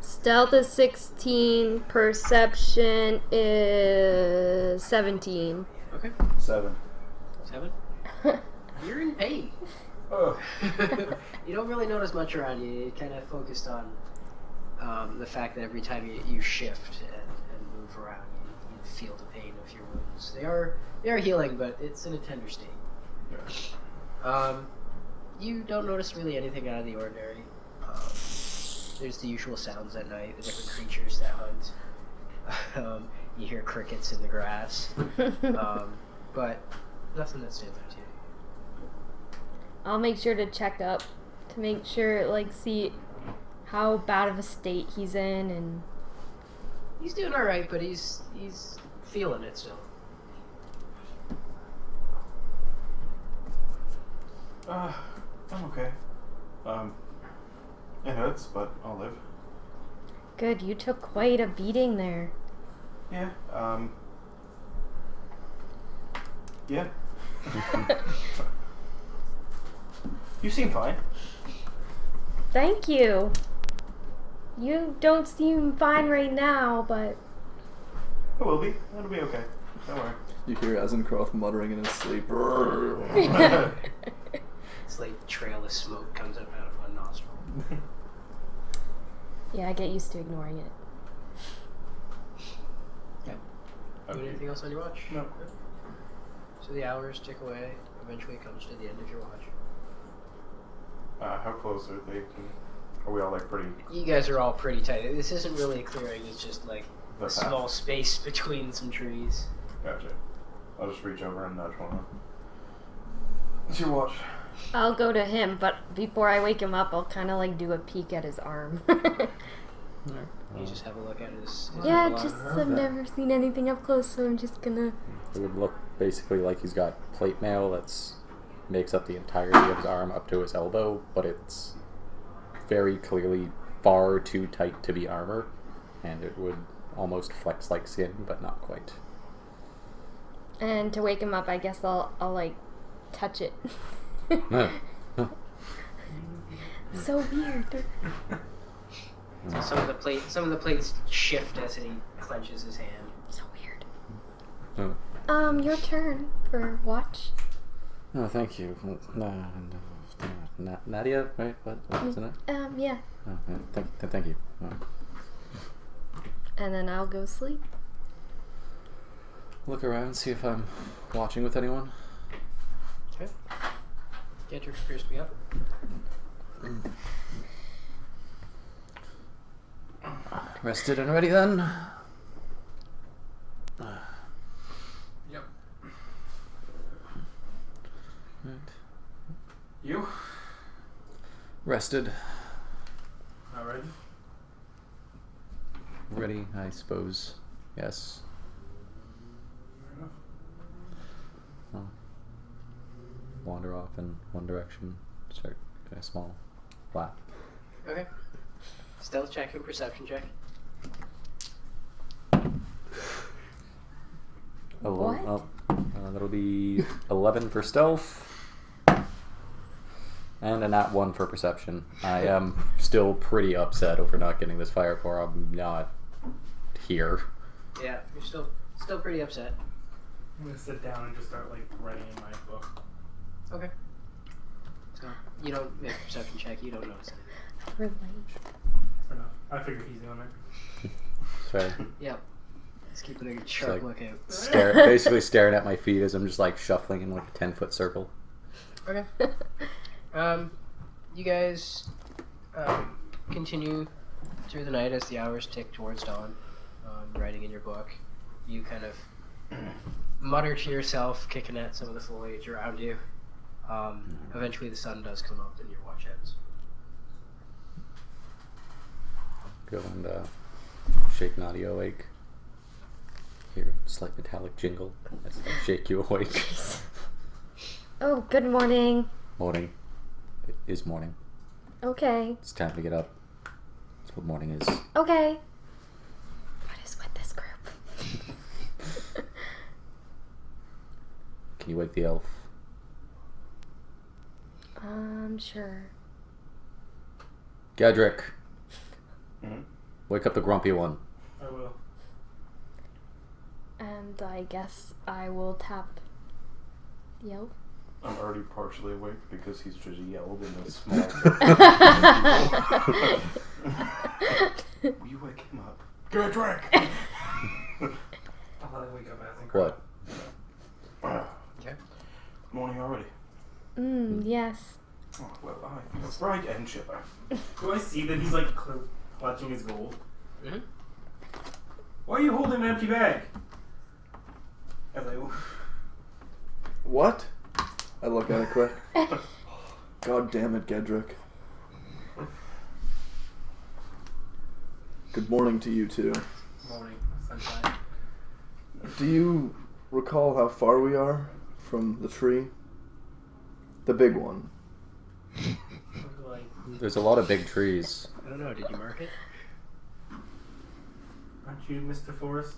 Speaker 5: Stealth is 16. Perception is 17.
Speaker 4: Okay.
Speaker 2: 7.
Speaker 4: 7. You're in pain.
Speaker 2: Oh.
Speaker 4: You don't really notice much around you. You're kind of focused on the fact that every time you shift and move around, you feel the pain of your wounds. They are healing, but it's in a tender state.
Speaker 2: Yeah.
Speaker 4: You don't notice really anything out of the ordinary. There's the usual sounds at night, the different creatures that hunt. You hear crickets in the grass, but nothing that stands out to you.
Speaker 5: I'll make sure to check up to make sure, see how bad of a state he's in, and
Speaker 4: He's doing all right, but he's feeling it still.
Speaker 2: I'm okay. It hurts, but I'll live.
Speaker 5: good. You took quite a beating there.
Speaker 2: Yeah. Yeah. You seem fine.
Speaker 5: Thank you. You don't seem fine right now, but
Speaker 2: It will be. It'll be okay. Don't worry.
Speaker 6: You hear Azencroft muttering in his sleep.
Speaker 4: It's like trail of smoke comes up out of one nostril.
Speaker 5: yeah, I get used to ignoring it.
Speaker 4: Doing anything else on your watch?
Speaker 2: No.
Speaker 4: So the hours tick away. Eventually it comes to the end of your watch.
Speaker 2: How close are they to... Are we all like pretty...
Speaker 4: You guys are all pretty tight. This isn't really a clearing, it's just like
Speaker 2: The
Speaker 4: a small space between some trees.
Speaker 2: Gotcha. I'll just reach over and nudge one of them. What's your watch?
Speaker 5: I'll go to him, but before I wake him up, I'll kind of like do a peek at his arm.
Speaker 4: You just have a look at his
Speaker 5: Yeah,
Speaker 4: arm.
Speaker 5: just I've never seen anything up close, so I'm just gonna.
Speaker 3: It would look basically like he's got plate mail that's makes up the entirety of his arm up to his elbow, but it's very clearly far too tight to be armor, and it would almost flex like skin, but not quite.
Speaker 5: And to wake him up, I guess I'll like touch it. So weird.
Speaker 4: Some of the plates shift as he clenches his hand.
Speaker 5: So weird.
Speaker 3: Oh.
Speaker 5: Your turn for watch.
Speaker 3: Oh, thank you. Nadia, right? What isn't it?
Speaker 5: Yeah.
Speaker 3: Oh, yeah. Thank you.
Speaker 5: And then I'll go sleep.
Speaker 3: Look around, see if I'm watching with anyone.
Speaker 4: Okay. Gedrick appears to be up.
Speaker 3: Rested and ready then?
Speaker 1: Yep.
Speaker 3: Right.
Speaker 1: You?
Speaker 3: Rested.
Speaker 1: Not ready?
Speaker 3: Ready, I suppose. Yes.
Speaker 1: Fair enough.
Speaker 3: I'll wander off in one direction. Start a small lap.
Speaker 4: Okay. Stealth check and perception check.
Speaker 5: What?
Speaker 3: That'll be 11 for stealth. And a nat 1 for perception. I am still pretty upset over not getting this fire core. I'm not here.
Speaker 4: Yeah, you're still pretty upset.
Speaker 1: I'm gonna sit down and just start like writing in my book.
Speaker 4: Okay. So you don't make a perception check. You don't notice anything.
Speaker 5: Relate.
Speaker 1: Fair enough. I figure he's doing it.
Speaker 3: Sorry.
Speaker 4: Yep. Just keeping a sharp
Speaker 3: like-
Speaker 4: lookout.
Speaker 3: Basically staring at my feet as I'm just like shuffling in like a 10-foot circle.
Speaker 4: Okay. You guys continue through the night as the hours tick towards dawn, writing in your book. You kind of mutter to yourself, kicking at some of the foliage around you. Eventually the sun does come up and your watch ends.
Speaker 3: Go and shake Nadia awake. Hear a slight metallic jingle as I shake you awake.
Speaker 5: Oh, good morning.
Speaker 3: Morning. It is morning.
Speaker 5: Okay.
Speaker 3: It's time to get up. That's what morning is.
Speaker 5: Okay. What is with this group?
Speaker 3: Can you wake the elf?
Speaker 5: Sure.
Speaker 3: Gedrick,
Speaker 2: Mm-hmm.
Speaker 3: wake up the grumpy one.
Speaker 1: I will.
Speaker 5: And I guess I will tap the elf.
Speaker 2: I'm already partially awake because he's just yelled in a small... Will you wake him up? Gedrick!
Speaker 1: I'll let him wake up as and
Speaker 3: What?
Speaker 4: Okay.
Speaker 2: Morning already.
Speaker 5: Yes.
Speaker 2: Oh, well, I feel bright and chipper.
Speaker 1: Do I see that he's like clutching his gold?
Speaker 4: Mm-hmm.
Speaker 1: Why are you holding an empty bag? As I
Speaker 6: What? I look at it quick. God damn it, Gedrick. Good morning to you two.
Speaker 1: morning sunshine.
Speaker 6: Do you recall how far we are from the tree? The big one.
Speaker 1: Like,
Speaker 3: There's a lot of big trees.
Speaker 4: I don't know, did you mark it?
Speaker 1: aren't you Mr. Forrest?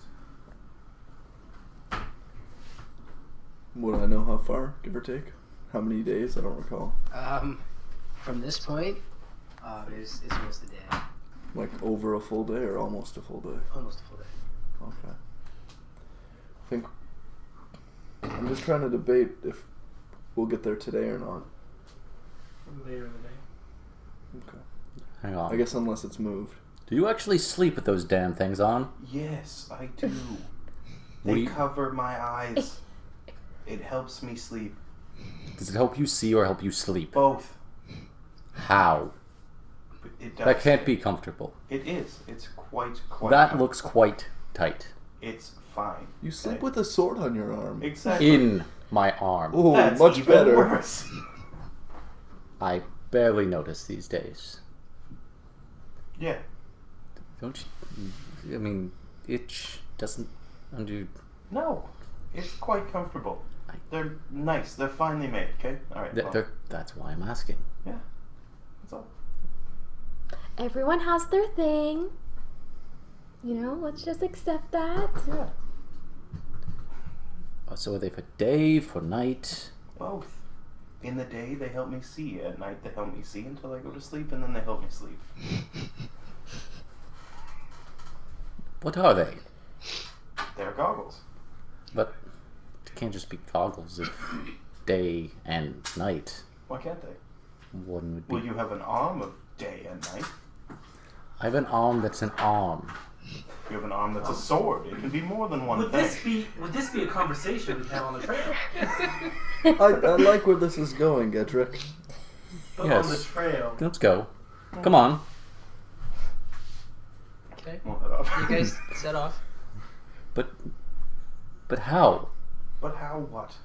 Speaker 6: Would I know how far, give or take? How many days? I don't recall.
Speaker 4: From this point, it's almost a day.
Speaker 6: Like over a full day or almost a full day?
Speaker 4: Almost a full day.
Speaker 6: Okay. I think I'm just trying to debate if we'll get there today or not.
Speaker 1: Later in the day.
Speaker 6: Okay.
Speaker 3: Hang on.
Speaker 6: I guess unless it's moved.
Speaker 3: Do you actually sleep with those damn things on?
Speaker 2: Yes, I do.
Speaker 3: What do
Speaker 2: They
Speaker 3: you-
Speaker 2: cover my eyes. It helps me sleep.
Speaker 3: Does it help you see or help you sleep?
Speaker 2: Both.
Speaker 3: How?
Speaker 7: It does.
Speaker 3: That can't be comfortable.
Speaker 7: It is. It's quite
Speaker 3: That
Speaker 7: comfortable.
Speaker 3: looks quite tight.
Speaker 7: It's fine.
Speaker 6: You sleep
Speaker 7: okay?
Speaker 6: with a sword on your arm.
Speaker 7: Exactly.
Speaker 3: In my arm.
Speaker 6: Oh,
Speaker 7: That's
Speaker 6: much
Speaker 7: even
Speaker 6: better.
Speaker 7: worse.
Speaker 3: I barely notice these days.
Speaker 7: Yeah.
Speaker 3: Don't you? I mean, itch doesn't undo.
Speaker 7: No. It's quite comfortable. They're nice. They're finely made, okay? Alright.
Speaker 3: That's why I'm asking.
Speaker 7: Yeah. That's all.
Speaker 5: Everyone has their thing. You know, let's just accept that.
Speaker 7: Yeah.
Speaker 3: So are they for day, for night?
Speaker 7: Both. In the day, they help me see. At night, they help me see until I go to sleep, and then they help me sleep.
Speaker 3: What are they?
Speaker 7: They're goggles.
Speaker 3: But it can't just be goggles if day and night.
Speaker 7: Why can't they?
Speaker 3: One would be.
Speaker 7: Well, you have an arm of day and night.
Speaker 3: I have an arm that's an arm.
Speaker 7: You have an arm that's a sword. It can be more than one
Speaker 1: Would
Speaker 7: thing.
Speaker 1: this be a conversation we have on the trail?
Speaker 6: I like where this is going, Gedrick.
Speaker 1: But
Speaker 3: Yes.
Speaker 1: on the trail.
Speaker 3: Let's go. Come on.
Speaker 4: Okay.
Speaker 7: We'll head up.
Speaker 4: You guys set off.
Speaker 3: But how?
Speaker 7: But how what?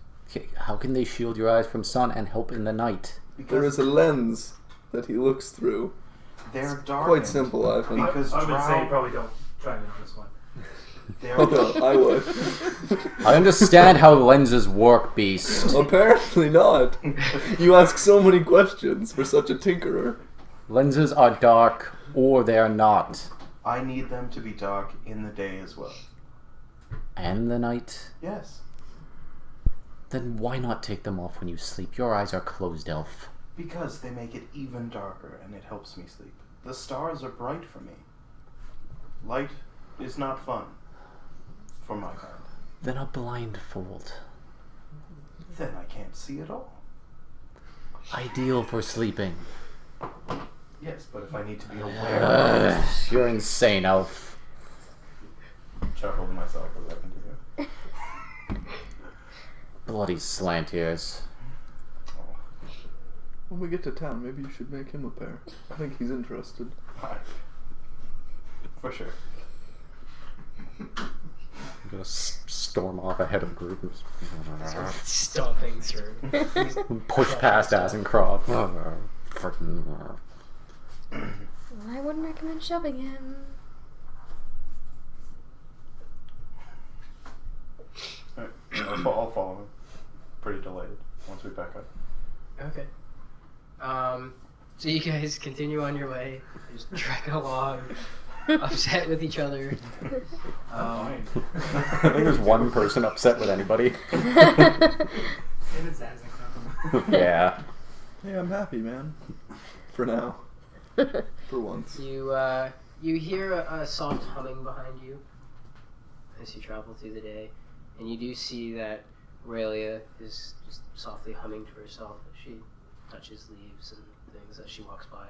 Speaker 3: How can they shield your eyes from sun and help in the night?
Speaker 6: There is a lens that he looks through.
Speaker 7: They're dark.
Speaker 6: Quite simple, I think.
Speaker 7: Because
Speaker 1: I would say
Speaker 7: drow-
Speaker 1: probably don't try me on this one.
Speaker 7: They're
Speaker 6: Oh no, I would.
Speaker 3: I understand how lenses work, Beast.
Speaker 6: Apparently not. You ask so many questions for such a tinkerer.
Speaker 3: Lenses are dark or they are not.
Speaker 7: I need them to be dark in the day as well.
Speaker 3: And the night?
Speaker 7: Yes.
Speaker 3: Then why not take them off when you sleep? Your eyes are closed, elf.
Speaker 7: Because they make it even darker and it helps me sleep. The stars are bright for me. Light is not fun. For my kind.
Speaker 3: Then a blindfold.
Speaker 7: Then I can't see at all.
Speaker 3: Ideal for sleeping.
Speaker 7: Yes, but if I need to be aware of
Speaker 3: You're insane, elf.
Speaker 7: chuckle to myself as I continue.
Speaker 3: Bloody slant ears.
Speaker 6: When we get to town, maybe you should make him a pair. I think he's interested.
Speaker 7: For sure.
Speaker 3: I'm gonna storm off ahead of the group.
Speaker 4: Stomping through.
Speaker 3: Push past Azencroft. Frickin'.
Speaker 5: I wouldn't recommend shoving him.
Speaker 7: Alright, I'll follow him. Pretty delighted once we back up.
Speaker 4: Okay. So you guys continue on your way, just trekking along, upset with each other.
Speaker 3: I think there's one person upset with anybody.
Speaker 1: And it's Azencroft.
Speaker 3: Yeah.
Speaker 6: Hey, I'm happy, man. For now. For once.
Speaker 4: You hear a soft humming behind you as you travel through the day, and you do see that Aurelia is just softly humming to herself as she touches leaves and things as she walks by,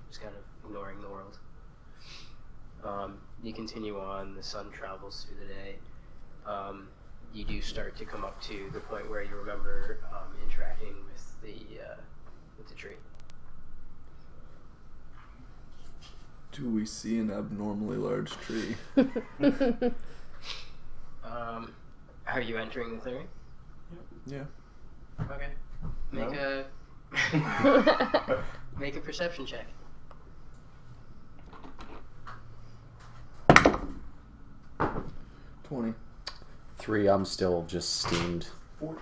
Speaker 4: just kind of ignoring the world. You continue on, the sun travels through the day. You do start to come up to the point where you remember interacting with the tree.
Speaker 6: Do we see an abnormally large tree?
Speaker 4: Are you entering the clearing?
Speaker 6: Yeah.
Speaker 4: Okay. Make a perception check.
Speaker 6: 20.
Speaker 3: 3, I'm still just steamed.
Speaker 7: 14.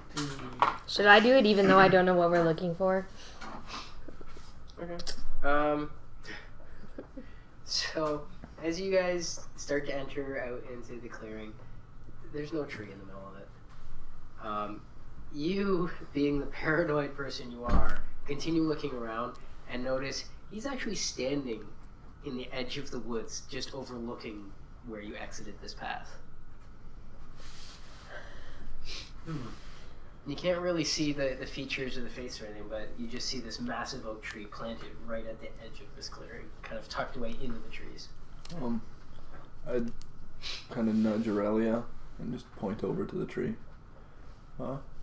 Speaker 5: Should I do it even though I don't know what we're looking for?
Speaker 4: Okay. So, as you guys start to enter out into the clearing, there's no tree in the middle of it. You, being the paranoid person you are, continue looking around and notice he's actually standing in the edge of the woods, just overlooking where you exited this path. You can't really see the features of the face or anything, but you just see this massive oak tree planted right at the edge of this clearing, kind of tucked away into the trees.
Speaker 6: I'd kind of nudge Aurelia and just point over to the tree.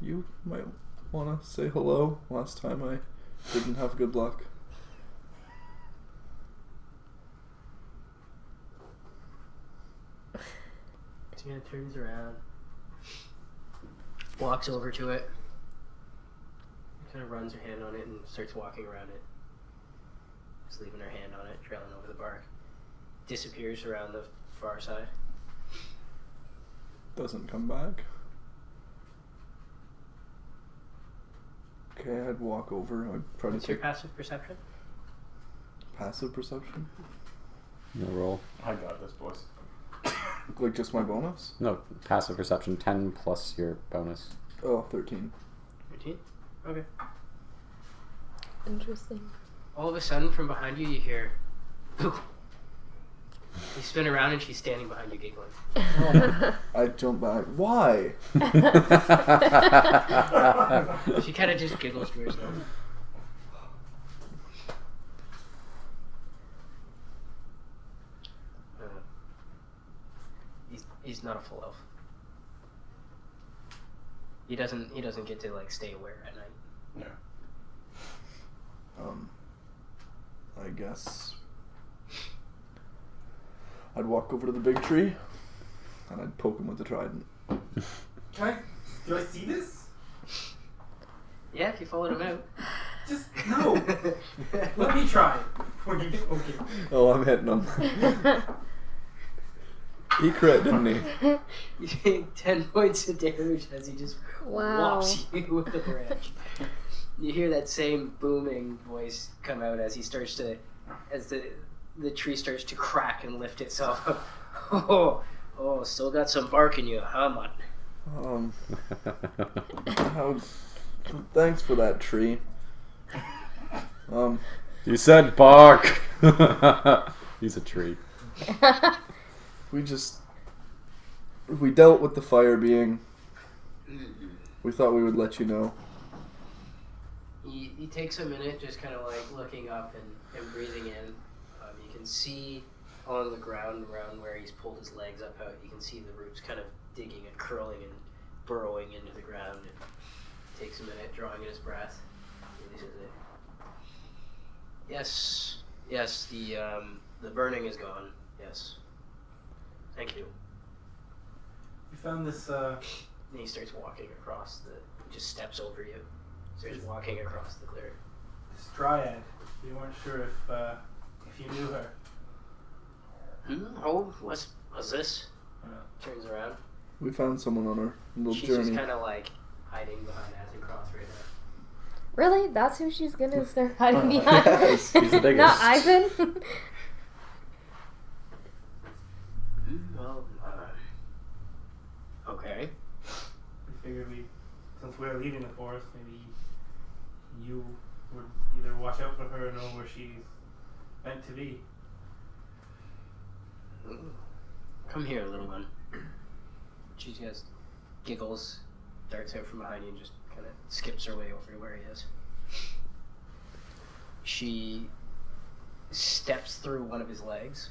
Speaker 6: You might want to say hello. Last time I didn't have good luck.
Speaker 4: kind of turns around, walks over to it, kind of runs her hand on it and starts walking around it. Just leaving her hand on it, trailing over the bark. Disappears around the far side.
Speaker 6: Doesn't come back. Okay, I'd walk over. I'd try
Speaker 4: What's
Speaker 6: to
Speaker 4: your
Speaker 6: take
Speaker 4: passive perception?
Speaker 6: passive perception.
Speaker 3: No roll.
Speaker 2: I got this, boys.
Speaker 6: Like just my bonus?
Speaker 3: No, passive perception 10 plus your bonus.
Speaker 6: Oh, 13.
Speaker 4: 13? Okay.
Speaker 5: Interesting.
Speaker 4: All of a sudden, from behind you, you hear, "Boo!" You spin around and she's standing behind you giggling.
Speaker 6: I jump back. Why?
Speaker 4: She kind of just giggles to herself. He's not a full elf. He doesn't get to like stay aware at night.
Speaker 7: No.
Speaker 6: I guess I'd walk over to the big tree and I'd poke him with the trident.
Speaker 1: Do I see this?
Speaker 4: Yeah, if you followed him out.
Speaker 1: Just no. Let me try. Okay.
Speaker 6: Oh, I'm hitting him. He crit, didn't he?
Speaker 4: You take 10 points of damage as he just
Speaker 5: Wow.
Speaker 4: whops you with the branch. You hear that same booming voice come out as he starts to, as the tree starts to crack and lift itself up. Oh, still got some bark in you, huh, man?
Speaker 6: Thanks for that tree.
Speaker 3: You said bark! He's a tree.
Speaker 6: We dealt with the fire being. We thought we would let you know.
Speaker 4: He takes a minute just kind of like looking up and breathing in. You can see on the ground around where he's pulled his legs up out, you can see the roots kind of digging and curling and burrowing into the ground. It takes a minute, drawing in his breath. Releases it. Yes, the burning is gone. Yes. Thank you.
Speaker 1: You found this.
Speaker 4: And he starts walking across he just steps over you. Starts walking across the clearing.
Speaker 1: This dryad. We weren't sure if you knew her.
Speaker 4: Oh, what's this? Turns around.
Speaker 6: We found someone on our little
Speaker 4: She's
Speaker 6: journey.
Speaker 4: just kind of like hiding behind Azencross right now.
Speaker 5: Really? That's who she's gonna start hiding behind?
Speaker 3: He's the biggest.
Speaker 5: Not Ivan?
Speaker 4: Well, okay.
Speaker 1: We figured since we were leaving the forest, maybe you would either watch out for her or know where she's meant to be.
Speaker 4: Come here, little one. She just giggles, darts out from behind you, and just kind of skips her way over to where he is. She steps through one of his legs.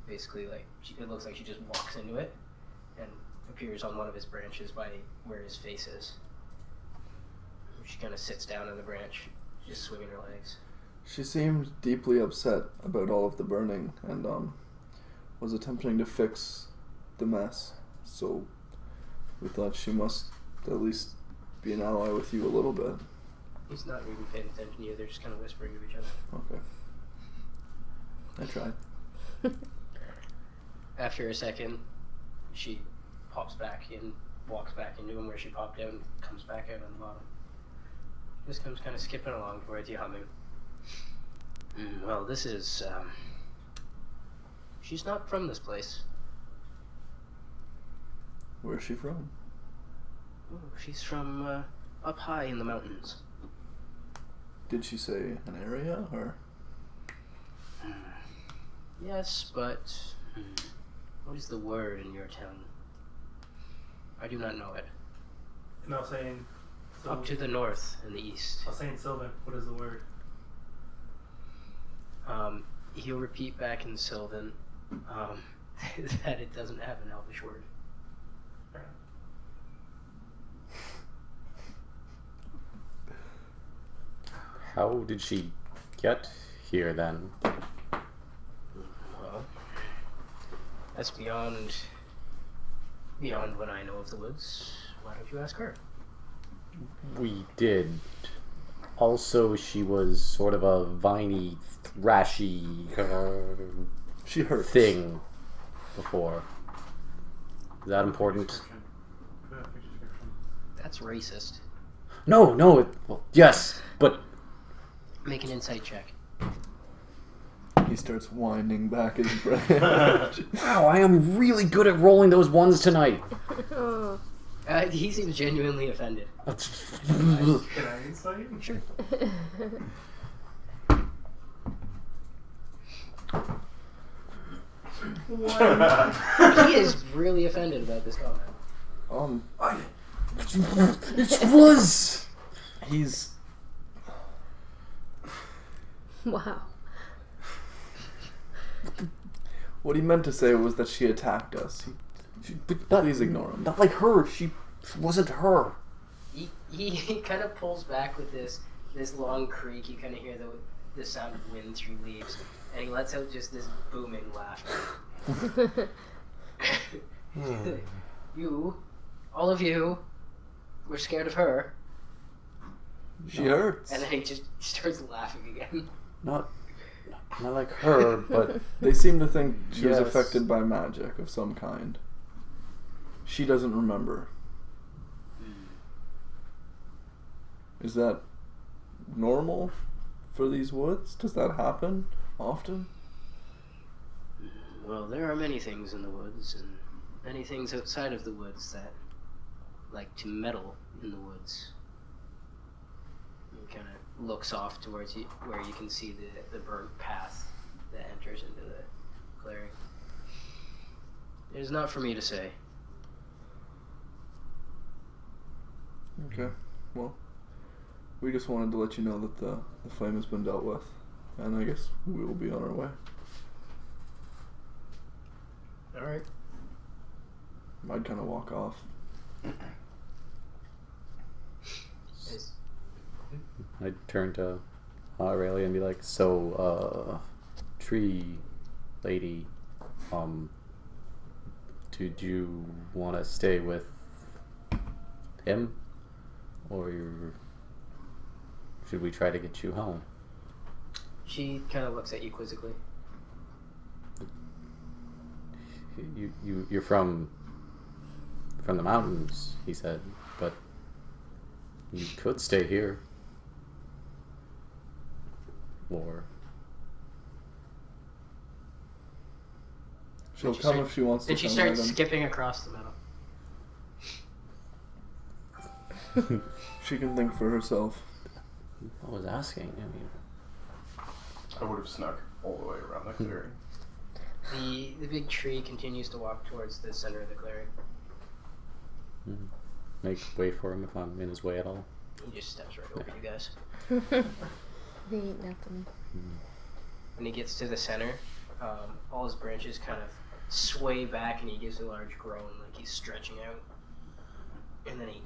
Speaker 4: Basically, like it looks like she just walks into it and appears on one of his branches by where his face is. She kind of sits down on the branch, just swinging her legs.
Speaker 6: She seemed deeply upset about all of the burning and was attempting to fix the mess. So we thought she must at least be an ally with you a little bit.
Speaker 4: He's not really paying attention to you. They're just kind of whispering to each other.
Speaker 6: Okay. I tried.
Speaker 4: After a second, she pops back in, walks back into him where she popped out and comes back out on the bottom. Just comes kind of skipping along towards you, humming. Well, this is, she's not from this place.
Speaker 6: Where's she from?
Speaker 4: Oh, she's from, up high in the mountains.
Speaker 6: Did she say an area or?
Speaker 4: Yes, but what is the word in your tongue? I do not know it.
Speaker 1: And I was saying.
Speaker 4: Up to the north and the east.
Speaker 1: I was saying Sylvan. What is the word?
Speaker 4: He'll repeat back in Sylvan that it doesn't have an Elvish word.
Speaker 3: How did she get here then?
Speaker 4: Well, that's beyond beyond what I know of the woods, why don't you ask her?
Speaker 3: We did. Also, she was sort of a viney, thrashy
Speaker 6: She hurts.
Speaker 3: thing before. Is that important?
Speaker 1: Description. Perfect description.
Speaker 4: That's racist.
Speaker 3: No, well, yes, but
Speaker 4: Make an insight check.
Speaker 6: He starts winding back his breath.
Speaker 3: wow, I am really good at rolling those ones tonight.
Speaker 4: He seems genuinely offended.
Speaker 1: Can I insight?
Speaker 4: Sure. He is really offended about this comment.
Speaker 3: It was.
Speaker 6: He's
Speaker 5: Wow.
Speaker 6: what he meant to say was that she attacked us. Please ignore him.
Speaker 3: Not like her. She wasn't her.
Speaker 4: He kind of pulls back with this long creak. You kind of hear the sound of wind through leaves, and he lets out just this booming laugh. You, all of you, were scared of her,
Speaker 6: She hurts.
Speaker 4: and then he just starts laughing again.
Speaker 3: Not like her, but
Speaker 6: They seem to think she was
Speaker 3: Yes.
Speaker 6: affected by magic of some kind. She doesn't remember. Is that normal for these woods? Does that happen often?
Speaker 4: Well, there are many things in the woods, and many things outside of the woods that like to meddle in the woods. He kind of looks off towards you, where you can see the burnt path that enters into the clearing. It is not for me to say.
Speaker 6: Okay. Well, we just wanted to let you know that the flame has been dealt with. And I guess we will be on our way.
Speaker 4: Alright.
Speaker 6: I'd kind of walk off.
Speaker 3: I'd turn to Aurelia and be like, "So, tree lady, did you want to stay with him, or should we try to get you home?"
Speaker 4: She kind of looks at you quizzically.
Speaker 3: You're from the mountains, he said, but you could stay here. Or
Speaker 6: She'll
Speaker 4: she
Speaker 6: come
Speaker 4: start-
Speaker 6: if she wants to.
Speaker 4: Then she
Speaker 6: come
Speaker 4: starts
Speaker 6: right in.
Speaker 4: skipping across the meadow.
Speaker 6: She can think for herself.
Speaker 3: I was asking. I mean,
Speaker 7: I would have snuck all the way around the clearing.
Speaker 4: The big tree continues to walk towards the center of the clearing.
Speaker 3: make way for him if I'm in his way at all.
Speaker 4: He just steps right over you guys.
Speaker 5: They ain't nothing.
Speaker 4: When he gets to the center, all his branches kind of sway back and he gives a large groan like he's stretching out. And then he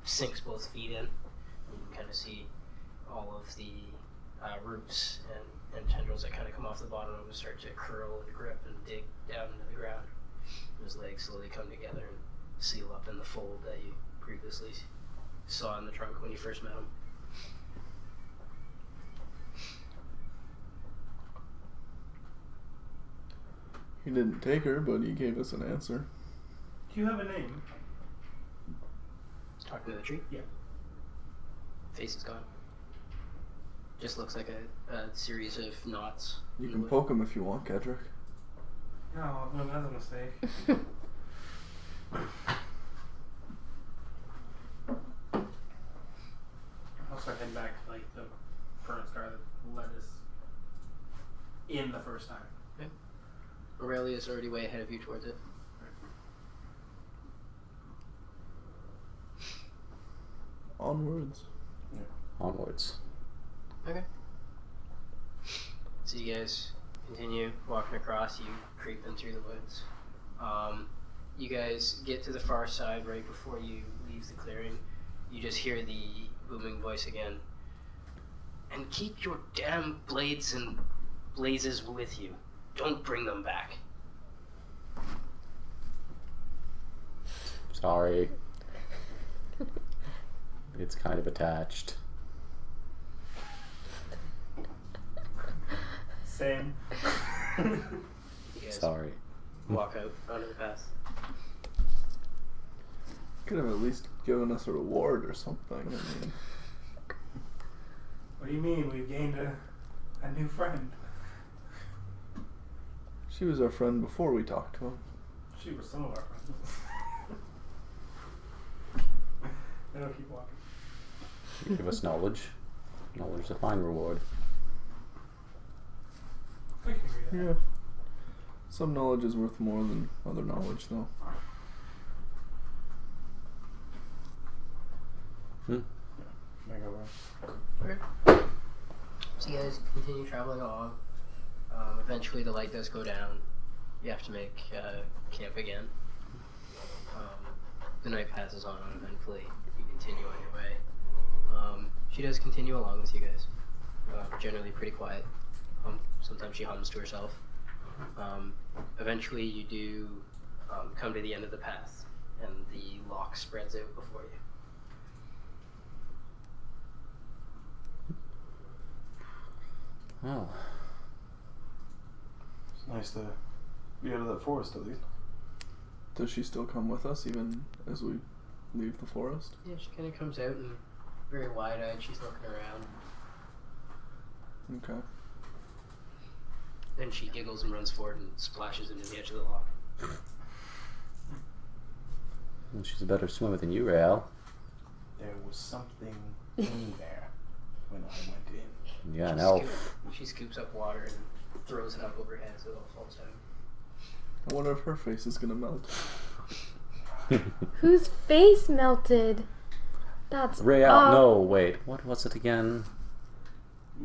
Speaker 4: sinks both feet in. You can kind of see all of the roots and tendrils that kind of come off the bottom of him start to curl and grip and dig down into the ground. His legs slowly come together and seal up in the fold that you previously saw in the trunk when you first met him.
Speaker 6: He didn't take her, but he gave us an answer.
Speaker 1: Do you have a name?
Speaker 4: Talking to the tree?
Speaker 1: Yeah.
Speaker 4: Face is gone. Just looks like a series of knots.
Speaker 6: You
Speaker 4: in
Speaker 6: can
Speaker 4: the wood.
Speaker 6: poke him if you want, Kedrick.
Speaker 1: No, that's a mistake. I'll start heading back to like the current star that led us in the first time.
Speaker 4: Aurelia's already way ahead of you towards it.
Speaker 6: Onwards.
Speaker 3: Onwards.
Speaker 4: Okay. So you guys continue walking across, you creeping through the woods. You guys get to the far side right before you leave the clearing. You just hear the booming voice again. And keep your damn blades and blazes with you. Don't bring them back.
Speaker 3: Sorry. It's kind of attached.
Speaker 1: Same.
Speaker 4: You guys
Speaker 3: Sorry.
Speaker 4: walk out onto the path.
Speaker 6: Could have at least given us a reward or something. I mean,
Speaker 1: What do you mean? We've gained a new friend.
Speaker 6: she was our friend before we talked to him.
Speaker 1: She was some of our friends. I don't keep walking.
Speaker 3: You give us knowledge. Knowledge is a fine reward.
Speaker 1: I can agree with that.
Speaker 6: Yeah. Some knowledge is worth more than other knowledge, though.
Speaker 3: Hmm.
Speaker 7: Make it work.
Speaker 4: Okay. So you guys continue traveling along. Eventually the light does go down. You have to make camp again. The night passes on uneventfully. You continue on your way. She does continue along with you guys. Generally pretty quiet. Sometimes she hums to herself. Eventually you do come to the end of the path, and the lock spreads out before you.
Speaker 3: Oh.
Speaker 7: It's nice to be out of that forest at least.
Speaker 6: Does she still come with us even as we leave the forest?
Speaker 4: Yeah, she kind of comes out and very wide-eyed. She's looking around.
Speaker 6: Okay.
Speaker 4: Then she giggles and runs forward and splashes into the edge of the lock.
Speaker 3: Well, she's a better swimmer than you, Real.
Speaker 7: There was something in there when I went in.
Speaker 3: Yeah, an
Speaker 4: She
Speaker 3: elf.
Speaker 4: She scoops up water and throws it up over her head so it all falls down.
Speaker 6: I wonder if her face is gonna melt.
Speaker 5: Whose face melted? That's
Speaker 3: Real. No, wait. What was it again?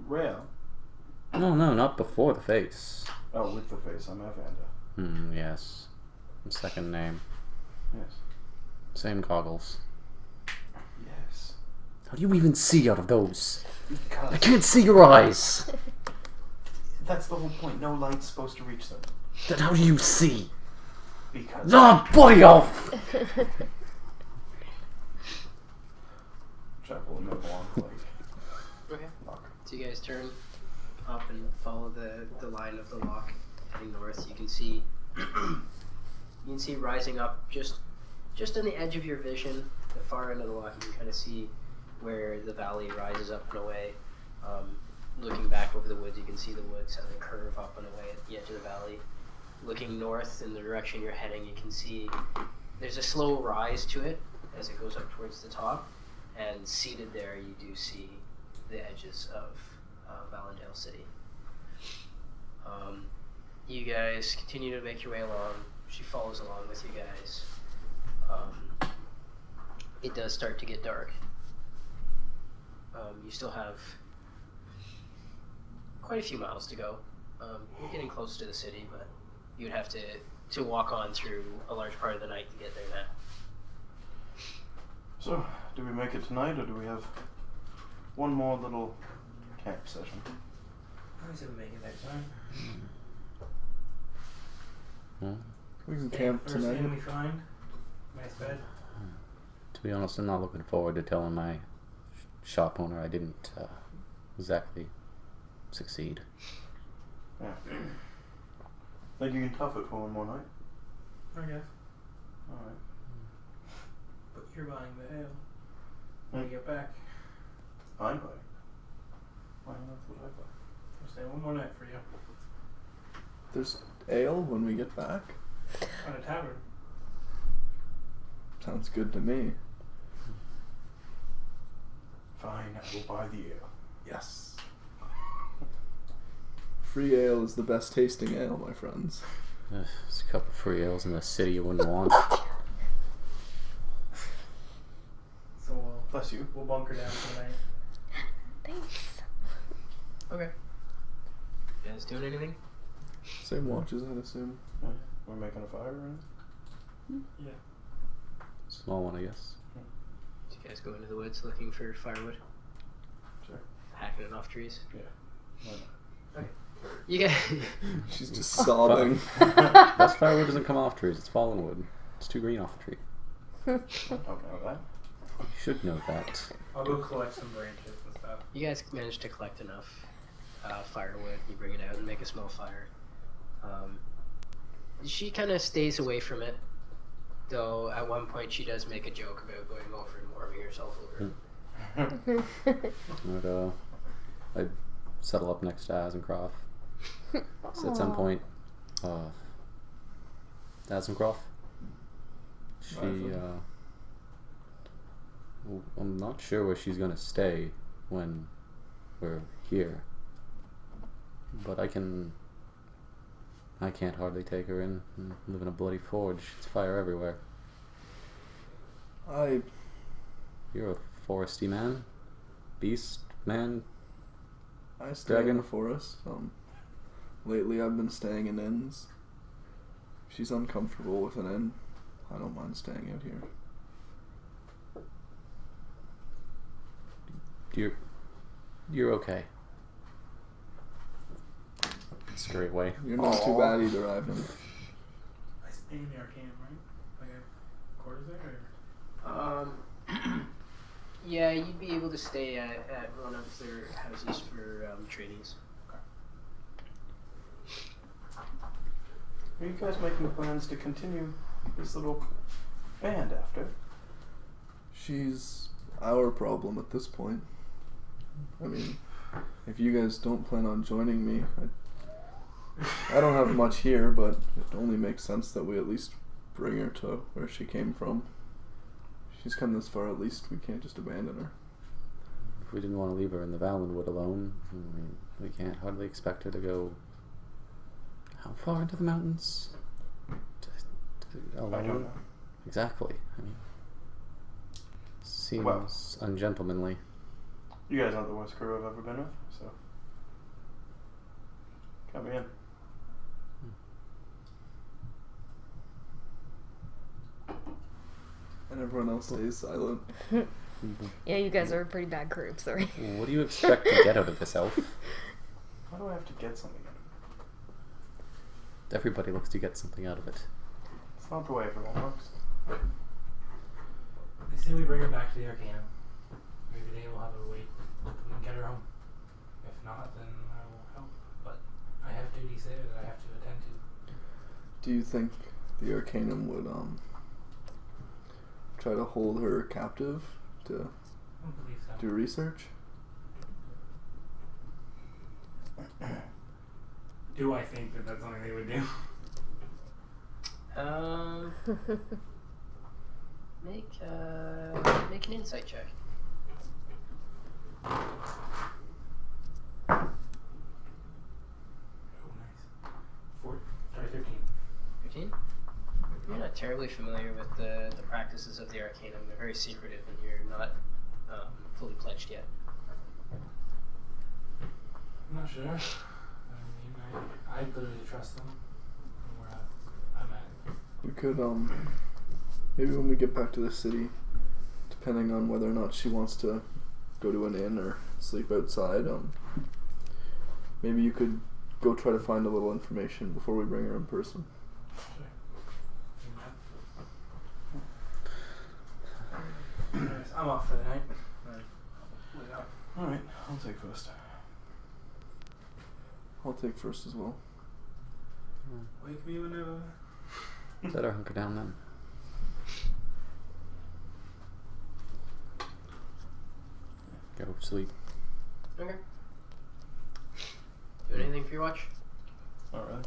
Speaker 7: Rail.
Speaker 3: No, not before the face.
Speaker 7: Oh, with the face. I'm Evander.
Speaker 3: Yes. Second name.
Speaker 7: Yes.
Speaker 3: Same goggles.
Speaker 7: Yes.
Speaker 3: How do you even see out of those? I
Speaker 7: Because
Speaker 3: can't see your eyes.
Speaker 7: that's the whole point. No light's supposed to reach them.
Speaker 3: Then how do you see?
Speaker 7: Because
Speaker 3: Ah, body off!
Speaker 7: Chapel and move along like
Speaker 4: Okay.
Speaker 7: lock.
Speaker 4: So you guys turn up and follow the line of the lock heading north. You can see rising up just on the edge of your vision, the far end of the lock. You can kind of see where the valley rises up and away. Looking back over the woods, you can see the woods how they curve up and away at the edge of the valley. Looking north in the direction you're heading, you can see there's a slow rise to it as it goes up towards the top, and seated there you do see the edges of Valendale City. You guys continue to make your way along. She follows along with you guys. It does start to get dark. You still have quite a few miles to go. You're getting close to the city, but you'd have to walk on through a large part of the night to get there now.
Speaker 7: So, do we make it tonight, or do we have one more little camp session?
Speaker 1: I said we make it next time.
Speaker 6: We can
Speaker 1: Yeah,
Speaker 6: camp
Speaker 1: first
Speaker 6: tonight.
Speaker 1: thing we find. Nice bed.
Speaker 3: To be honest, I'm not looking forward to telling my shop owner I didn't exactly succeed.
Speaker 7: Yeah. Think you can tough it for one more night?
Speaker 1: I guess.
Speaker 7: Alright.
Speaker 1: But you're buying the ale when we get back.
Speaker 7: I'm buying. Why not? What I buy?
Speaker 1: We'll stay one more night for you.
Speaker 6: There's ale when we get back.
Speaker 1: On a tavern.
Speaker 6: Sounds good to me.
Speaker 7: Fine, I will buy the ale.
Speaker 6: Yes. Free ale is the best tasting ale, my friends.
Speaker 3: There's a couple of free ales in the city you wouldn't want.
Speaker 1: So
Speaker 7: Bless you.
Speaker 1: we'll bunker down tonight.
Speaker 5: Thanks.
Speaker 4: Okay. You guys doing anything?
Speaker 6: Same watches, I'd assume.
Speaker 7: Yeah. We're making a fire or anything?
Speaker 1: Yeah.
Speaker 3: Small one, I guess.
Speaker 4: Do you guys go into the woods looking for firewood?
Speaker 7: Sure.
Speaker 4: Hacking it off trees?
Speaker 7: Yeah. Why not?
Speaker 4: You guys...
Speaker 6: She's just sobbing.
Speaker 3: Best firewood doesn't come off trees, it's fallen wood. It's too green off the tree.
Speaker 7: Don't know that.
Speaker 3: You should know that.
Speaker 1: I'll go collect some branches and stuff.
Speaker 4: You guys managed to collect enough firewood. You bring it out and make a small fire. She kind of stays away from it, though at one point she does make a joke about going over and warming herself over.
Speaker 3: I'd settle up next to Azencroft. So at some point, Azencroft, she, I'm not sure where she's gonna stay when we're here, but I can't hardly take her in and live in a bloody forge. It's fire everywhere. You're a foresty man? Beast man?
Speaker 6: I stay
Speaker 3: Dragon?
Speaker 6: in the forest. Lately I've been staying in inns. If she's uncomfortable with an inn, I don't mind staying out here.
Speaker 3: You're okay. Scurry away.
Speaker 6: You're not too bad either, Ivan.
Speaker 1: I stay in the Arcanum, right? Like a quarters there? Or?
Speaker 4: Yeah, you'd be able to stay at one of their houses for trainings.
Speaker 7: Are you guys making plans to continue this little band after?
Speaker 6: She's our problem at this point. I mean, if you guys don't plan on joining me, I don't have much here, but it only makes sense that we at least bring her to where she came from. She's come this far, at least we can't just abandon her.
Speaker 3: If we didn't want to leave her in the Valenwood alone, we can't hardly expect her to go how far into the mountains? Alone?
Speaker 7: I don't know.
Speaker 3: Exactly. I mean, seems ungentlemanly.
Speaker 7: You guys aren't the worst crew I've ever been with, so count me in.
Speaker 6: And everyone else stays silent.
Speaker 5: Yeah, you guys are a pretty bad crew, sorry.
Speaker 3: What do you expect to get out of this elf?
Speaker 7: Why do I have to get something in?
Speaker 3: Everybody looks to get something out of it.
Speaker 7: It's not the way everyone works.
Speaker 1: They say we bring her back to the Arcanum. Maybe they will have a way we can get her home. If not, then I will help. But I have duties there that I have to attend to.
Speaker 6: Do you think the Arcanum would try to hold her captive to
Speaker 1: I don't believe so.
Speaker 6: do research?
Speaker 1: Do I think that that's something they would do?
Speaker 4: Make an insight check.
Speaker 1: Oh, nice. 13.
Speaker 4: 15? You're not terribly familiar with the practices of the Arcanum. They're very secretive, and you're not fully pledged yet.
Speaker 1: I'm not sure. I mean, I literally trust them. Where I'm at.
Speaker 6: We could, maybe when we get back to the city, depending on whether or not she wants to go to an inn or sleep outside, maybe you could go try to find a little information before we bring her in person.
Speaker 1: Sure. Anyways, I'm off for the night.
Speaker 7: Alright, I'll take first.
Speaker 6: I'll take first as well.
Speaker 1: Wake me whenever.
Speaker 3: Better hunker down then. Go sleep.
Speaker 4: Okay. Do anything for your watch?
Speaker 7: Not really.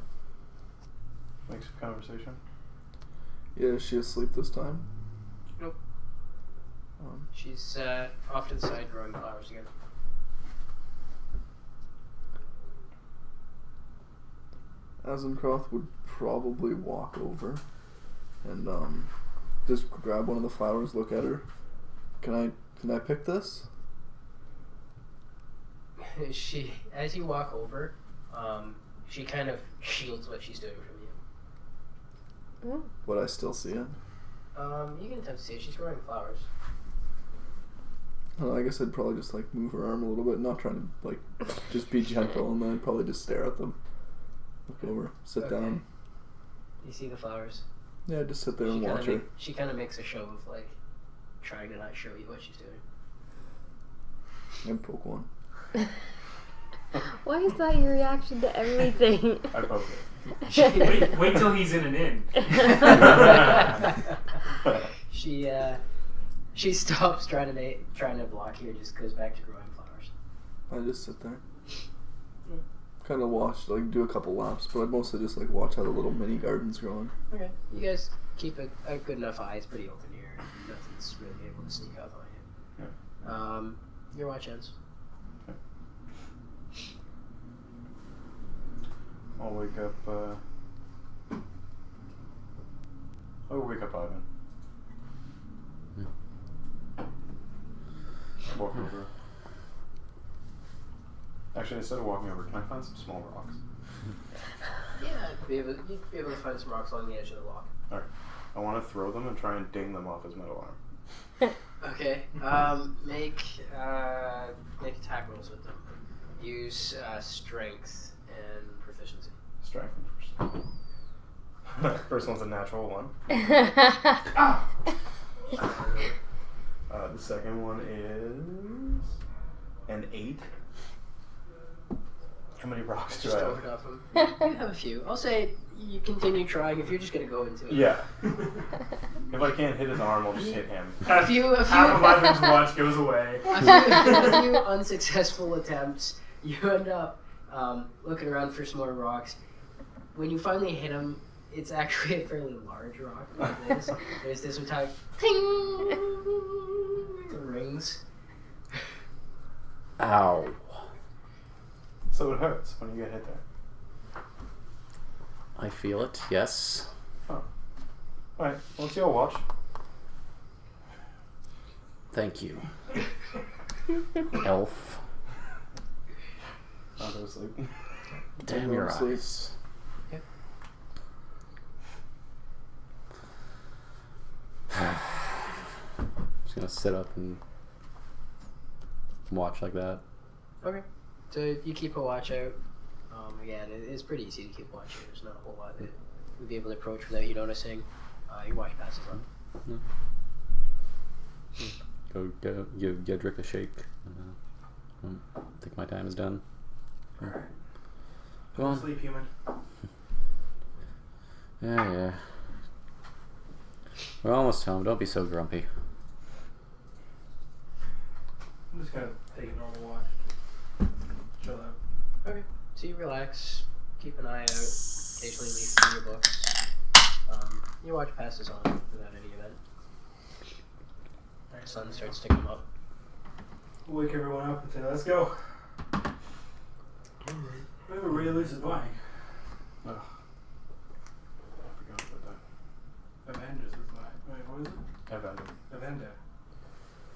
Speaker 7: Make some conversation.
Speaker 6: Yeah, is she asleep this time?
Speaker 4: Nope. She's off to the side growing flowers again.
Speaker 6: Azencroft would probably walk over and just grab one of the flowers, look at her. Can I pick this?
Speaker 4: She, as you walk over, she kind of shields what she's doing from you.
Speaker 6: Would I still see it?
Speaker 4: You can attempt to see it. She's growing flowers.
Speaker 6: I guess I'd probably just like move her arm a little bit, not trying to like just be gentle, and then I'd probably just stare at them. Look over, sit
Speaker 4: Okay.
Speaker 6: down.
Speaker 4: You see the flowers.
Speaker 6: Yeah, just sit there and watch her.
Speaker 4: She kind of makes a show of like trying to not show you what she's doing.
Speaker 6: And poke one.
Speaker 5: Why is that your reaction to everything?
Speaker 2: I poke it.
Speaker 1: Wait till he's in an inn.
Speaker 4: She stops trying to block you and just goes back to growing flowers.
Speaker 6: I just sit there. Kind of watch, like do a couple laps, but I mostly just like watch how the little mini garden's growing.
Speaker 4: Okay. You guys keep a good enough eye. It's pretty open here. Nothing's really able to sneak up on you. Your watch ends.
Speaker 2: I'll wake up. I'll wake up Ivan. Walk over. Actually, instead of walking over, can I find some small rocks?
Speaker 4: Yeah, you'd be able to find some rocks along the edge of the walk.
Speaker 2: Alright. I want to throw them and try and ding them off his metal arm.
Speaker 4: Okay. Make attack rolls with them. Use strength and proficiency.
Speaker 2: Strength and proficiency. First one's a natural 1. The second one is an 8. How many rocks do I have?
Speaker 4: Off them. You have a few. I'll say you continue trying if you're just gonna go into it.
Speaker 2: Yeah. If I can't hit his arm, I'll just hit him.
Speaker 4: A few
Speaker 1: Half of Ivan's watch goes away.
Speaker 4: a few unsuccessful attempts. You end up looking around for some more rocks. When you finally hit him, it's actually a fairly large rock. Like this. There's this metallic ting. It rings.
Speaker 3: Ow.
Speaker 2: So it hurts when you get hit there.
Speaker 3: I feel it, yes.
Speaker 2: Oh. Alright, well, it's your watch.
Speaker 3: Thank you. Elf.
Speaker 2: I'll go to sleep.
Speaker 3: Damn
Speaker 6: Go
Speaker 3: your
Speaker 6: to sleep.
Speaker 3: eyes.
Speaker 4: Yep.
Speaker 3: Just gonna sit up and watch like that.
Speaker 4: Okay. So you keep a watch out. Again, it's pretty easy to keep watch out. There's not a whole lot that you'll be able to approach without you noticing. Your watch passes on.
Speaker 3: Go give Gedrick a shake. I think my time is done.
Speaker 1: Alright.
Speaker 3: Go on.
Speaker 1: Sleep, human.
Speaker 3: Yeah. We're almost home. Don't be so grumpy.
Speaker 1: I'm just gonna take a normal watch. Chill out.
Speaker 4: Okay. So you relax, keep an eye out, occasionally leaf through your books. Your watch passes on without any event. The sun starts to come up.
Speaker 1: We'll wake everyone up and say, let's go. We have a really lucid blank.
Speaker 2: Ugh. I forgot about
Speaker 1: Avengers is mine. Wait, what is it?
Speaker 2: that. Evander.
Speaker 1: Avenger.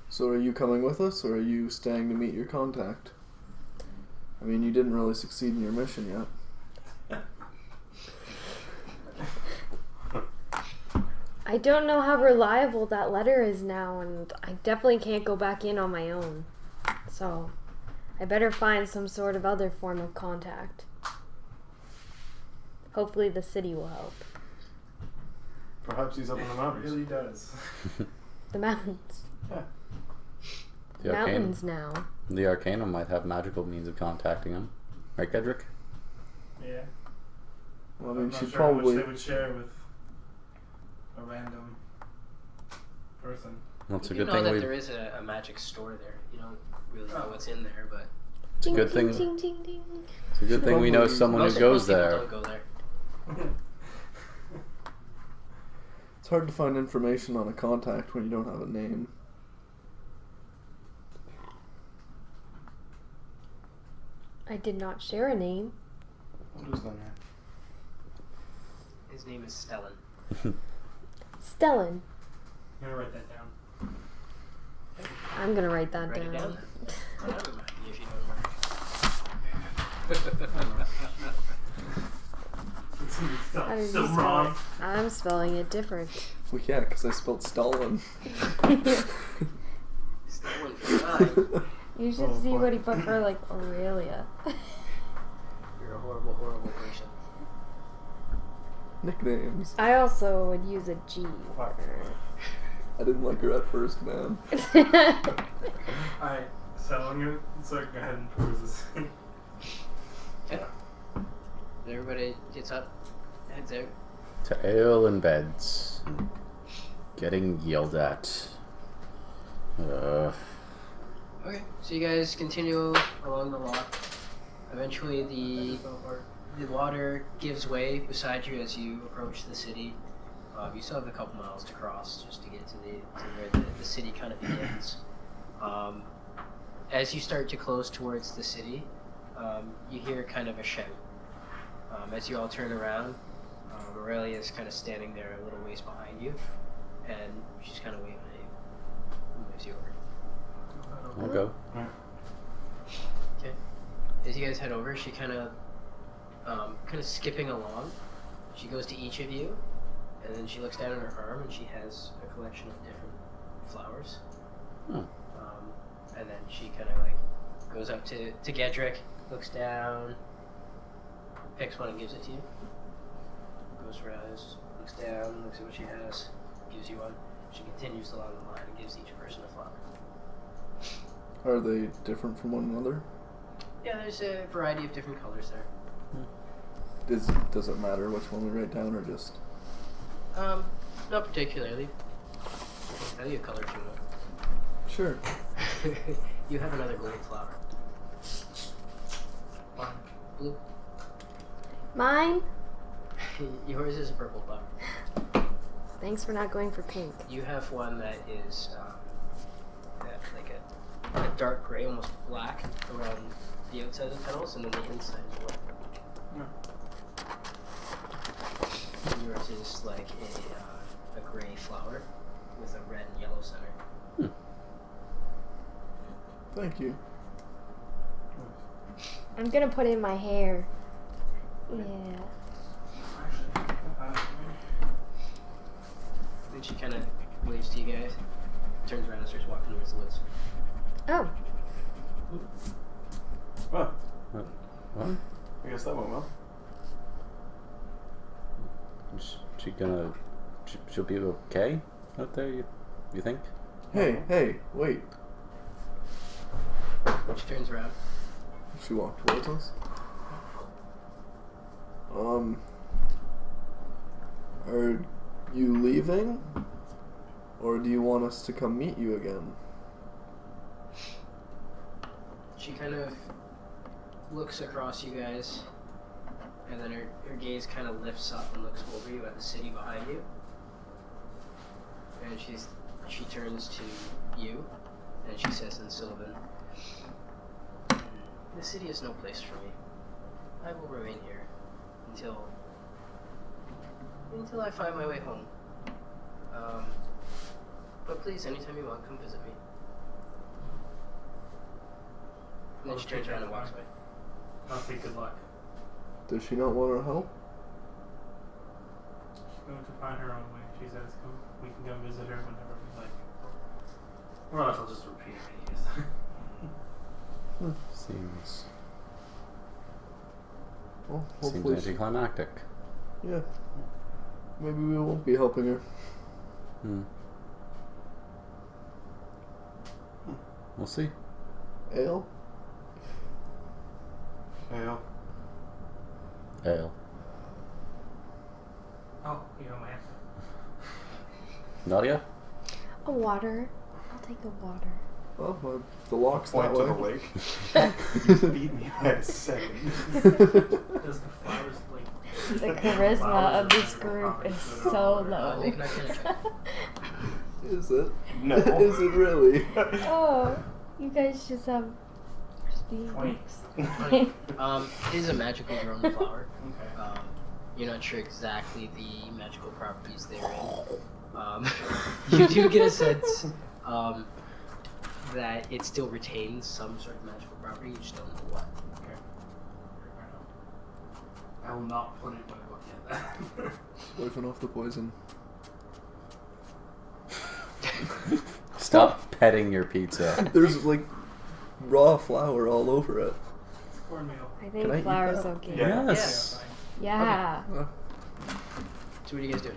Speaker 6: So are you coming with us, or are you staying to meet your contact? I mean, you didn't really succeed in your mission yet.
Speaker 5: I don't know how reliable that letter is now, and I definitely can't go back in on my own. So, I better find some sort of other form of contact. Hopefully the city will help.
Speaker 2: Perhaps he's up in the
Speaker 1: It
Speaker 2: mountains.
Speaker 1: really does.
Speaker 5: The mountains.
Speaker 2: Yeah.
Speaker 3: The
Speaker 5: Mountains now.
Speaker 3: The Arcanum might have magical means of contacting him. Right, Gedrick?
Speaker 1: Yeah.
Speaker 6: Well, I
Speaker 1: I'm
Speaker 6: mean,
Speaker 1: not
Speaker 6: she'd
Speaker 1: sure how
Speaker 6: probably.
Speaker 1: much they would share with a random person.
Speaker 3: Well, it's a
Speaker 4: You
Speaker 3: good
Speaker 4: know
Speaker 3: thing
Speaker 4: that
Speaker 3: we.
Speaker 4: there is a magic store there. You don't really know what's in there, but
Speaker 3: It's a good thing.
Speaker 5: Ding, ding, ding.
Speaker 3: It's a good thing we know someone
Speaker 4: most
Speaker 3: who goes
Speaker 4: people
Speaker 3: there.
Speaker 4: don't go there.
Speaker 6: It's hard to find information on a contact when you don't have a name.
Speaker 5: I did not share a name.
Speaker 2: What is the name?
Speaker 4: His name is Stellan.
Speaker 5: Stellan.
Speaker 1: I'm gonna write that down.
Speaker 5: I'm gonna write that
Speaker 4: Write it
Speaker 5: down.
Speaker 4: down. I don't mind if you don't mind.
Speaker 5: How did
Speaker 1: So
Speaker 5: you spell
Speaker 1: wrong.
Speaker 5: it? I'm spelling it different.
Speaker 6: Well, yeah, because I spelled Stalin.
Speaker 4: Stellan for 9.
Speaker 5: You should
Speaker 2: Oh,
Speaker 5: see
Speaker 2: boy.
Speaker 5: what he put for like Aurelia.
Speaker 4: You're a horrible, horrible person.
Speaker 6: Nicknames.
Speaker 5: I also would use a G.
Speaker 7: Fuck.
Speaker 6: I didn't like her at first, man.
Speaker 1: Alright, so I'm gonna go ahead and peruse this.
Speaker 4: Okay. Everybody gets up, heads out.
Speaker 3: To ale and beds. Getting yelled at.
Speaker 4: Okay, so you guys continue along the lock. Eventually, the water gives way beside you as you approach the city. You still have a couple miles to cross just to get to where the city kind of begins. As you start to close towards the city, you hear kind of a shout. As you all turn around, Aurelia is kind of standing there a little ways behind you, and she's kind of waving at you. Who moves you over?
Speaker 3: I'll go.
Speaker 4: Okay. As you guys head over, she kind of skipping along. She goes to each of you, and then she looks down at her arm, and she has a collection of different flowers.
Speaker 3: Oh.
Speaker 4: And then she kind of like goes up to Gedrick, looks down, picks one and gives it to you. Goes for eyes, looks down, looks at what she has, gives you one. She continues along the line and gives each person a flower.
Speaker 6: Are they different from one another?
Speaker 4: Yeah, there's a variety of different colors there.
Speaker 6: Does it matter which one we write down, or just?
Speaker 4: Not particularly. I can tell you a color if you want.
Speaker 6: Sure.
Speaker 4: You have another gold flower. Blue.
Speaker 5: Mine?
Speaker 4: Yours is a purple flower.
Speaker 5: Thanks for not going for pink.
Speaker 4: You have one that is like a dark gray, almost black around the outside of the petals, and then the inside is white. And yours is like a gray flower with a red and yellow center.
Speaker 6: Thank you.
Speaker 5: I'm gonna put it in my hair. Yeah.
Speaker 4: Then she kind of waves to you guys, turns around and starts walking towards the woods.
Speaker 5: Oh.
Speaker 7: Well,
Speaker 3: What?
Speaker 7: I guess that went well.
Speaker 3: She'll be okay out there, you think?
Speaker 6: Hey, wait.
Speaker 4: She turns around.
Speaker 6: She walked towards us. Are you leaving? Or do you want us to come meet you again?
Speaker 4: She kind of looks across you guys, and then her gaze kind of lifts up and looks over you at the city behind you. And she turns to you, and she says in Sylvan, "The city is no place for me. I will remain here until I find my way home. But please, anytime you want, come visit me." And then she turns around and walks away.
Speaker 1: I'll say good luck.
Speaker 6: Does she not want our help?
Speaker 1: She's going to find her own way. She says we can come visit her whenever we like. Or else I'll just repeat it.
Speaker 3: Seems
Speaker 6: Well,
Speaker 3: seems
Speaker 6: hopefully.
Speaker 3: anticlimactic.
Speaker 6: Yeah. Maybe we won't be helping her.
Speaker 3: We'll see.
Speaker 6: Ale?
Speaker 7: Ale.
Speaker 3: Ale.
Speaker 1: Oh, you know, man.
Speaker 3: Nadia?
Speaker 5: A water. I'll take a water.
Speaker 6: Well, the lock's
Speaker 7: Point
Speaker 6: that
Speaker 7: to
Speaker 6: way.
Speaker 7: the lake. You beat me by a second.
Speaker 1: Does the flowers like?
Speaker 5: The charisma of this group is so low.
Speaker 4: Make an arcana check.
Speaker 6: Is it?
Speaker 7: No.
Speaker 6: Is it really?
Speaker 5: Oh, you guys just have
Speaker 1: 20.
Speaker 5: speaks.
Speaker 4: It is a magical grown flower.
Speaker 1: Okay.
Speaker 4: You're not sure exactly the magical properties therein. You do get a sense that it still retains some sort of magical property, you just don't know what.
Speaker 1: Okay. I will not put it in my book yet.
Speaker 6: Wiping off the poison.
Speaker 3: Stop petting your pizza.
Speaker 6: There's like raw flour all over it.
Speaker 1: Cornmeal.
Speaker 5: I
Speaker 6: Can I
Speaker 5: think
Speaker 6: eat
Speaker 5: flour's
Speaker 6: that?
Speaker 5: okay.
Speaker 7: Yeah.
Speaker 3: Yes.
Speaker 5: Yeah.
Speaker 6: Uh,
Speaker 4: So what are you guys doing?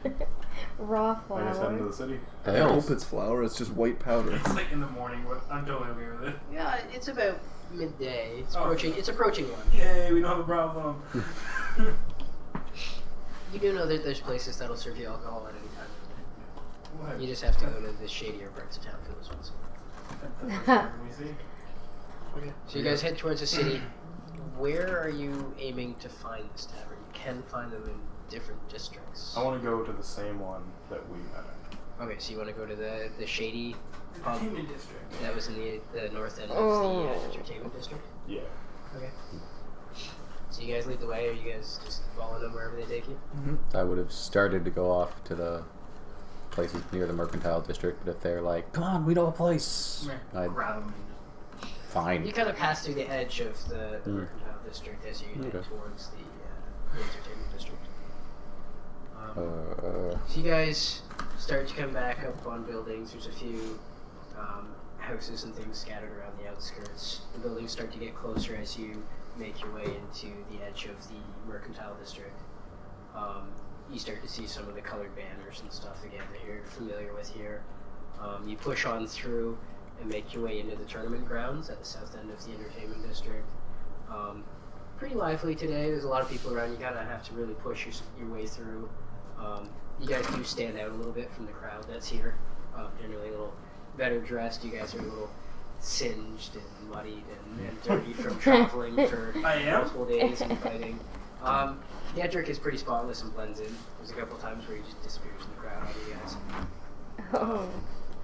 Speaker 5: Raw
Speaker 2: I guess head into
Speaker 5: flour.
Speaker 2: the city.
Speaker 6: I hope it's flour. It's just white powder.
Speaker 1: It's like in the morning, but I'm totally okay with it.
Speaker 4: Yeah, it's about midday. It's
Speaker 1: Oh.
Speaker 4: approaching. It's approaching lunch.
Speaker 1: Yay, we don't have a problem.
Speaker 4: You do know that there's places that'll serve you alcohol at any time of the
Speaker 1: What?
Speaker 4: day. You just have to go to the shadier parts of town for those ones.
Speaker 1: Let me see.
Speaker 4: So you guys head towards the city. Where are you aiming to find this tavern? You can find them in different districts.
Speaker 2: I want to go to the same one that we met at.
Speaker 4: Okay, so you want to go to the shady pub
Speaker 1: Entertainment district.
Speaker 4: that was in the north end of
Speaker 5: Oh.
Speaker 4: the entertainment district?
Speaker 2: Yeah.
Speaker 4: Okay. So you guys lead the way, or you guys just follow them wherever they take you?
Speaker 3: I would have started to go off to the places near the mercantile district, but if they're like, "Come on, we know a place," I'd
Speaker 1: Grab them.
Speaker 3: fine.
Speaker 4: You kind of pass through the edge of the mercantile district as you head
Speaker 3: Okay.
Speaker 4: towards the entertainment district.
Speaker 3: Uh,
Speaker 4: So you guys start to come back up on buildings. There's a few houses and things scattered around the outskirts. The buildings start to get closer as you make your way into the edge of the mercantile district. You start to see some of the colored banners and stuff again that you're familiar with here. You push on through and make your way into the tournament grounds at the south end of the entertainment district. Pretty lively today. There's a lot of people around. You kind of have to really push your way through. You guys do stand out a little bit from the crowd that's here. Generally a little better dressed. You guys are a little singed and muddied and dirty from traveling for
Speaker 1: I am?
Speaker 4: multiple days and fighting. The Edric is pretty spotless and blends in. There's a couple times where he just disappears in the crowd on you guys.
Speaker 5: Oh.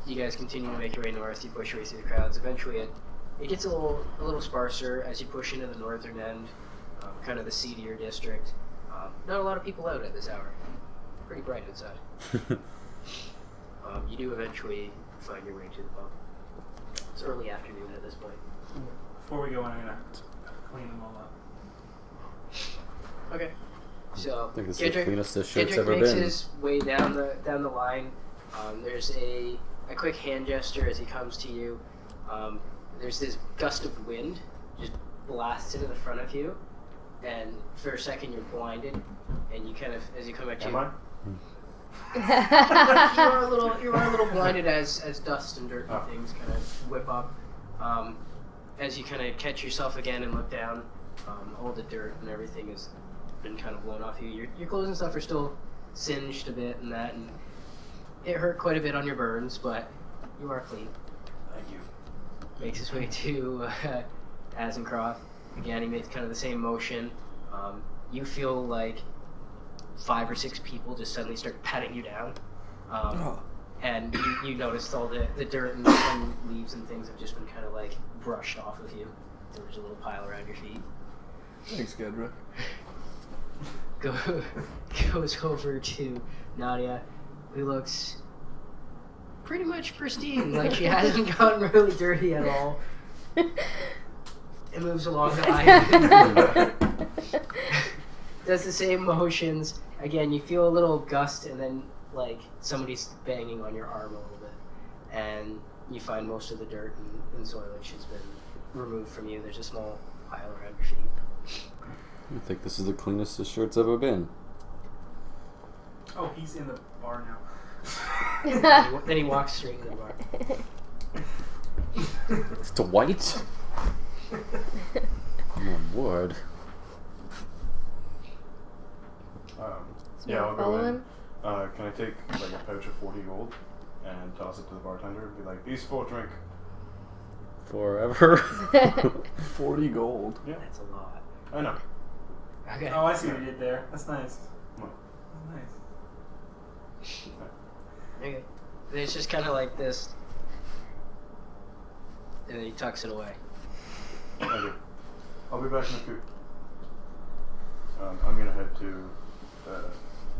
Speaker 4: You guys continue to make your way north. You push your way through the crowds. Eventually, it gets a little sparser as you push into the northern end, kind of the seedier district. Not a lot of people out at this hour. Pretty bright outside. You do eventually find your way to the pub. It's early afternoon at this point.
Speaker 1: Before we go in, I'm gonna clean them all up.
Speaker 4: Okay. So
Speaker 3: I think this is the cleanest this shirt's
Speaker 4: Kendrick
Speaker 3: ever
Speaker 4: makes
Speaker 3: been.
Speaker 4: his way down the line. There's a quick hand gesture as he comes to you. There's this gust of wind just blasts into the front of you, and for a second you're blinded, and you kind of, as you come at you,
Speaker 2: Am I?
Speaker 4: you are a little blinded as dust and dirt and
Speaker 2: Oh.
Speaker 4: things kind of whip up. As you kind of catch yourself again and look down, all the dirt and everything has been kind of blown off you. Your clothes and stuff are still singed a bit and that, and it hurt quite a bit on your burns, but you are clean.
Speaker 1: Thank you.
Speaker 4: Makes his way to Azencroft. Again, he makes kind of the same motion. You feel like 5 or 6 people just suddenly start patting you down. And you noticed all the dirt and leaves and things have just been kind of like brushed off of you. There's a little pile around your feet.
Speaker 6: Thanks, Gedrick.
Speaker 4: Goes over to Nadia, who looks pretty much pristine, like she hasn't gotten really dirty at all. It moves along the line. Does the same motions. Again, you feel a little gust and then like somebody's banging on your arm a little bit. And you find most of the dirt and soilage has been removed from you. There's a small pile around your feet.
Speaker 3: I think this is the cleanest this shirt's ever been.
Speaker 1: Oh, he's in the bar now.
Speaker 4: Then he walks straight into the bar.
Speaker 3: It's white? My word.
Speaker 2: Yeah, I'll go
Speaker 5: follow
Speaker 2: in.
Speaker 5: him?
Speaker 2: Can I take like a pouch of 40 gold and toss it to the bartender and be like, "These for a drink."
Speaker 3: Forever.
Speaker 6: 40 gold.
Speaker 2: Yeah,
Speaker 4: That's a lot.
Speaker 2: I know.
Speaker 4: Okay.
Speaker 1: Oh, I see what you did there. That's nice.
Speaker 2: What?
Speaker 1: That's nice.
Speaker 4: Okay. It's just kind of like this. And then he tucks it away.
Speaker 2: Okay. I'll be back in a few. I'm gonna head to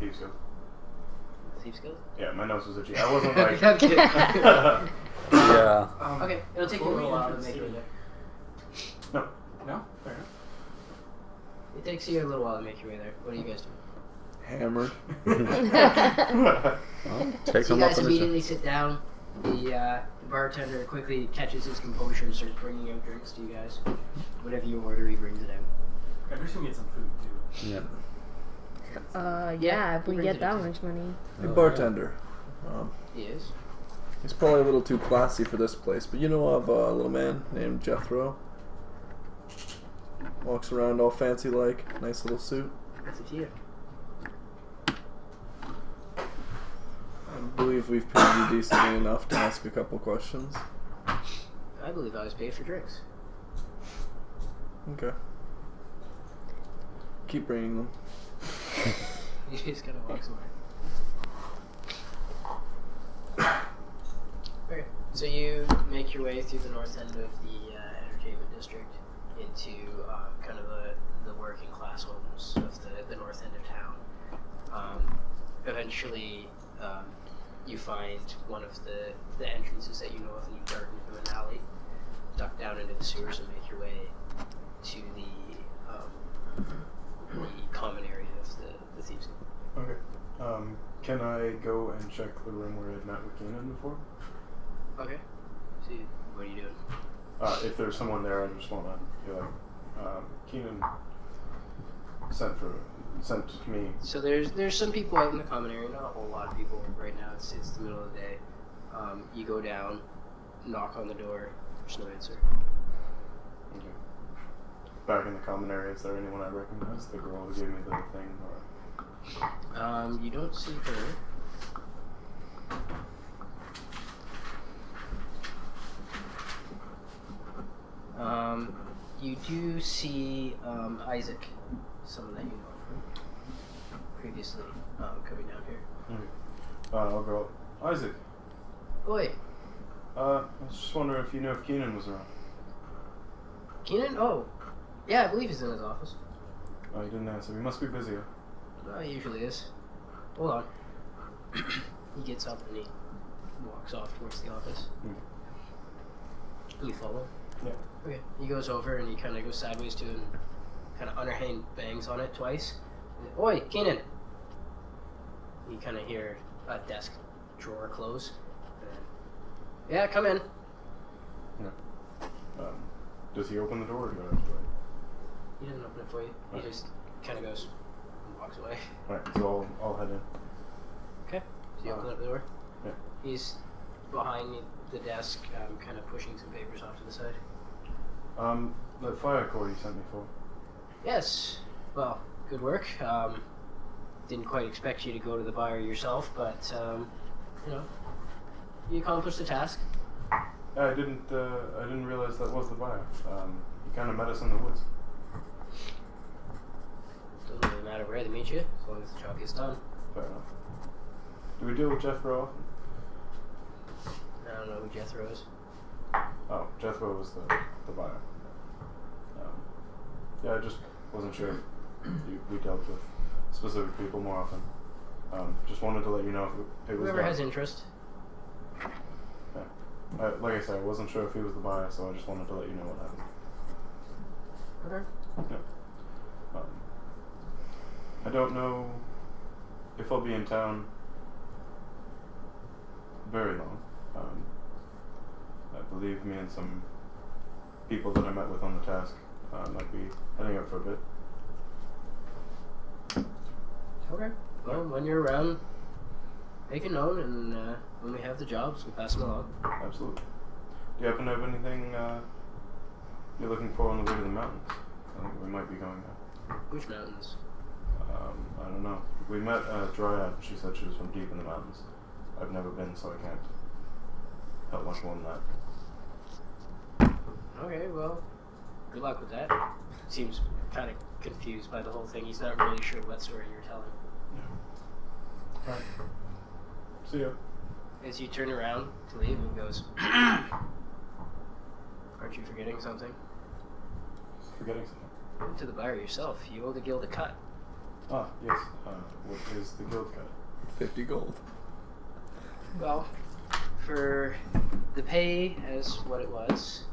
Speaker 2: Thieves Guild.
Speaker 4: Thieves Guild?
Speaker 2: Yeah, my nose was itchy. I wasn't like.
Speaker 4: I'm kidding.
Speaker 3: Yeah.
Speaker 4: Okay, it'll take you a little while to make it there.
Speaker 2: No.
Speaker 1: No? Fair enough.
Speaker 4: It takes you a little while to make your way there. What do you guys do?
Speaker 6: Hammered.
Speaker 3: Well, take
Speaker 4: So
Speaker 3: them
Speaker 4: you
Speaker 3: up
Speaker 4: guys
Speaker 3: on the
Speaker 4: immediately sit down. The bartender quickly catches his composure and starts bringing out drinks to you guys. Whatever you order, he brings it out.
Speaker 1: I wish we get some food too.
Speaker 3: Yeah.
Speaker 5: Yeah, if we
Speaker 4: he
Speaker 5: get
Speaker 4: brings
Speaker 5: that
Speaker 4: it
Speaker 5: much money.
Speaker 6: Hey,
Speaker 3: Oh,
Speaker 6: bartender.
Speaker 4: He is.
Speaker 6: He's probably a little too classy for this place, but you know of a little man named Jethro? Walks around all fancy like, nice little suit.
Speaker 4: What's it to you?
Speaker 6: I believe we've paid you decently enough to ask a couple questions.
Speaker 4: I believe I was paid for drinks.
Speaker 6: Okay. Keep bringing them.
Speaker 4: He just kind of walks away. Okay, so you make your way through the north end of the entertainment district into kind of the working class homes of the north end of town. Eventually, you find one of the entrances that you know of, and you dart into an alley, duck down into the sewers, and make your way to the common area of the thieves' Guild.
Speaker 2: Okay. Can I go and check the room where I'd met with Keenan before?
Speaker 4: Okay. See, what are you doing?
Speaker 2: If there's someone there, I just want to be like, Keenan sent me.
Speaker 4: So there's some people out in the common area, not a whole lot of people right now. It's the middle of the day. You go down, knock on the door. There's no answer.
Speaker 2: Okay. Back in the common area, is there anyone I recognize? The girl who gave me the thing, or?
Speaker 4: You don't see her. You do see Isaac, someone that you know from previously, coming down here.
Speaker 2: Okay. I'll go up. Isaac,
Speaker 4: Oi,
Speaker 2: I was just wondering if you knew if Keenan was around.
Speaker 4: Keenan? Oh, yeah, I believe he's in his office.
Speaker 2: Oh, he didn't answer. He must be busy.
Speaker 4: He usually is. Hold on. He gets up and he walks off towards the office. You follow?
Speaker 2: Yeah.
Speaker 4: Okay. He goes over and he kind of goes sideways to it and kind of underhand bangs on it twice. Oi, Keenan! You kind of hear a desk drawer close. Yeah, come in.
Speaker 2: Yeah. Does he open the door or do I have to wait?
Speaker 4: He doesn't open it for you. He
Speaker 2: Okay.
Speaker 4: just kind of goes and walks away.
Speaker 2: Alright, so I'll head in.
Speaker 4: Okay. So you open up the door?
Speaker 2: Yeah.
Speaker 4: He's behind the desk, kind of pushing some papers off to the side.
Speaker 2: The fire core you sent me for.
Speaker 4: Yes. Well, good work. Didn't quite expect you to go to the buyer yourself, but, you know, you accomplished the task.
Speaker 2: I didn't realize that was the buyer. He kind of met us in the woods.
Speaker 4: Doesn't really matter where they meet you, as long as the job gets done.
Speaker 2: Fair enough. Do we deal with Jethro often?
Speaker 4: I don't know who Jethro is.
Speaker 2: Oh, Jethro was the buyer. Yeah, I just wasn't sure if we dealt with specific people more often. Just wanted to let you know if it was.
Speaker 4: Whoever has interest.
Speaker 2: Yeah. Like I said, I wasn't sure if he was the buyer, so I just wanted to let you know what happened.
Speaker 4: Okay.
Speaker 2: Yeah. I don't know if I'll be in town very long. I believe me and some people that I met with on the task might be heading out for a bit.
Speaker 4: Okay. Well, when you're around, make it known, and when we have the jobs, we'll pass them along.
Speaker 2: Absolutely. Do you happen to have anything you're looking for on the way to the mountains? I think we might be going there.
Speaker 4: Which mountains?
Speaker 2: I don't know. We met a Dryad, and she said she was from deep in the mountains. I've never been, so I can't help much more than that.
Speaker 4: Okay, well, good luck with that. Seems kind of confused by the whole thing. He's not really sure what story you're telling.
Speaker 2: Yeah. Alright. See ya.
Speaker 4: As you turn around to leave, he goes, Aren't you forgetting something?
Speaker 2: Forgetting something.
Speaker 4: To the buyer yourself, you owe the guild a cut.
Speaker 2: Ah, yes. What is the guild cut?
Speaker 6: 50 gold.
Speaker 4: Well, for the pay as what it was,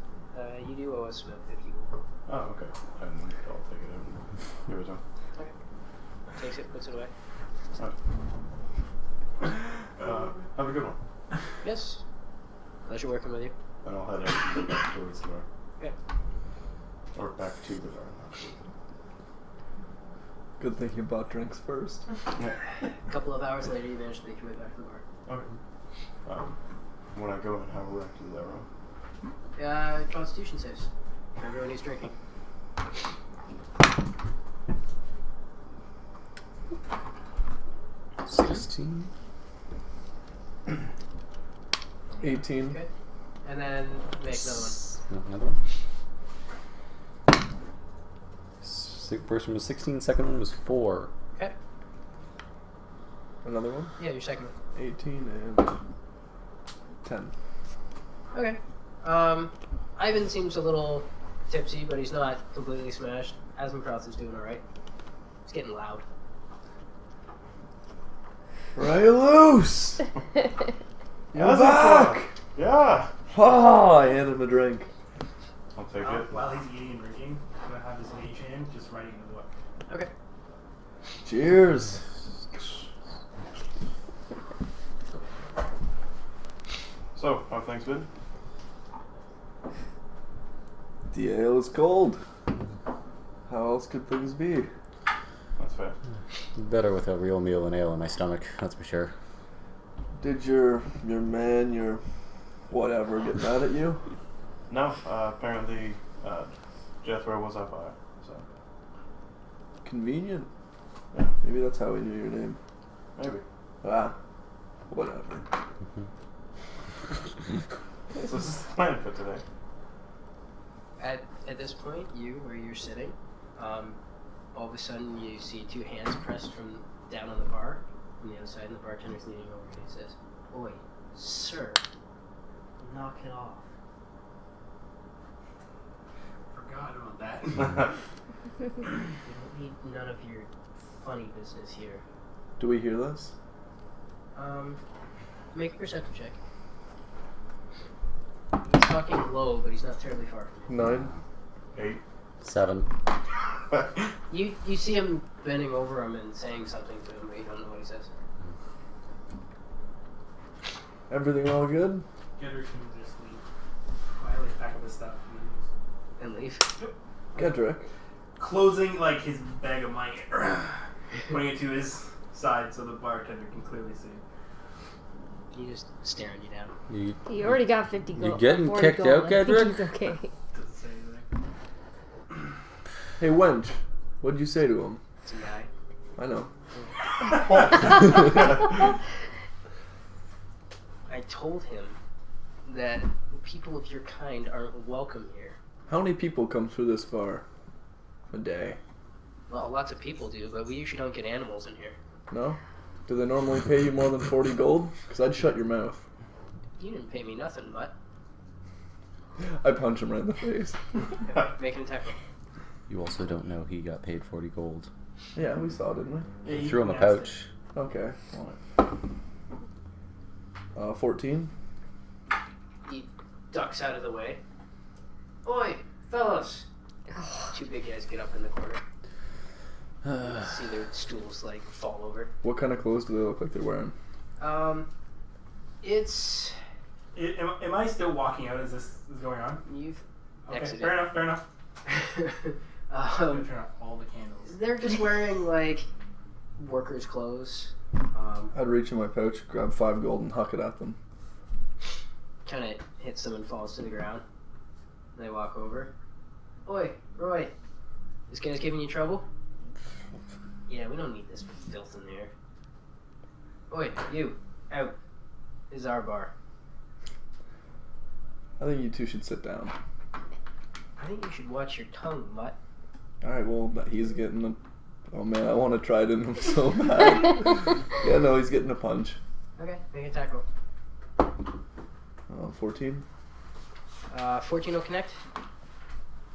Speaker 4: you do owe us about 50 gold.
Speaker 2: Oh, okay. And I'll take it and give it to him.
Speaker 4: Okay. Takes it, puts it away.
Speaker 2: Alright. Have a good one.
Speaker 4: Yes. Pleasure working with you.
Speaker 2: And I'll head out and go back towards the bar.
Speaker 4: Okay.
Speaker 2: Or back to the bar.
Speaker 6: Good thing you bought drinks first.
Speaker 4: A couple of hours later, you managed to make your way back to the bar.
Speaker 2: Okay. When I go in, how erect is that room?
Speaker 4: Constitution saves. Everyone who's drinking.
Speaker 3: $16.
Speaker 6: 18.
Speaker 4: Okay. And then make another one.
Speaker 3: No, another one. First one was 16, second one was 4.
Speaker 4: Okay.
Speaker 6: Another one?
Speaker 4: Yeah, your second one.
Speaker 6: 18 and 10.
Speaker 4: Okay. Ivan seems a little tipsy, but he's not completely smashed. Asmokrath is doing alright. It's getting loud.
Speaker 6: Right loose! You're back!
Speaker 2: Yeah!
Speaker 6: Oh, I hand him a drink.
Speaker 2: I'll take it.
Speaker 1: While he's eating and drinking, I'm gonna have his mage hand just writing in the book.
Speaker 4: Okay.
Speaker 6: Cheers.
Speaker 2: So, how have things been?
Speaker 6: The ale is cold. How else could things be?
Speaker 2: That's fair.
Speaker 3: Better with a real meal and ale in my stomach, that's for sure.
Speaker 6: Did your man, your whatever, get mad at you?
Speaker 2: No, apparently Jethro was our fire, so
Speaker 6: Convenient.
Speaker 2: yeah,
Speaker 6: Maybe that's how he knew your name.
Speaker 2: maybe.
Speaker 6: Ah, whatever.
Speaker 2: So this is the plan for today.
Speaker 4: At this point, where you're sitting, all of a sudden you see two hands pressed from down on the bar, from the other side, and the bartender's leaning over and he says, "Oi, sir, knock it off."
Speaker 1: Forgot about that.
Speaker 4: We don't need none of your funny business here.
Speaker 6: Do we hear this?
Speaker 4: Make a perception check. He's talking low, but he's not terribly far from you.
Speaker 6: 9.
Speaker 2: 8.
Speaker 3: 7.
Speaker 4: You see him bending over him and saying something to him, but you don't know what he says.
Speaker 6: Everything all good?
Speaker 1: Gedrick can just leave. Quietly pack up his stuff.
Speaker 4: And leave.
Speaker 6: Gedrick.
Speaker 1: Closing like his bag of money, putting it to his side so the bartender can clearly see.
Speaker 4: He just staring you down.
Speaker 5: He already got 50 gold.
Speaker 3: You getting
Speaker 5: 40
Speaker 3: kicked
Speaker 5: gold.
Speaker 3: out,
Speaker 5: I think
Speaker 3: Gedrick?
Speaker 5: he's okay.
Speaker 1: Doesn't say anything.
Speaker 6: Hey, wench. What'd you say to him?
Speaker 4: It's a guy.
Speaker 6: I know.
Speaker 4: I told him that people of your kind aren't welcome here.
Speaker 6: How many people come through this bar a day?
Speaker 4: Well, lots of people do, but we usually don't get animals in here.
Speaker 6: No? Do they normally pay you more than 40 gold? Because I'd shut your mouth.
Speaker 4: You didn't pay me nothing, but
Speaker 6: I punch him right in the face.
Speaker 4: make an attack roll.
Speaker 3: You also don't know he got paid 40 gold.
Speaker 6: Yeah, we saw, didn't we?
Speaker 1: Yeah, you
Speaker 3: Threw him a
Speaker 1: can ask
Speaker 3: pouch.
Speaker 6: Okay. 14.
Speaker 4: He ducks out of the way. Oi, fellas! Two big guys get up in the corner. See their stools like fall over.
Speaker 6: What kind of clothes do they look like they're wearing?
Speaker 4: It's
Speaker 1: Am I still walking out as this is going on?
Speaker 4: you've
Speaker 1: Okay,
Speaker 4: exited.
Speaker 1: fair enough, fair enough. I'm gonna turn off all the candles.
Speaker 4: They're just wearing like workers' clothes.
Speaker 6: I'd reach in my pouch, grab 5 gold, and huck it at them.
Speaker 4: Kind of hits them and falls to the ground. They walk over. Oi, Roy, this guy's giving you trouble? Yeah, we don't need this filth in there. Oi, you, out. This is our bar.
Speaker 6: I think you two should sit down.
Speaker 4: I think you should watch your tongue, mutt.
Speaker 6: Alright, well, he's getting a... Oh man, I want to try it in him so bad. Yeah, no, he's getting a punch.
Speaker 4: Okay, make an attack roll.
Speaker 6: 14.
Speaker 4: 14 will connect.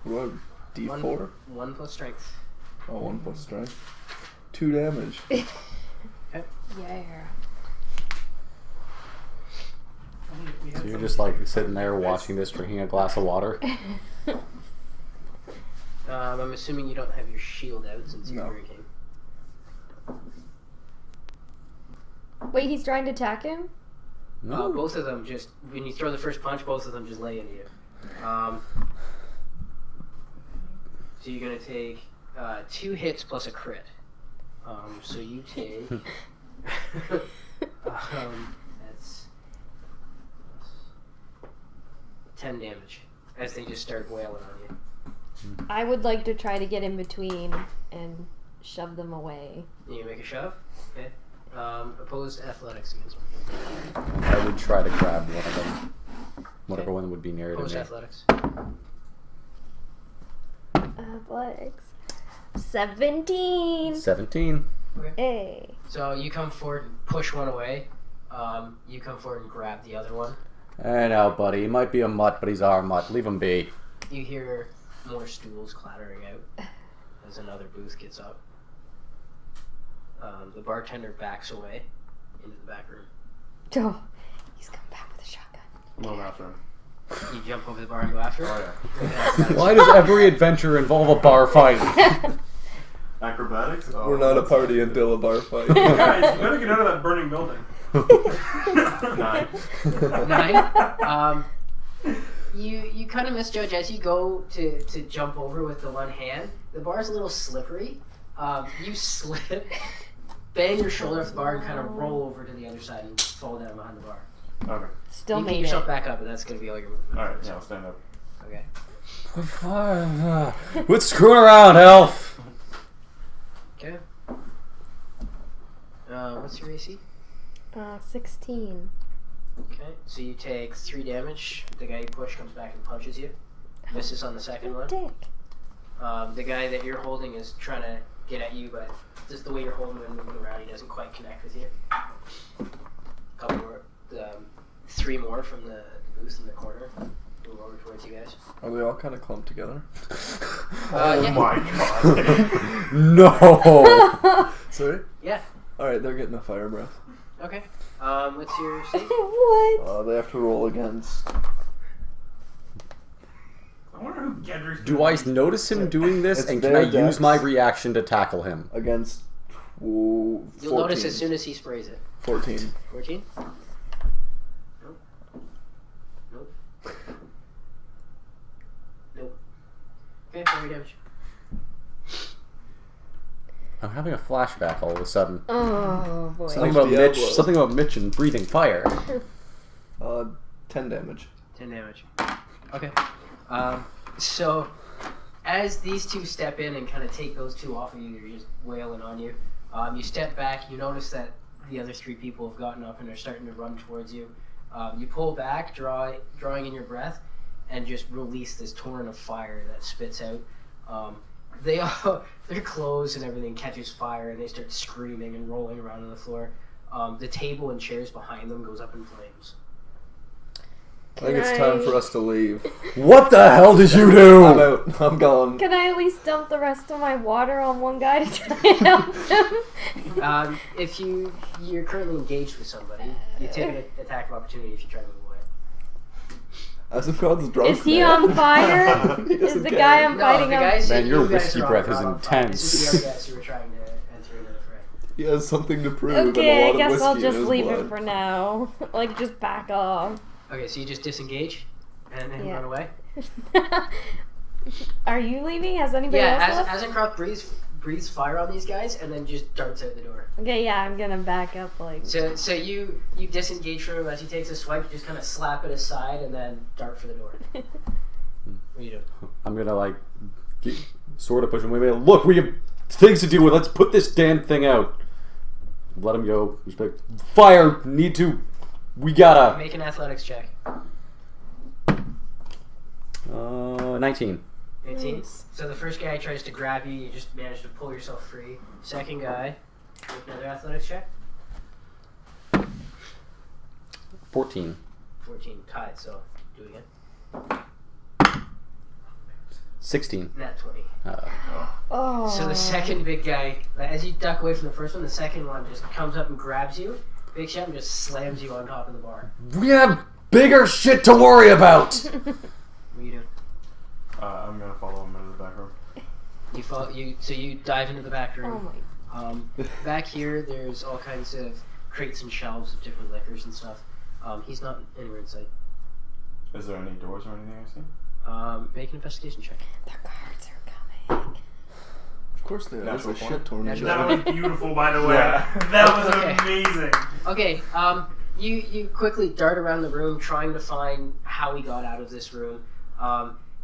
Speaker 6: What? D4?
Speaker 4: 1 plus strength.
Speaker 6: Oh, 1 plus strength. 2 damage.
Speaker 5: Yeah.
Speaker 3: So you're just like sitting there watching this, drinking a glass of water.
Speaker 4: I'm assuming you don't have your shield out since you're
Speaker 6: No.
Speaker 4: drinking.
Speaker 5: Wait, he's trying to attack him?
Speaker 3: No.
Speaker 4: Both of them just, when you throw the first punch, both of them just lay into you. So you're going to take 2 hits plus a crit. So you take. That's 10 damage as they just start wailing on you.
Speaker 5: I would like to try to get in between and shove them away.
Speaker 4: You make a shove. Okay. Opposed athletics against me.
Speaker 3: I would try to grab one of them. Whatever one would be nearer to
Speaker 4: Opposed
Speaker 3: me.
Speaker 4: athletics.
Speaker 5: Athletics. 17.
Speaker 3: 17.
Speaker 4: Okay.
Speaker 5: Hey.
Speaker 4: So you come forward and push one away. You come forward and grab the other one.
Speaker 3: Hey now, buddy. He might be a mutt, but he's our mutt. Leave him be.
Speaker 4: You hear more stools clattering out as another booth gets up. The bartender backs away into the back room.
Speaker 5: Oh, he's come back with a shotgun.
Speaker 7: I'm going after him.
Speaker 4: You jump over the bar and go after him?
Speaker 7: Oh, yeah.
Speaker 3: Why does every adventure involve a bar fight?
Speaker 7: Acrobatics? Oh,
Speaker 6: We're not a
Speaker 7: that's
Speaker 6: party
Speaker 7: good.
Speaker 6: until a bar fight.
Speaker 1: Guys, you gotta get out of that burning building.
Speaker 7: 9.
Speaker 4: 9. You kind of misjudge as you go to jump over with the one hand. The bar's a little slippery. You slip, bang your shoulder off the bar, and kind of roll over to the other side and fall down behind the bar.
Speaker 7: Okay.
Speaker 5: Still
Speaker 4: you
Speaker 5: made
Speaker 4: keep yourself
Speaker 5: it.
Speaker 4: back up, but that's going to be all your movement.
Speaker 7: Alright, yeah, I'll stand up.
Speaker 4: Okay.
Speaker 3: Quit screwing around, elf!
Speaker 4: Okay. What's your AC?
Speaker 5: 16.
Speaker 4: Okay. So you take 3 damage. The guy you push comes back and punches you. Misses on the second one.
Speaker 5: Dick.
Speaker 4: The guy that you're holding is trying to get at you, but just the way you're holding him and moving around, he doesn't quite connect with you. Couple more, 3 more from the booth in the corner. Move over towards you guys.
Speaker 6: Are they all kind of clumped together?
Speaker 7: Oh
Speaker 4: Yeah.
Speaker 7: my god.
Speaker 3: No!
Speaker 6: Sorry?
Speaker 4: Yeah.
Speaker 6: Alright, they're getting a fire breath.
Speaker 4: Okay. What's your save?
Speaker 5: What?
Speaker 6: They have to roll against.
Speaker 1: I wonder who Gedder's
Speaker 3: Do I notice him doing this,
Speaker 6: It's
Speaker 3: and can I
Speaker 6: their
Speaker 3: use
Speaker 6: dex.
Speaker 3: my reaction to tackle him?
Speaker 6: Against 14.
Speaker 4: You'll notice as soon as he sprays it.
Speaker 6: 14.
Speaker 4: 14? Nope. Nope. Nope. Okay, 4 damage.
Speaker 3: I'm having a flashback all of a sudden.
Speaker 5: Oh boy.
Speaker 3: Something about Mitch and breathing fire.
Speaker 6: 10 damage.
Speaker 4: 10 damage. Okay. So, as these two step in and kind of take those two off of you, they're just wailing on you. You step back, you notice that the other 3 people have gotten up and are starting to run towards you. You pull back, drawing in your breath, and just release this torrent of fire that spits out. Their clothes and everything catches fire, and they start screaming and rolling around on the floor. The table and chairs behind them goes up in flames.
Speaker 6: I think it's time for us to leave.
Speaker 3: What the hell did you do?
Speaker 6: I'm out. I'm gone.
Speaker 5: Can I at least dump the rest of my water on one guy to try and help him?
Speaker 4: If you're currently engaged with somebody, you take an attack of opportunity if you try to move away.
Speaker 6: As if God's drunk.
Speaker 5: Is he
Speaker 6: man.
Speaker 5: on fire?
Speaker 6: He
Speaker 5: Is
Speaker 6: doesn't
Speaker 5: the
Speaker 6: care.
Speaker 5: guy I'm
Speaker 4: No,
Speaker 5: fighting
Speaker 4: the
Speaker 5: on?
Speaker 4: guys,
Speaker 3: Man, your
Speaker 4: you guys
Speaker 3: whiskey
Speaker 4: are
Speaker 3: breath
Speaker 4: not
Speaker 3: is
Speaker 4: on fire. This is the
Speaker 3: intense.
Speaker 4: other guys who were trying to enter into the fray.
Speaker 6: He has something to prove. and a
Speaker 5: Okay, I
Speaker 6: lot of
Speaker 5: guess I'll
Speaker 6: whiskey in
Speaker 5: just
Speaker 6: his
Speaker 5: leave
Speaker 6: blood.
Speaker 5: it for now. Like, just back off.
Speaker 4: Okay, so you just disengage and
Speaker 5: Yeah.
Speaker 4: run away?
Speaker 5: Are you leaving? Has anybody
Speaker 4: Yeah,
Speaker 5: else left?
Speaker 4: Azencroft breathes fire on these guys and then just darts out the door.
Speaker 5: Okay, yeah, I'm gonna back up, like...
Speaker 4: So you disengage from him as he takes a swipe, you just kind of slap it aside and then dart for the door. What are you doing?
Speaker 3: I'm gonna sort of push him away. Look, we have things to deal with. Let's put this damn thing out. Let him go. Respect. Fire. Need to. We gotta.
Speaker 4: Make an athletics check.
Speaker 3: 19.
Speaker 4: 18.
Speaker 5: Nice.
Speaker 4: So the first guy tries to grab you, you just manage to pull yourself free. Second guy, make another athletics check.
Speaker 3: 14.
Speaker 4: 14, tied, so do it again.
Speaker 3: 16.
Speaker 4: Nat 20.
Speaker 5: Oh.
Speaker 4: So the second big guy, as you duck away from the first one, the second one just comes up and grabs you, picks you up and just slams you on top of the bar.
Speaker 3: We have bigger shit to worry about.
Speaker 4: What are you doing?
Speaker 7: I'm gonna follow him into the back room.
Speaker 4: So you dive into the back
Speaker 5: Oh
Speaker 4: room.
Speaker 5: my...
Speaker 4: Back here, there's all kinds of crates and shelves of different liquors and stuff. He's not anywhere in sight.
Speaker 7: Is there any doors or anything I see?
Speaker 4: Make an investigation check.
Speaker 5: The guards are coming.
Speaker 6: Of course they are. There's a
Speaker 2: Natural
Speaker 6: shit tornado.
Speaker 1: That was beautiful, by the way.
Speaker 2: Yeah.
Speaker 1: That was
Speaker 4: Okay.
Speaker 1: amazing.
Speaker 4: Okay, you quickly dart around the room trying to find how he got out of this room.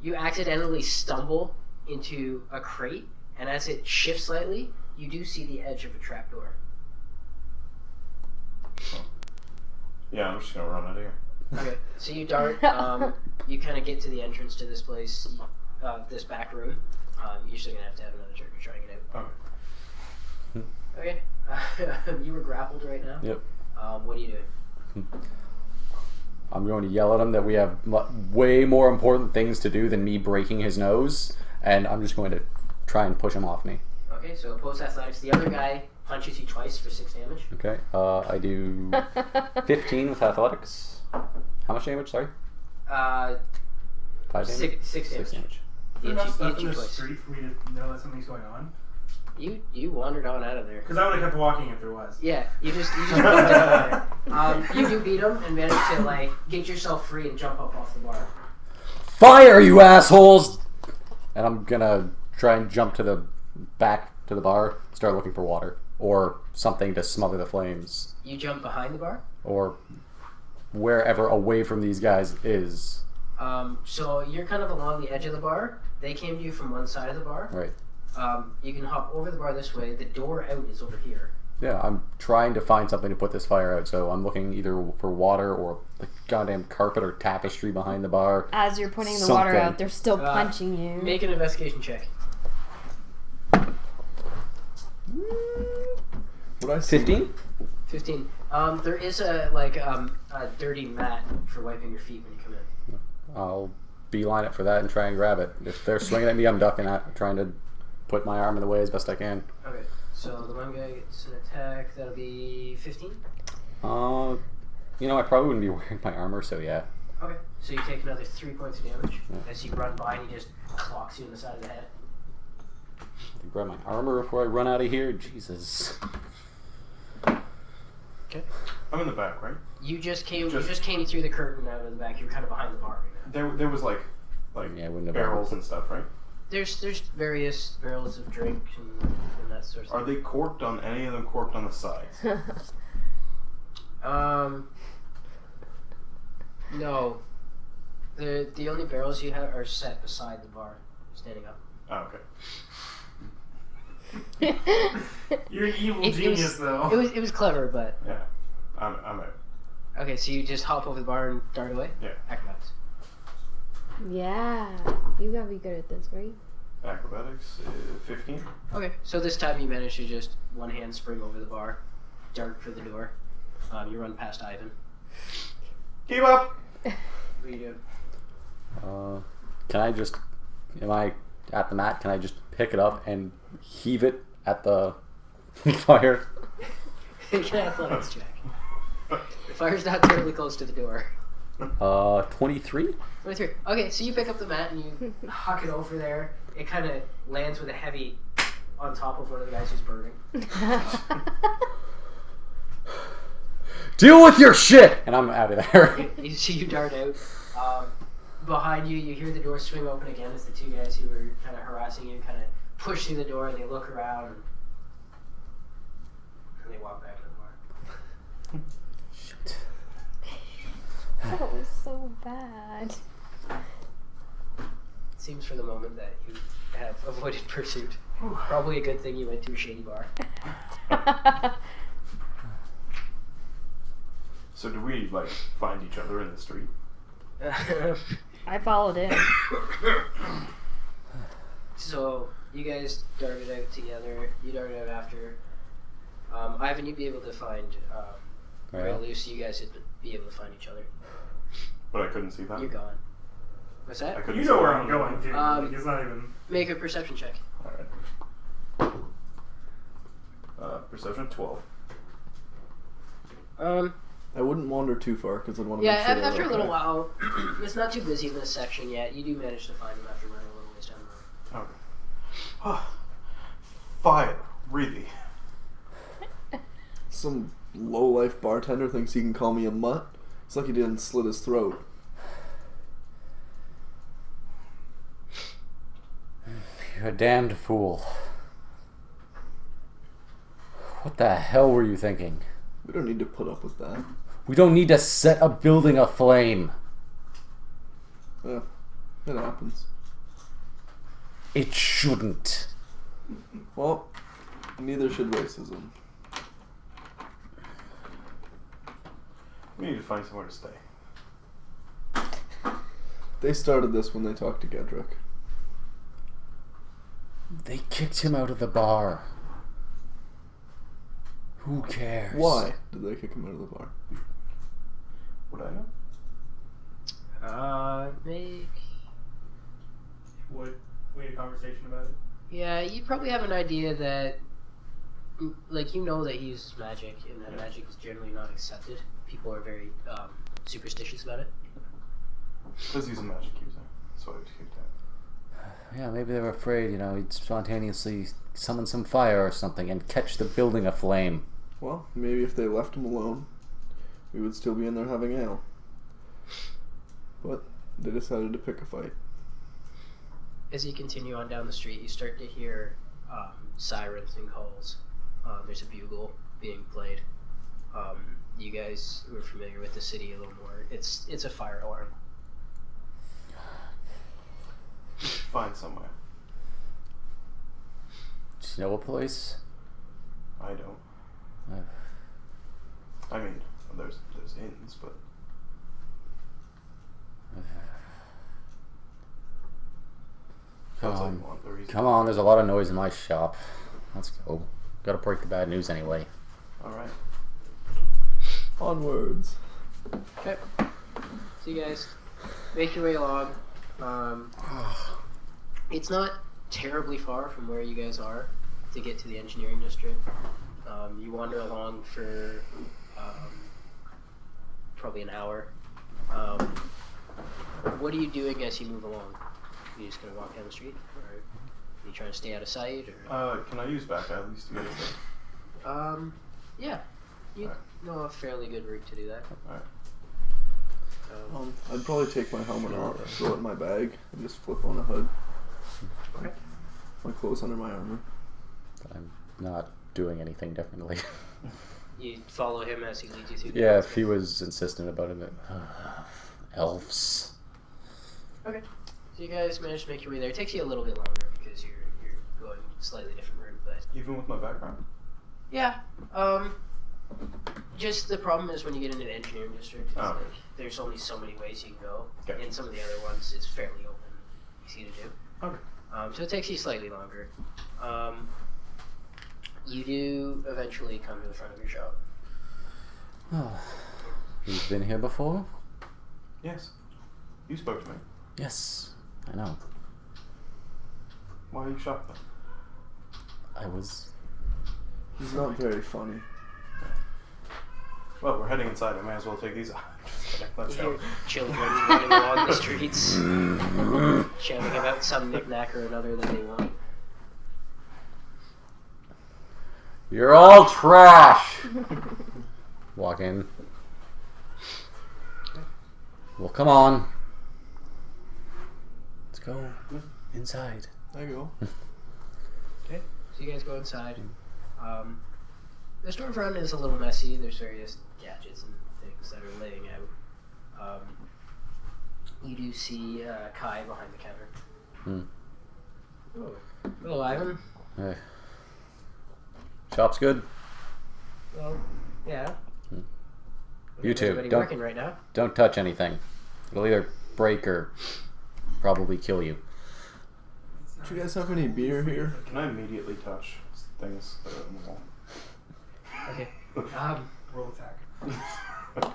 Speaker 4: You accidentally stumble into a crate, and as it shifts slightly, you do see the edge of a trapdoor.
Speaker 2: Yeah, I'm just gonna run out of here.
Speaker 4: Okay, so you dart, you kind of get to the entrance to this place, this back room. You're still gonna have another turn to try and get out.
Speaker 2: Okay.
Speaker 4: Okay. You were grappled right now?
Speaker 3: Yep.
Speaker 4: What are you doing?
Speaker 3: I'm going to yell at him that we have way more important things to do than me breaking his nose, and I'm just going to try and push him off me.
Speaker 4: Okay, so post athletics. The other guy punches you twice for 6 damage.
Speaker 3: Okay. I do 15 with athletics. How much damage? Sorry. 5 damage.
Speaker 4: 6 damage.
Speaker 3: 6 damage.
Speaker 1: Is there
Speaker 4: He hit
Speaker 1: enough
Speaker 4: you
Speaker 1: stuff in the
Speaker 4: twice.
Speaker 1: street for me to know that something's going on?
Speaker 4: You wandered on out of there.
Speaker 1: Because I would have kept walking if there was.
Speaker 4: Yeah, you just wandered out of there. You do beat him and managed to like get yourself free and jump up off the bar.
Speaker 3: Fire, you assholes! And I'm gonna try and jump to the back to the bar, start looking for water or something to smother the flames,
Speaker 4: You jump behind the bar.
Speaker 3: or wherever away from these guys is.
Speaker 4: So you're kind of along the edge of the bar. They came to you from one side of the bar.
Speaker 3: Right.
Speaker 4: You can hop over the bar this way. The door out is over here.
Speaker 3: Yeah, I'm trying to find something to put this fire out, so I'm looking either for water or the goddamn carpet or tapestry behind the bar.
Speaker 5: As you're putting the water
Speaker 3: Something.
Speaker 5: out, they're still punching you.
Speaker 4: Make an investigation check.
Speaker 6: What I see?
Speaker 3: 15?
Speaker 4: 15. There is a dirty mat for wiping your feet when you come in.
Speaker 3: I'll beeline it for that and try and grab it. If they're swinging at me, I'm ducking at, trying to put my arm in the way as best I can.
Speaker 4: Okay. So the one guy gets an attack. That'll be 15.
Speaker 3: I probably wouldn't be wearing my armor, so yeah.
Speaker 4: Okay. So you take another 3 points of damage as you run by and he just clocks you in the side of the head.
Speaker 3: Grab my armor before I run out of here. Jesus.
Speaker 4: Okay.
Speaker 2: I'm in the back, right?
Speaker 4: You just came through the curtain out of the back. You were kind of behind the bar right now.
Speaker 2: There was like
Speaker 3: Yeah, I wouldn't have
Speaker 2: barrels and stuff, right?
Speaker 4: There's various barrels of drink and that sort of
Speaker 2: Are
Speaker 4: stuff.
Speaker 2: they corked on any of them? Corked on the sides?
Speaker 4: No. The only barrels you have are set beside the bar, standing up.
Speaker 2: Oh, okay.
Speaker 1: You're an evil
Speaker 4: It
Speaker 1: genius,
Speaker 4: was-
Speaker 1: though.
Speaker 4: It was clever, but
Speaker 2: Yeah, I'm out.
Speaker 4: okay. So you just hop over the bar and dart away.
Speaker 2: Yeah.
Speaker 4: Acrobatics.
Speaker 5: Yeah, you gotta be good at this, right?
Speaker 2: Acrobatics, 15.
Speaker 4: Okay. So this time you manage to just one hand spring over the bar, dart for the door. You run past Ivan.
Speaker 2: Keep up.
Speaker 4: What are you doing?
Speaker 3: Can I just... Am I at the mat? Can I just pick it up and heave it at the fire?
Speaker 4: Make an athletics check. The fire's not terribly close to the door.
Speaker 3: 23?
Speaker 4: 23. Okay, so you pick up the mat and you huck it over there. It kind of lands with a heavy on top of one of the guys who's burning.
Speaker 3: Deal with your shit! And I'm out of there.
Speaker 4: You see you dart out. Behind you, you hear the door swing open again as the two guys who were kind of harassing you kind of push through the door. They look around and they walk back to the bar.
Speaker 3: Shit.
Speaker 5: That was so bad.
Speaker 4: It seems for the moment that you have avoided pursuit. Probably a good thing you went to a shady bar.
Speaker 2: So do we like find each other in the street?
Speaker 5: I followed him.
Speaker 4: So you guys darted out together. You darted out after. Ivan, you'd be able to find
Speaker 3: Right.
Speaker 4: Lucy. You guys would be able to find each other.
Speaker 2: But I couldn't see that.
Speaker 4: You're gone. What's
Speaker 2: I
Speaker 4: that?
Speaker 2: couldn't
Speaker 1: You
Speaker 2: see
Speaker 1: know where
Speaker 2: that.
Speaker 1: I'm going to.
Speaker 4: Um,
Speaker 1: It's not even.
Speaker 4: Make a perception check.
Speaker 2: All right. Perception 12.
Speaker 6: I wouldn't wander too far because I'd want to
Speaker 4: Yeah,
Speaker 6: make sure they're
Speaker 4: after a
Speaker 6: okay.
Speaker 4: little while, it's not too busy in this section yet. You do manage to find them after running a little ways down the road.
Speaker 2: Okay. Fire, really?
Speaker 6: Some low-life bartender thinks he can call me a mutt. It's like he didn't slit his throat.
Speaker 3: You're a damned fool. What the hell were you thinking?
Speaker 6: We don't need to put up with that.
Speaker 3: We don't need to set a building aflame.
Speaker 6: Yeah, it happens.
Speaker 3: It shouldn't.
Speaker 6: Well, neither should racism.
Speaker 2: We need to find somewhere to stay.
Speaker 6: They started this when they talked to Gedrick.
Speaker 3: They kicked him out of the bar. Who cares?
Speaker 6: Why did they kick him out of the bar?
Speaker 2: Would I know?
Speaker 4: Make.
Speaker 1: Would we had a conversation about it?
Speaker 4: Yeah, you probably have an idea that, like, you know that he uses magic, and that magic is generally not accepted. People are very superstitious about it.
Speaker 2: Because he's a magic user. That's why he was kicked out.
Speaker 3: Yeah, maybe they were afraid, he'd spontaneously summon some fire or something and catch the building aflame.
Speaker 6: Well, maybe if they left him alone, we would still be in there having ale. But they decided to pick a fight.
Speaker 4: As you continue on down the street, you start to hear sirens and calls. There's a bugle being played. You guys who are familiar with the city a little more, it's a fire alarm.
Speaker 2: Find somewhere.
Speaker 3: Do you know a place?
Speaker 2: I don't. I mean, there's inns, but that's all you want. The reason.
Speaker 3: Come on, there's a lot of noise in my shop. Let's go. Gotta break the bad news anyway.
Speaker 2: All right.
Speaker 6: Onwards.
Speaker 4: Okay. So you guys make your way along. It's not terribly far from where you guys are to get to the engineering district. You wander along for probably an hour. What are you doing as you move along? Are you just gonna walk down the street, or are you trying to stay out of sight? Or
Speaker 2: Can I use back at least to get us there?
Speaker 4: yeah, you know a fairly good route to do that.
Speaker 2: Alright.
Speaker 6: I'd probably take my helmet off, throw it in my bag, and just flip on a hood.
Speaker 4: Okay.
Speaker 6: My clothes under my armor.
Speaker 3: I'm not doing anything differently.
Speaker 4: You follow him as he leads you through.
Speaker 3: Yeah, if he was insistent about it. Elves.
Speaker 4: Okay. So you guys managed to make your way there. It takes you a little bit longer because you're going a slightly different route, but
Speaker 2: Even with my background.
Speaker 4: yeah. Just the problem is when you get into the engineering district, it's like there's only so many ways you can go.
Speaker 2: Gotcha.
Speaker 4: In some of the other ones, it's fairly open, easy to do.
Speaker 2: Okay.
Speaker 4: So it takes you slightly longer. You do eventually come to the front of your shop.
Speaker 3: Oh. You've been here before?
Speaker 2: Yes. You spoke to me.
Speaker 3: Yes, I know.
Speaker 2: Why are you shocked then?
Speaker 3: I was...
Speaker 6: He's not very funny.
Speaker 2: Well, we're heading inside. I may as well take these out. Let's
Speaker 4: You
Speaker 2: go.
Speaker 4: hear children running along the streets, shouting about some knick-knack or another that they want.
Speaker 3: You're all trash! Walk in. Well, come on. Let's go inside.
Speaker 6: There you go.
Speaker 4: Okay, so you guys go inside. The storefront is a little messy. There's various gadgets and things that are laying out. You do see Kai behind the counter. Oh, hello, Ivan.
Speaker 3: Hey. Shop's good?
Speaker 4: Well, yeah.
Speaker 3: You two,
Speaker 4: Everybody
Speaker 3: don't-
Speaker 4: working right now?
Speaker 3: Don't touch anything. It'll either break or probably kill you.
Speaker 6: Do you guys have any beer here?
Speaker 2: Can I immediately touch things that are on the wall?
Speaker 4: Okay.
Speaker 1: Roll attack.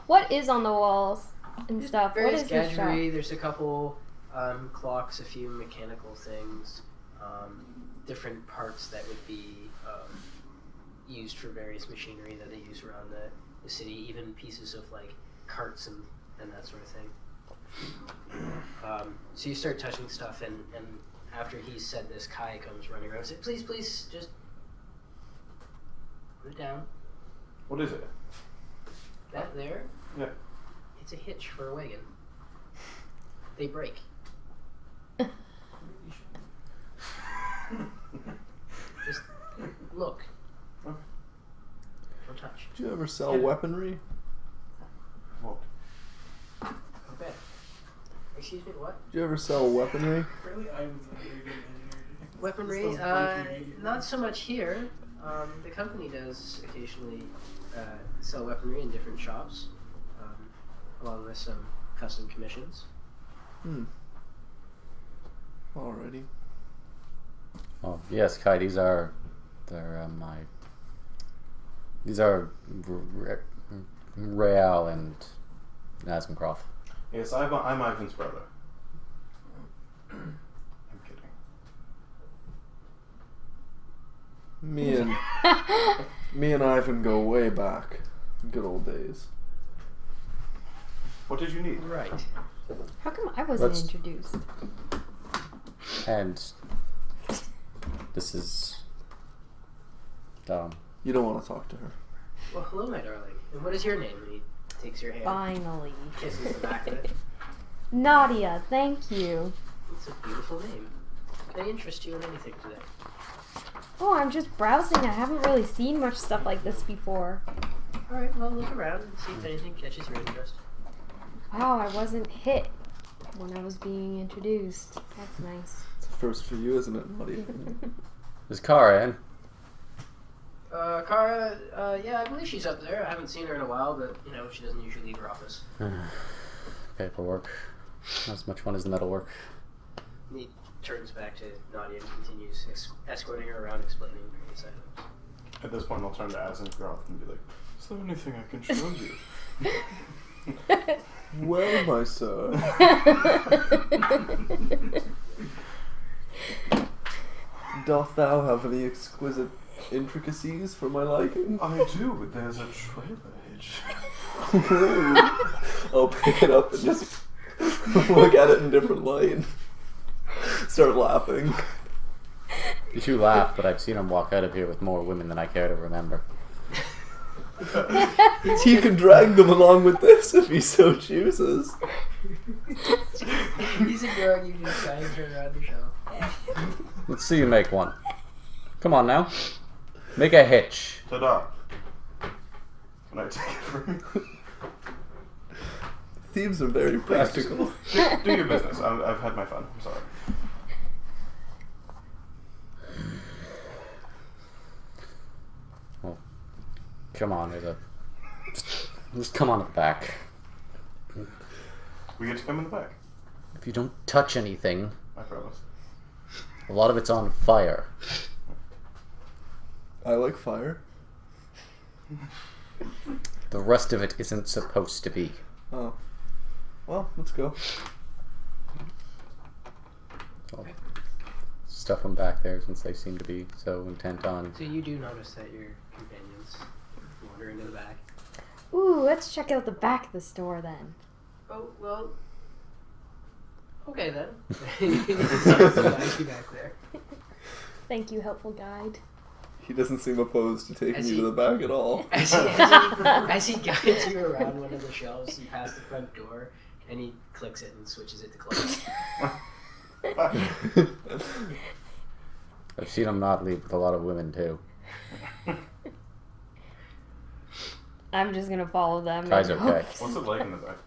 Speaker 5: What is on the walls and stuff? What
Speaker 4: Various
Speaker 5: is this shop?
Speaker 4: gadgetry. There's a couple clocks, a few mechanical things, different parts that would be used for various machinery that they use around the city, even pieces of like carts and that sort of thing. So you start touching stuff, and after he said this, Kai comes running around and says, please, just put it down.
Speaker 2: What is it?
Speaker 4: That there?
Speaker 2: Yeah.
Speaker 4: It's a hitch for a wagon. They break. Just look.
Speaker 2: Okay.
Speaker 6: ever sell weaponry?
Speaker 7: What?
Speaker 4: Okay. Excuse me, what?
Speaker 6: Do you ever sell weaponry?
Speaker 1: Really, I'm very good engineer.
Speaker 4: Weaponry? Not so much here. The company does occasionally sell weaponry in different shops, along with some custom commissions.
Speaker 6: Alrighty.
Speaker 3: Oh yes, Kai. These are Real and Nasmcroft.
Speaker 7: Yes, I'm Ivan's brother. I'm kidding.
Speaker 6: Me and Ivan go way back. Good old days.
Speaker 7: What did you need?
Speaker 4: Right.
Speaker 5: How come I wasn't
Speaker 3: Let's-
Speaker 5: introduced?
Speaker 3: And this is
Speaker 6: You don't want to talk to her.
Speaker 4: Well, hello, my darling. And what is your name? And he takes your hand,
Speaker 5: Finally.
Speaker 4: kisses the back of it.
Speaker 5: Nadia, thank you.
Speaker 4: It's a beautiful name. Can I interest you in anything today?
Speaker 5: Oh, I'm just browsing. I haven't really seen much stuff like this before.
Speaker 4: Alright, well, look around and see if anything catches your interest.
Speaker 5: Wow, I wasn't hit when I was being introduced. That's nice.
Speaker 6: It's a first for you, isn't it, Nadia?
Speaker 3: is Kara in?
Speaker 4: Kara, yeah, I believe she's up there. I haven't seen her in a while, but, you know, she doesn't usually leave her office.
Speaker 3: Paperwork. Not as much fun as the metalwork.
Speaker 4: And he turns back to Nadia and continues escorting her around, explaining various items.
Speaker 7: At this point, I'll turn to Azengroth and be like, "Is there anything I can show you?"
Speaker 6: Well, my sir. Doth thou have any exquisite intricacies for my liking?
Speaker 7: I do. There's a trailer hitch.
Speaker 6: I'll pick it up and just look at it in a different light and start laughing.
Speaker 3: You laugh, but I've seen him walk out of here with more women than I care to remember.
Speaker 6: He can drag them along with this if he so chooses.
Speaker 4: He's ignoring you, just trying to turn around the show.
Speaker 3: Let's see you make one. Come on now. Make a hitch.
Speaker 7: Ta-da. Can I take it from you?
Speaker 6: Thieves are very practical.
Speaker 7: Do your business. I've had my fun. I'm sorry.
Speaker 3: Well, come on. Just come on at the back.
Speaker 7: We get to come in the back.
Speaker 3: If you don't touch anything,
Speaker 7: I promise.
Speaker 3: a lot of it's on fire.
Speaker 6: I like fire.
Speaker 3: The rest of it isn't supposed to be.
Speaker 6: Oh. Well, let's go.
Speaker 3: So, stuff them back there since they seem to be so intent on.
Speaker 4: So you do notice that your companions wander into the back.
Speaker 5: Ooh, let's check out the back of the store then.
Speaker 4: Oh, well... Okay, then. Nice you back there.
Speaker 5: Thank you, helpful guide.
Speaker 6: He doesn't seem opposed to taking
Speaker 4: As
Speaker 6: you
Speaker 4: he-
Speaker 6: to the back at all.
Speaker 4: As he guides you around one of the shelves, you pass the front door, and he clicks it and switches it to close.
Speaker 3: I've seen him not leave with a lot of women too.
Speaker 5: I'm just gonna follow them.
Speaker 3: Kai's
Speaker 5: and
Speaker 3: okay.
Speaker 7: What's it like in the back?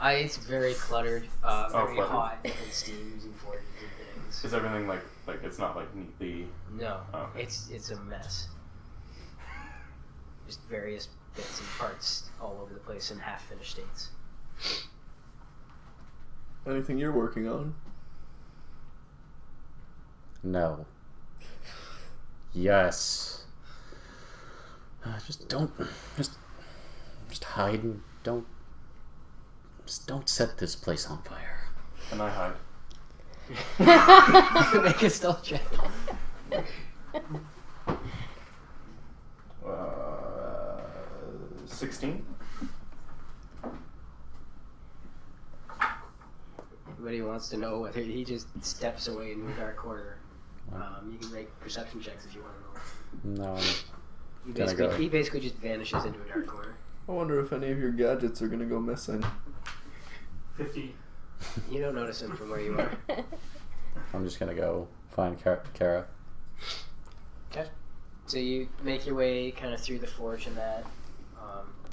Speaker 4: It's very cluttered, very
Speaker 7: cluttered.
Speaker 4: hot, and steam using forges and things.
Speaker 7: Is everything like it's not like neatly?
Speaker 4: No,
Speaker 7: Oh, okay.
Speaker 4: it's a mess. Just various bits and parts all over the place in half-finished states.
Speaker 6: Anything you're working on?
Speaker 3: No. Yes. Just hide and don't set this place on fire.
Speaker 7: And I hide.
Speaker 4: Make a stealth check.
Speaker 7: 16.
Speaker 4: Everybody wants to know whether he just steps away into a dark corner. You can make perception checks if you want to know.
Speaker 3: No.
Speaker 4: He basically just vanishes into a dark corner.
Speaker 6: I wonder if any of your gadgets are gonna go missing.
Speaker 1: 50.
Speaker 4: You don't notice him from where you are.
Speaker 3: I'm just gonna go find Kara.
Speaker 4: Okay. So you make your way kind of through the forge and that.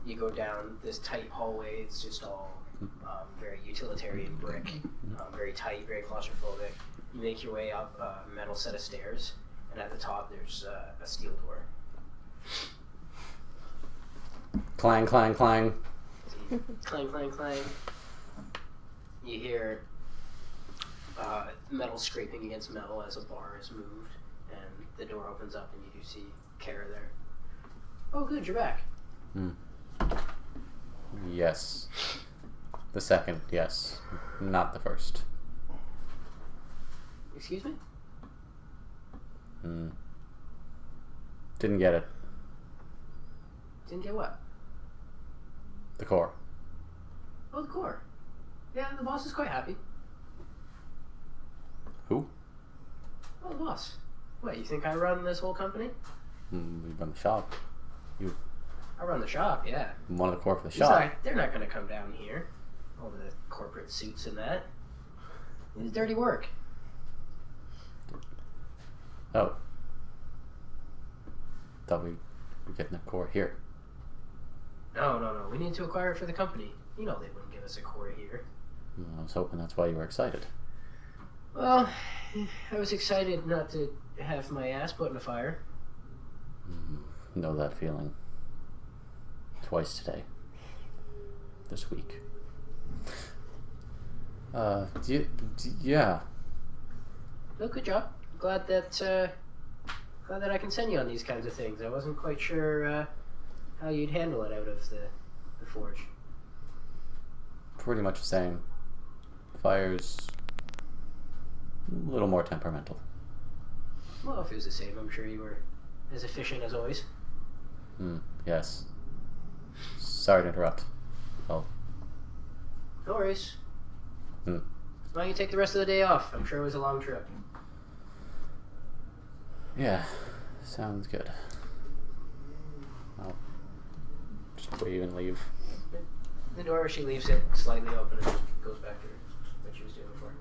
Speaker 4: you go down this tight hallway. It's just all very utilitarian brick, very tight, very claustrophobic. You make your way up a metal set of stairs, and at the top there's a steel door.
Speaker 3: Clang, clang, clang.
Speaker 4: Clang, clang, clang. You hear metal scraping against metal as a bar is moved, and the door opens up, and you do see Kara there. Oh, good, you're back.
Speaker 3: Yes. The second, yes. Not the first.
Speaker 4: Excuse me?
Speaker 3: Didn't get it.
Speaker 4: Didn't get what?
Speaker 3: The core.
Speaker 4: Oh, the core. Yeah, the boss is quite happy.
Speaker 3: Who?
Speaker 4: Oh, the boss. What, you think I run this whole company?
Speaker 3: We run the shop.
Speaker 4: I run the shop, yeah.
Speaker 3: One of the core for the
Speaker 4: He's
Speaker 3: shop.
Speaker 4: they're not going to come down here. All the corporate suits and that. It's dirty work.
Speaker 3: Oh. Thought we were getting a core here.
Speaker 4: No. We need to acquire it for the company. You know they wouldn't give us a core here.
Speaker 3: I was hoping that's why you were excited.
Speaker 4: Well, I was excited not to have my ass put in a fire.
Speaker 3: Know that feeling. Twice today. This week. Yeah.
Speaker 4: Oh, good job. Glad that I can send you on these kinds of things. I wasn't quite sure how you'd handle it out of the forge.
Speaker 3: Pretty much the same. Fire's a little more temperamental.
Speaker 4: Well, if it was the same, I'm sure you were as efficient as always.
Speaker 3: Yes. Sorry to interrupt. Oh.
Speaker 4: No worries. Why don't you take the rest of the day off? I'm sure it was a long trip.
Speaker 3: Yeah. Sounds good. I'll just wave and leave.
Speaker 4: The door, she leaves it slightly open and goes back to what she was doing before.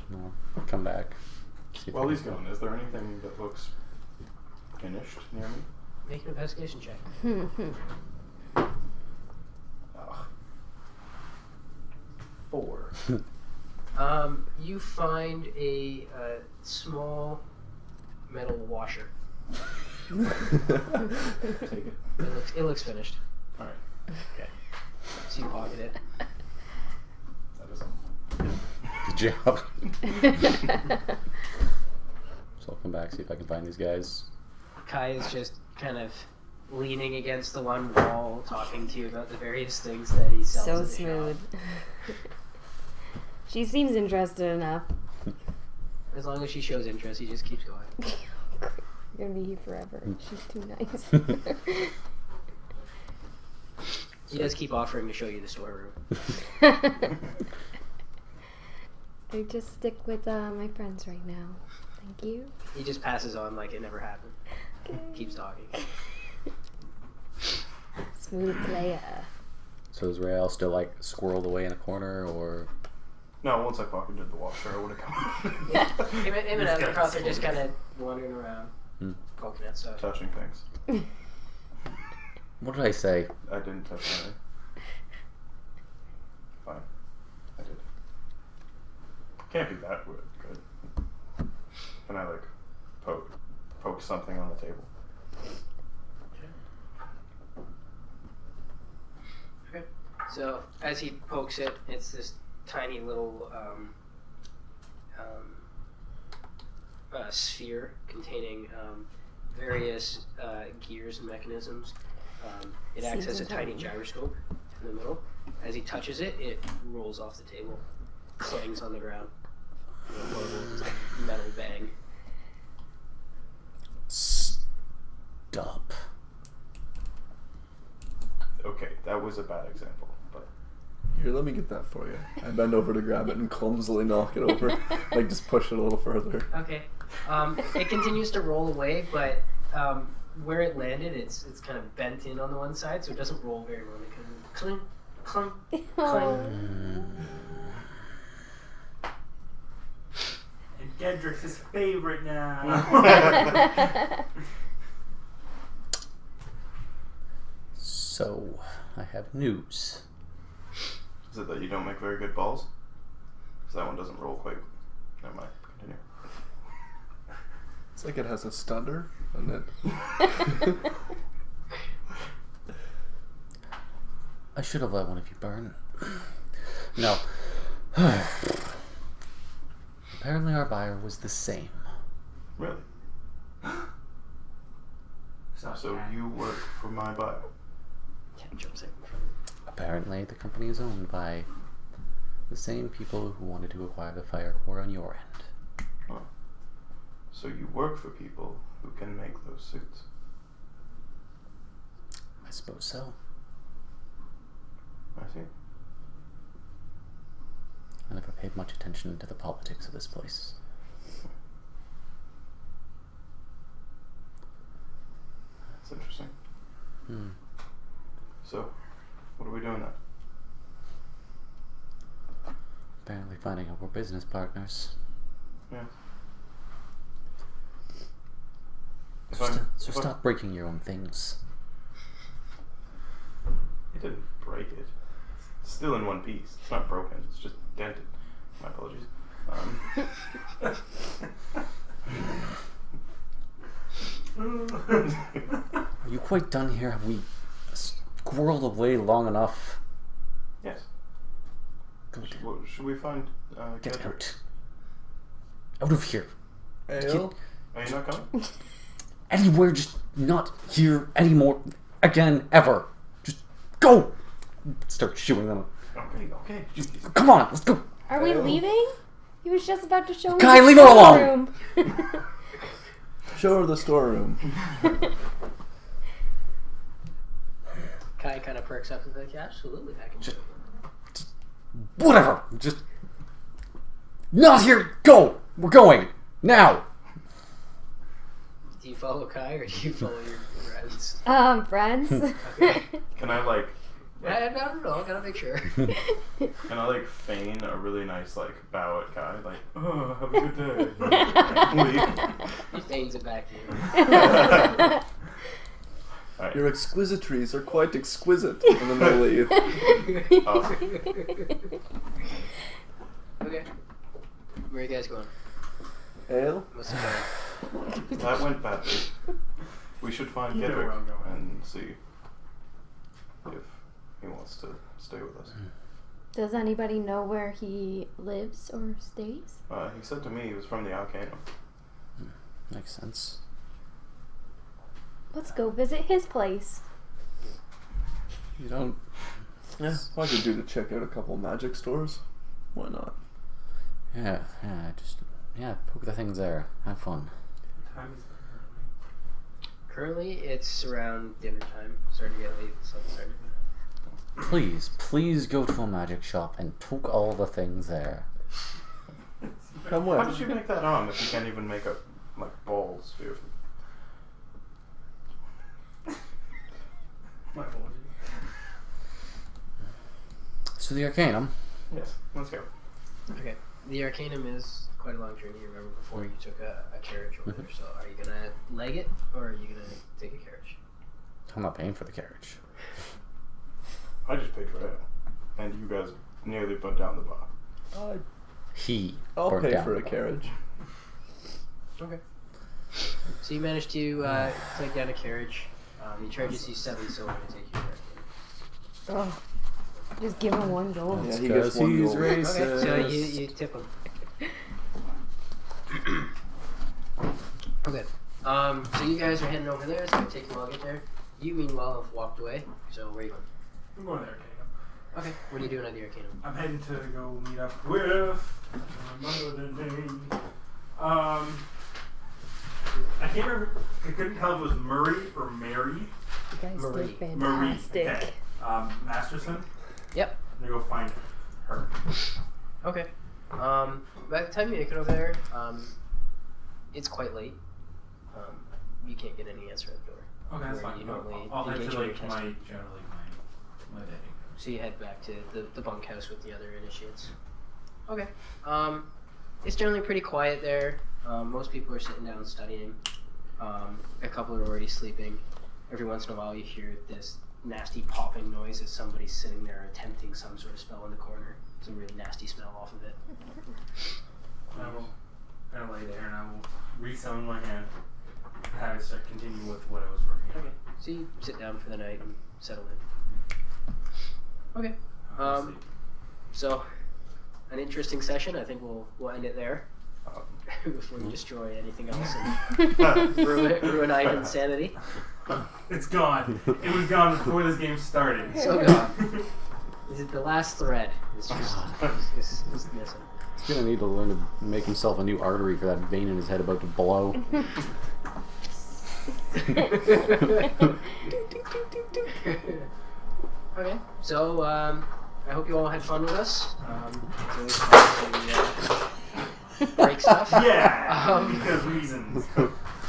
Speaker 3: No. I'll come back. See if
Speaker 2: While
Speaker 3: I
Speaker 2: he's
Speaker 3: can-
Speaker 2: gone, is there anything that looks finished near me?
Speaker 4: Make an investigation check.
Speaker 2: Ugh. 4.
Speaker 4: You find a small metal washer.
Speaker 2: Take it.
Speaker 4: It looks finished.
Speaker 2: Alright.
Speaker 4: Okay. So you pocket it.
Speaker 2: That is all.
Speaker 3: Good job. So I'll come back, see if I can find these guys.
Speaker 4: Kai is just kind of leaning against the one wall, talking to you about the various things that he sells.
Speaker 5: So
Speaker 4: in the
Speaker 5: smooth.
Speaker 4: shop.
Speaker 5: She seems interested enough.
Speaker 4: As long as she shows interest, he just keeps going.
Speaker 5: You're gonna be here forever. She's too nice.
Speaker 4: He does keep offering to show you the storeroom.
Speaker 5: I just stick with my friends right now. Thank you.
Speaker 4: He just passes on like it never happened.
Speaker 5: Okay.
Speaker 4: Keeps talking.
Speaker 5: Smooth player.
Speaker 3: So is Rael still like squirreled away in a corner, or?
Speaker 2: No, once I pocketed the washer, I would have come.
Speaker 4: Him and Evercross are just kind of wandering around, poking at stuff.
Speaker 2: Touching things.
Speaker 3: What did I say?
Speaker 2: I didn't touch anything. Fine. I did. Can't be that good. And I like poke something on the table.
Speaker 4: Okay. So as he pokes it, it's this tiny little sphere containing various gears and mechanisms. It acts as a tiny gyroscope in the middle. As he touches it, it rolls off the table, clangs on the ground. A horrible metal bang.
Speaker 3: Stop.
Speaker 2: Okay, that was a bad example, but
Speaker 6: Here, let me get that for you. I bend over to grab it and clumsily knock it over. Like, just push it a little further.
Speaker 4: Okay. It continues to roll away, but where it landed, it's kind of bent in on the one side, so it doesn't roll very well. It kind of clink, clink, clink.
Speaker 1: And Gedrick's his favorite now.
Speaker 3: So, I have news.
Speaker 2: Is it that you don't make very good balls? Because that one doesn't roll quite. Never mind. Continue.
Speaker 6: It's like it has a stutter, and it.
Speaker 3: I should have let one of you burn. No. Apparently our buyer was the same.
Speaker 2: Really? So you work for my buyer?
Speaker 4: Cat jumps in.
Speaker 3: Apparently the company is owned by the same people who wanted to acquire the fire core on your end.
Speaker 2: Huh. So you work for people who can make those suits?
Speaker 3: I suppose so.
Speaker 2: I see.
Speaker 3: I never paid much attention to the politics of this place.
Speaker 2: That's interesting.
Speaker 3: Hmm.
Speaker 2: So, what are we doing then?
Speaker 3: Apparently finding out we're business partners.
Speaker 2: Yeah.
Speaker 3: So stop breaking your own things.
Speaker 2: You didn't break it. It's still in one piece. It's not broken. It's just dented. My apologies.
Speaker 3: Are you quite done here? Have we squirreled away long enough?
Speaker 2: Yes.
Speaker 3: Good.
Speaker 2: Should we find
Speaker 3: Get
Speaker 2: Kedrick?
Speaker 3: out. Out of here.
Speaker 6: Ale?
Speaker 2: Are you not coming?
Speaker 3: Anywhere, just not here anymore. Again, ever. Just go! Start shooing them.
Speaker 2: Okay.
Speaker 3: Come on, let's go!
Speaker 5: Are we leaving? He was just about to show me
Speaker 3: Guy,
Speaker 5: the
Speaker 3: leave her alone!
Speaker 5: storeroom.
Speaker 6: Show her the storeroom.
Speaker 4: Kai kind of perks up and is like, yeah, absolutely, I can do it.
Speaker 3: Whatever! Just... Not here! Go! We're going! Now!
Speaker 4: Do you follow Kai or do you follow your friends?
Speaker 5: Friends.
Speaker 4: Okay.
Speaker 2: Can I like
Speaker 4: I don't know, I gotta make sure.
Speaker 2: can I like feign a really nice like bow at Kai? Like, oh, have a good day.
Speaker 4: He feigns it back to you.
Speaker 2: Alright.
Speaker 6: Your exquisitries are quite exquisite. And then they leave.
Speaker 2: Oh.
Speaker 4: Okay. Where are you guys going?
Speaker 6: Ale?
Speaker 4: What's the plan?
Speaker 2: That went badly. We should find
Speaker 1: You know
Speaker 2: Kedrick
Speaker 1: where I'm going.
Speaker 2: and see if he wants to stay with us.
Speaker 5: Does anybody know where he lives or stays?
Speaker 2: He said to me he was from the Arcanum.
Speaker 3: Makes sense.
Speaker 5: Let's go visit his place.
Speaker 6: You don't. Yeah, all I could do to check out a couple magic stores. Why not?
Speaker 3: Yeah, poke the things there. Have fun.
Speaker 1: Time is it?
Speaker 4: Currently, it's around dinner time. Starting to get late, so I'm starting
Speaker 3: Please go to a magic shop and poke all the things there.
Speaker 6: Come
Speaker 2: How
Speaker 6: with.
Speaker 2: did you make that arm if you can't even make a like ball sphere?
Speaker 1: My apologies.
Speaker 3: So the Arcanum.
Speaker 2: Yes, let's go.
Speaker 4: Okay. The Arcanum is quite a long journey. Remember before you took a carriage over there. So are you gonna leg it or are you gonna take a carriage?
Speaker 3: I'm not paying for the carriage.
Speaker 2: I just paid for it, and you guys nearly put down the bar.
Speaker 6: I'll
Speaker 3: burned
Speaker 6: pay
Speaker 3: down
Speaker 6: for
Speaker 3: the
Speaker 6: a
Speaker 3: bar.
Speaker 6: carriage.
Speaker 4: Okay. So you managed to take down a carriage. He charges you 7 silver to take you there.
Speaker 5: Oh, just give him one gold.
Speaker 6: Yeah, he gets one gold.
Speaker 4: Okay, so you tip him. Okay. So you guys are heading over there. It's gonna take you a while to get there. You meanwhile have walked away. So where are you going?
Speaker 1: I'm going there, Arcanum.
Speaker 4: Okay. What are you doing at the Arcanum?
Speaker 1: I'm heading to go meet up with I can't remember. I couldn't tell if it was Murray or Mary.
Speaker 5: You guys
Speaker 4: Marie.
Speaker 5: did
Speaker 1: Marie.
Speaker 5: fantastic.
Speaker 1: Okay. Masterson.
Speaker 4: Yep.
Speaker 1: I'm gonna go find her.
Speaker 4: Okay. By the time you make it over there, it's quite late. You can't get any answer at the door.
Speaker 1: Okay, that's
Speaker 4: Where
Speaker 1: fine.
Speaker 4: you normally
Speaker 1: I'll head
Speaker 4: engage
Speaker 1: to
Speaker 4: in your
Speaker 1: like
Speaker 4: testing.
Speaker 1: my day.
Speaker 4: So you head back to the bunkhouse with the other initiates. Okay. It's generally pretty quiet there. Most people are sitting down studying. A couple are already sleeping. Every once in a while you hear this nasty popping noise as somebody's sitting there attempting some sort of spell in the corner. It's a really nasty smell off of it.
Speaker 1: I will kind of lay there and I will re-summon my hand and have it start continue with what I was working on.
Speaker 4: Okay. So you sit down for the night and settle in. Okay. So an interesting session. I think we'll end it there before you destroy anything else and ruin Ivan's sanity.
Speaker 1: It's gone. It was gone before this game started.
Speaker 4: So gone. Is it the last thread? It's just is missing.
Speaker 3: He's gonna need to learn to make himself a new artery for that vein in his head about to blow.
Speaker 4: Okay, so I hope you all had fun with us. It's always fun to break stuff.
Speaker 1: Yeah, because reasons.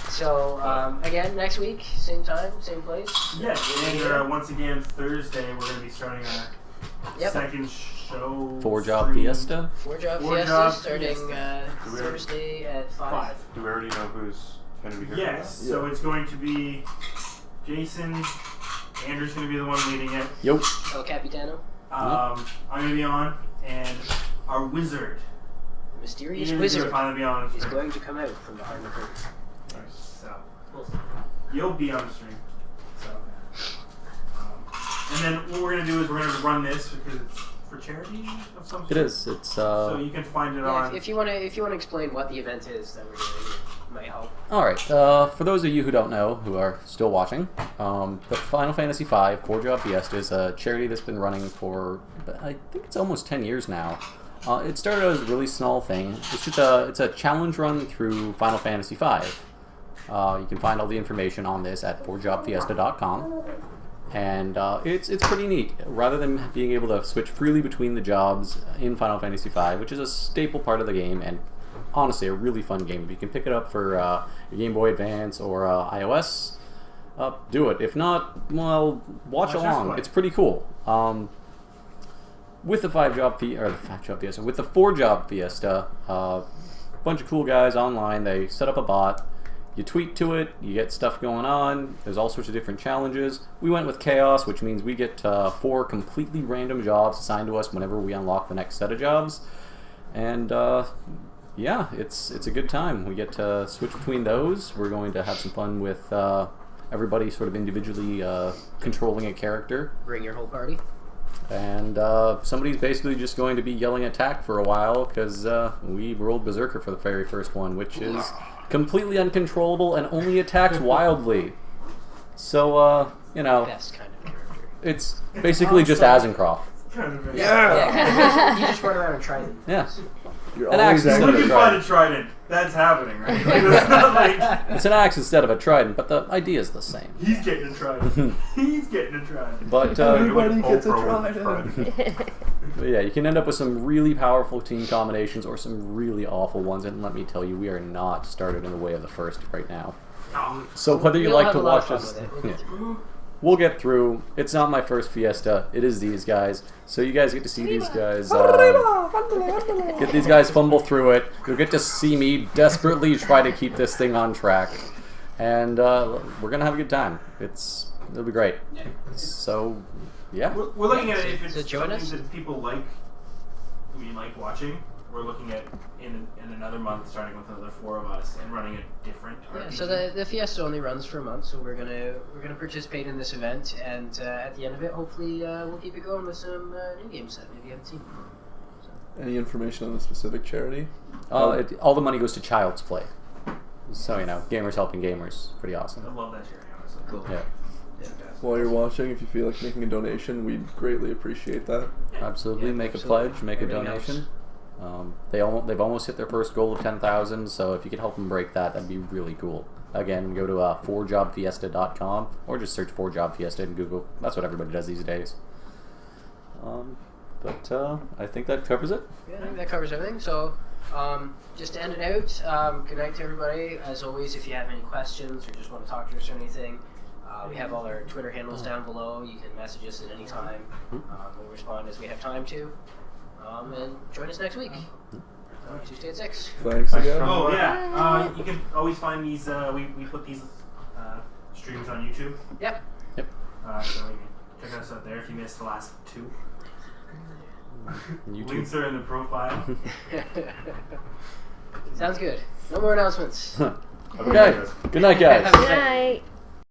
Speaker 4: So again, next week, same time, same place.
Speaker 1: Yeah, and once again, Thursday, we're going to be starting our second show.
Speaker 3: 4-job
Speaker 1: stream.
Speaker 3: Fiesta.
Speaker 4: 4-job
Speaker 1: Four
Speaker 4: Fiesta
Speaker 1: job
Speaker 4: starting
Speaker 1: Fiesta.
Speaker 4: Thursday at 5.
Speaker 2: Do we already know who's going to be here?
Speaker 1: Yes,
Speaker 2: for
Speaker 1: so it's going to be Jason. Andrew's going to be the one leading it.
Speaker 3: Yo.
Speaker 4: El Capitano.
Speaker 1: I'm going to be on, and our wizard.
Speaker 4: The mysterious
Speaker 1: Ian's
Speaker 4: wizard
Speaker 1: going to finally be on.
Speaker 4: is going to come out from behind the curtain.
Speaker 1: So, you'll be on the stream. So, and then what we're going to do is we're going to run this because it's for charity of some sort.
Speaker 3: It is. It's
Speaker 1: So you can find it on.
Speaker 4: If you want to explain what the event is that we're doing, it might help.
Speaker 3: All right. For those of you who don't know, who are still watching, the Final Fantasy V 4-Job Fiesta is a charity that's been running for, I think it's almost 10 years now. It started as a really small thing. It's a challenge run through Final Fantasy V. You can find all the information on this at 4jobfiesta.com. And it's pretty neat. Rather than being able to switch freely between the jobs in Final Fantasy V, which is a staple part of the game, and honestly a really fun game. If you can pick it up for your Game Boy Advance or iOS, do it. If not, well, watch along. It's pretty cool. With the 5-job Fiesta, with the 4-job Fiesta, bunch of cool guys online. They set up a bot. You tweet to it, you get stuff going on, there's all sorts of different challenges. We went with Chaos, which means we get 4 completely random jobs assigned to us whenever we unlock the next set of jobs. And yeah, it's a good time. We get to switch between those. We're going to have some fun with everybody sort of individually controlling a character.
Speaker 4: Bring your whole party.
Speaker 3: And somebody's basically just going to be yelling attack for a while because we rolled Berserker for the very first one, which is completely uncontrollable and only attacks wildly. So, you know,
Speaker 4: Best kind of character.
Speaker 3: it's basically just Azencroft.
Speaker 1: Kind of
Speaker 4: Yeah. You just run around and try them.
Speaker 3: Yeah.
Speaker 6: You're
Speaker 3: An
Speaker 6: always
Speaker 3: axe
Speaker 1: When
Speaker 3: instead
Speaker 1: you
Speaker 3: of a
Speaker 1: find
Speaker 3: trident.
Speaker 1: a trident, that's happening, right? Like, it's not like
Speaker 3: It's an axe instead of a trident, but the idea is the same.
Speaker 1: he's getting a trident. He's getting a trident.
Speaker 3: But
Speaker 6: Everybody gets a
Speaker 2: Oprah with
Speaker 6: trident.
Speaker 3: But yeah, you can end up with some really powerful team combinations or some really awful ones, and let me tell you, we are not started in the way of the first right now.
Speaker 1: Oh,
Speaker 3: So whether you
Speaker 4: We'll
Speaker 3: like
Speaker 4: have
Speaker 3: to
Speaker 4: a lot
Speaker 3: watch
Speaker 4: of
Speaker 3: us,
Speaker 4: fun with it.
Speaker 3: yeah, we'll get through. It's not my first Fiesta; it is these guys. So you guys get to see these guys. Get these guys fumble through it. You'll get to see me desperately try to keep this thing on track, and we're gonna have a good time. It'll be great. So, yeah.
Speaker 1: we're looking at it if it's
Speaker 4: So join
Speaker 1: something
Speaker 4: us.
Speaker 1: that people like. Like watching. We're looking at in another month, starting with another 4 of us and running a different
Speaker 4: Yeah,
Speaker 1: RPG.
Speaker 4: so the Fiesta only runs for a month, so we're gonna participate in this event, and at the end of it, hopefully we'll keep it going with some new games that maybe you haven't seen.
Speaker 6: Any information on the specific charity?
Speaker 3: All the money goes to Child's Play. So, you know, gamers helping gamers. Pretty
Speaker 1: I
Speaker 3: awesome.
Speaker 1: love that charity, honestly.
Speaker 4: Cool.
Speaker 3: Yeah,
Speaker 6: While you're watching, if you feel like making a donation, we'd greatly appreciate that.
Speaker 3: absolutely.
Speaker 4: Yeah,
Speaker 3: Make
Speaker 4: absolutely.
Speaker 3: a pledge, make a
Speaker 4: Everything
Speaker 3: donation. They've almost hit their first goal of 10,000, so if you could help them break that, that'd be really cool. Again, go to 4jobfiesta.com or just search 4Job Fiesta in Google. That's what everybody does these days. But I think that covers it.
Speaker 4: Yeah, I think that covers everything. So, just to end it out, good night to everybody. As always, if you have any questions or just want to talk to us or anything, we have all our Twitter handles down below. You can message us at any time. We'll respond as we have time to. And join us next week. Tuesday at 6.
Speaker 6: Thanks again.
Speaker 1: Oh yeah, you can always find these. We put these streams on YouTube.
Speaker 4: Yep.
Speaker 1: So you can out there if you missed the last 2.
Speaker 3: YouTube.
Speaker 1: Links are in the profile.
Speaker 4: Sounds good. No more announcements.
Speaker 2: Have a good
Speaker 3: Okay.
Speaker 2: night, guys.
Speaker 3: Good night, guys.
Speaker 5: Good night.